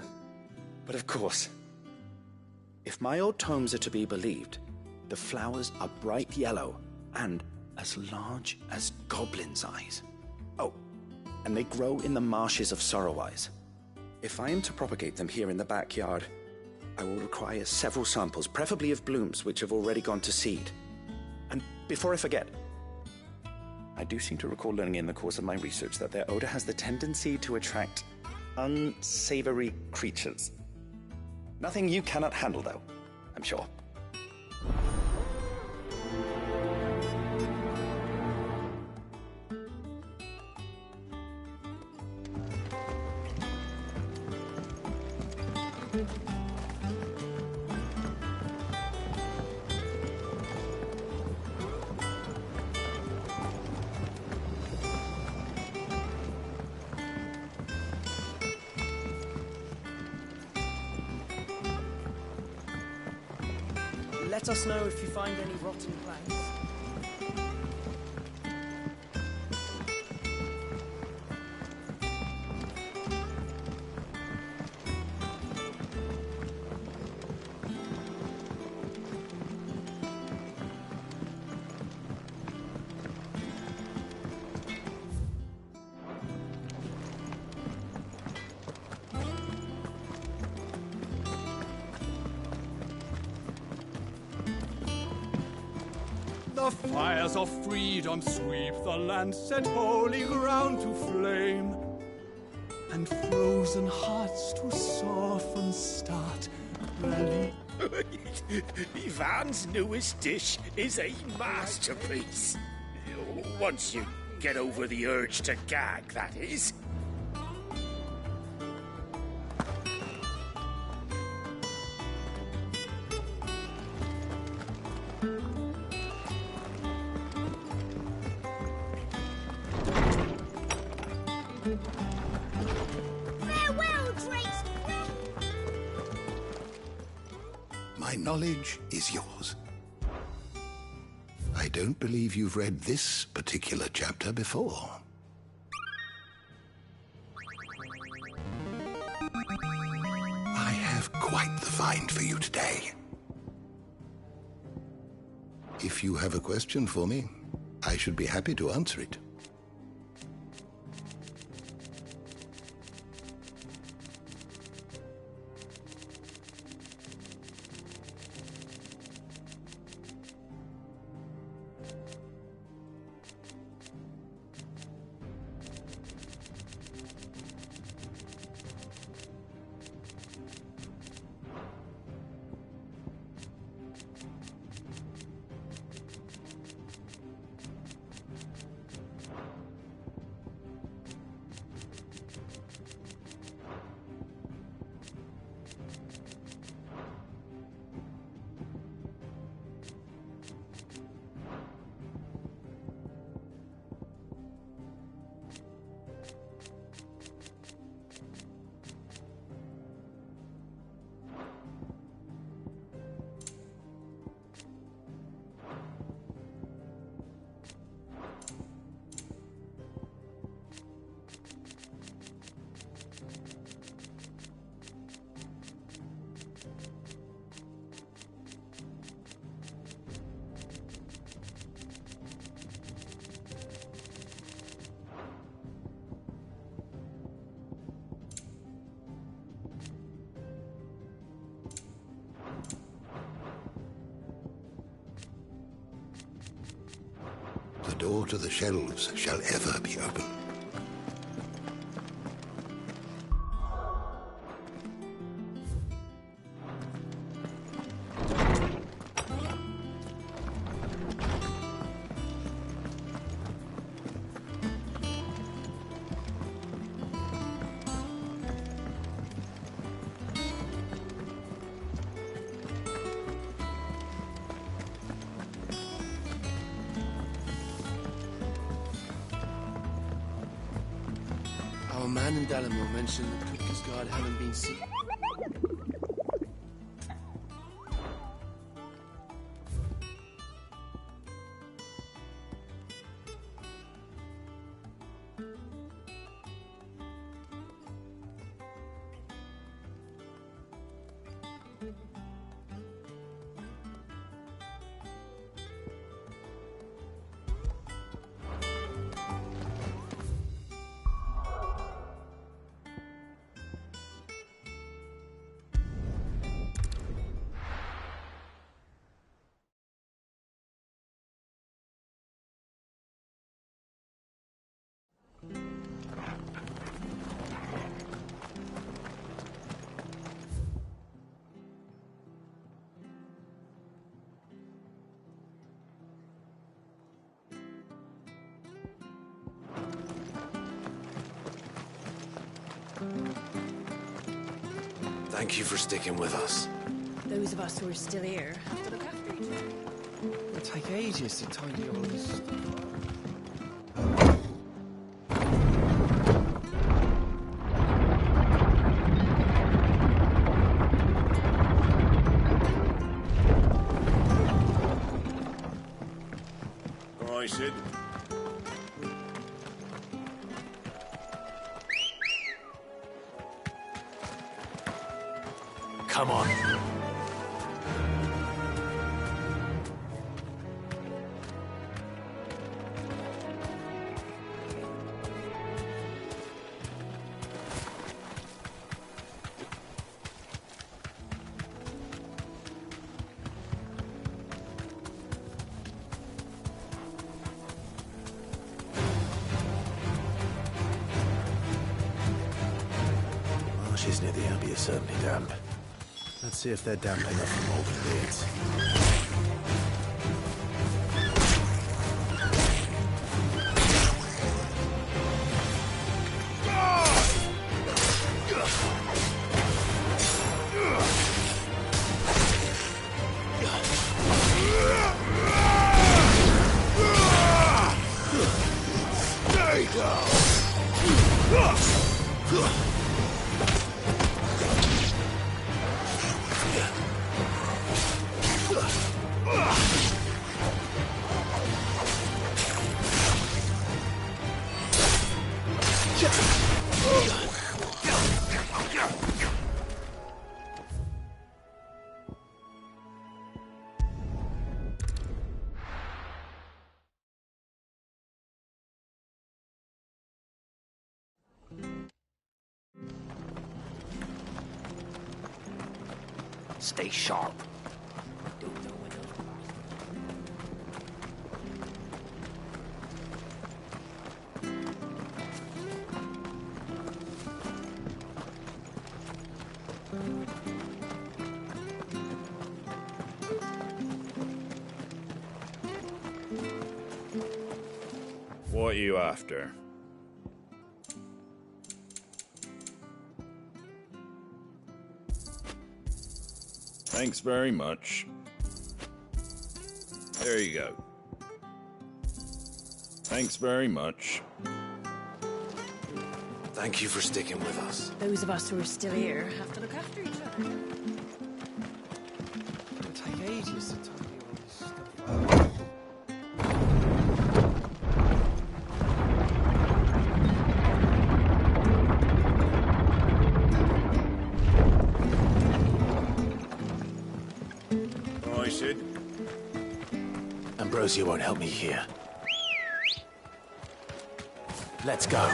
But of course. If my old tomes are to be believed, the flowers are bright yellow and as large as goblins' eyes. Oh, and they grow in the marshes of Sorrowwise. If I am to propagate them here in the backyard, I will require several samples, preferably of blooms which have already gone to seed. And before I forget, I do seem to recall learning in the course of my research that their odor has the tendency to attract unsavory creatures. Nothing you cannot handle, though, I'm sure. Let us know if you find any rotten plants. The fires of freedom sweep the land, set holy ground to flame, and frozen hearts to soften start rally. Ivan's newest dish is a masterpiece. Once you get over the urge to gag, that is. Farewell, Drake's. My knowledge is yours. I don't believe you've read this particular chapter before. I have quite the find for you today. If you have a question for me, I should be happy to answer it. The door to the shelves shall ever be open. Our man in Dalamore mentioned that Klutka's guard hadn't been seen. Thank you for sticking with us. Those of us who are still here have to look after each other. It'll take ages to tidy all this stuff up. All right, Sid. Come on. Marshes near the Abbey are certainly damp. Let's see if they're damp enough from all the beards. There you go. Stay sharp. What are you after? Thanks very much. There you go. Thanks very much. Thank you for sticking with us. Those of us who are still here have to look after each other. It'll take ages to tidy all this stuff up. Sid. Ambrosia won't help me here. Let's go.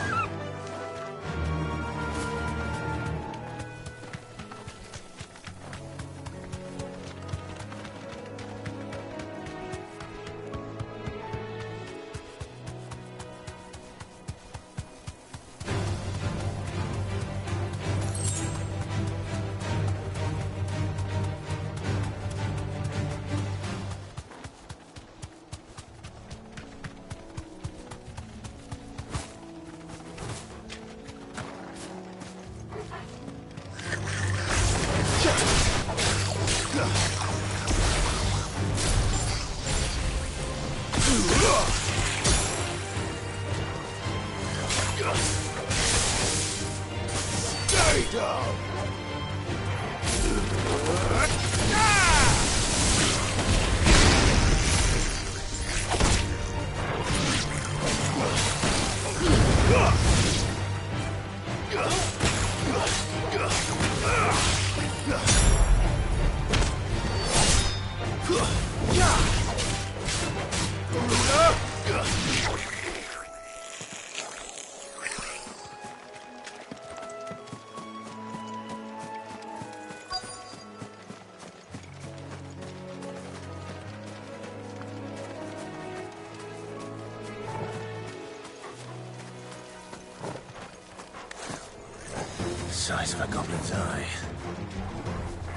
Size of a goblin's eye.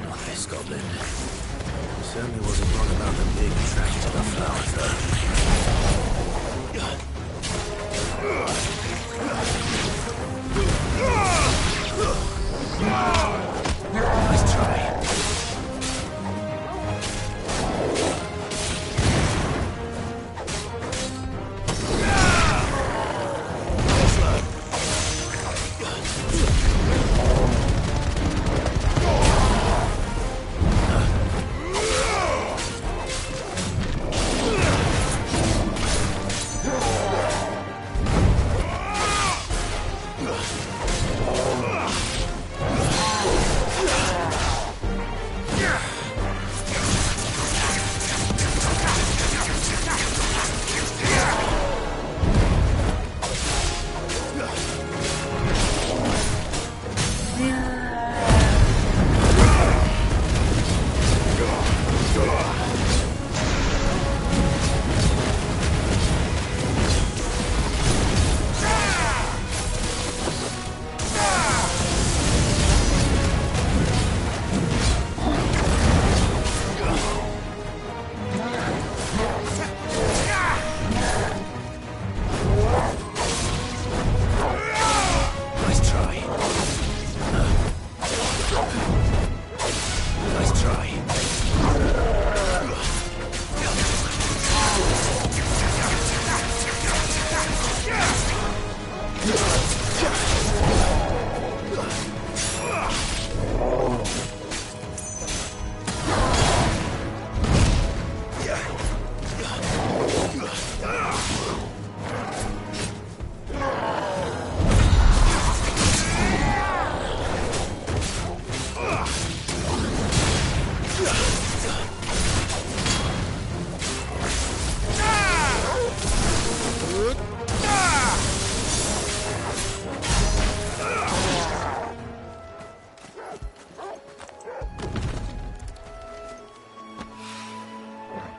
Not this goblin. Certainly wasn't wrong about the big track to the flowers, though. Nice try.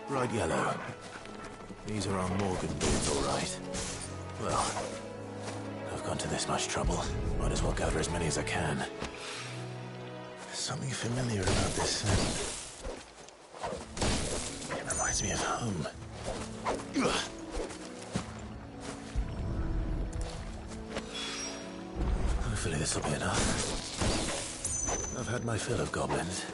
Bright yellow. These are our Morgan boots, all right. Well, I've gone to this much trouble. Might as well gather as many as I can. There's something familiar about this scent. It reminds me of home. Hopefully this will be enough. I've had my fill of goblins.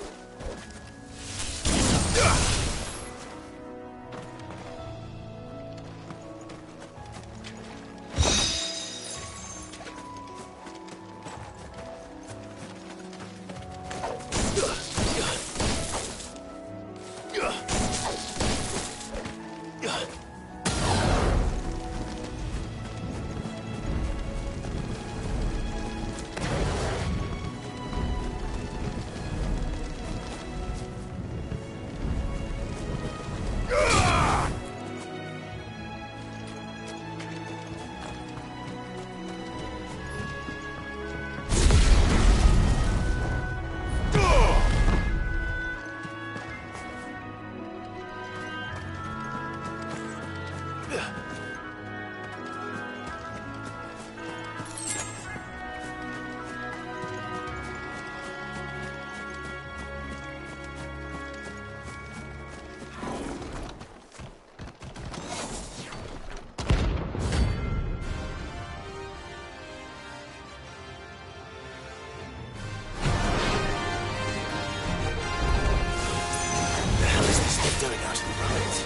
Doing out in the ruins.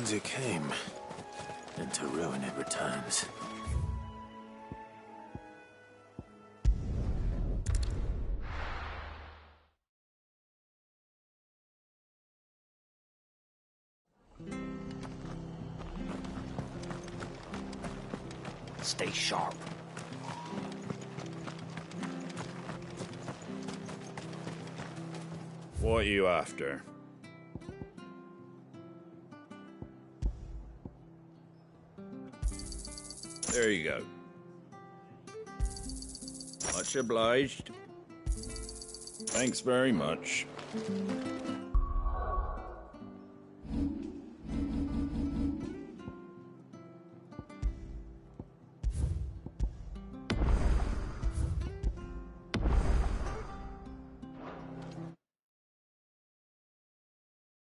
ruins it came, and to ruin it returns. Stay sharp. What are you after? There you go. Much obliged. Thanks very much.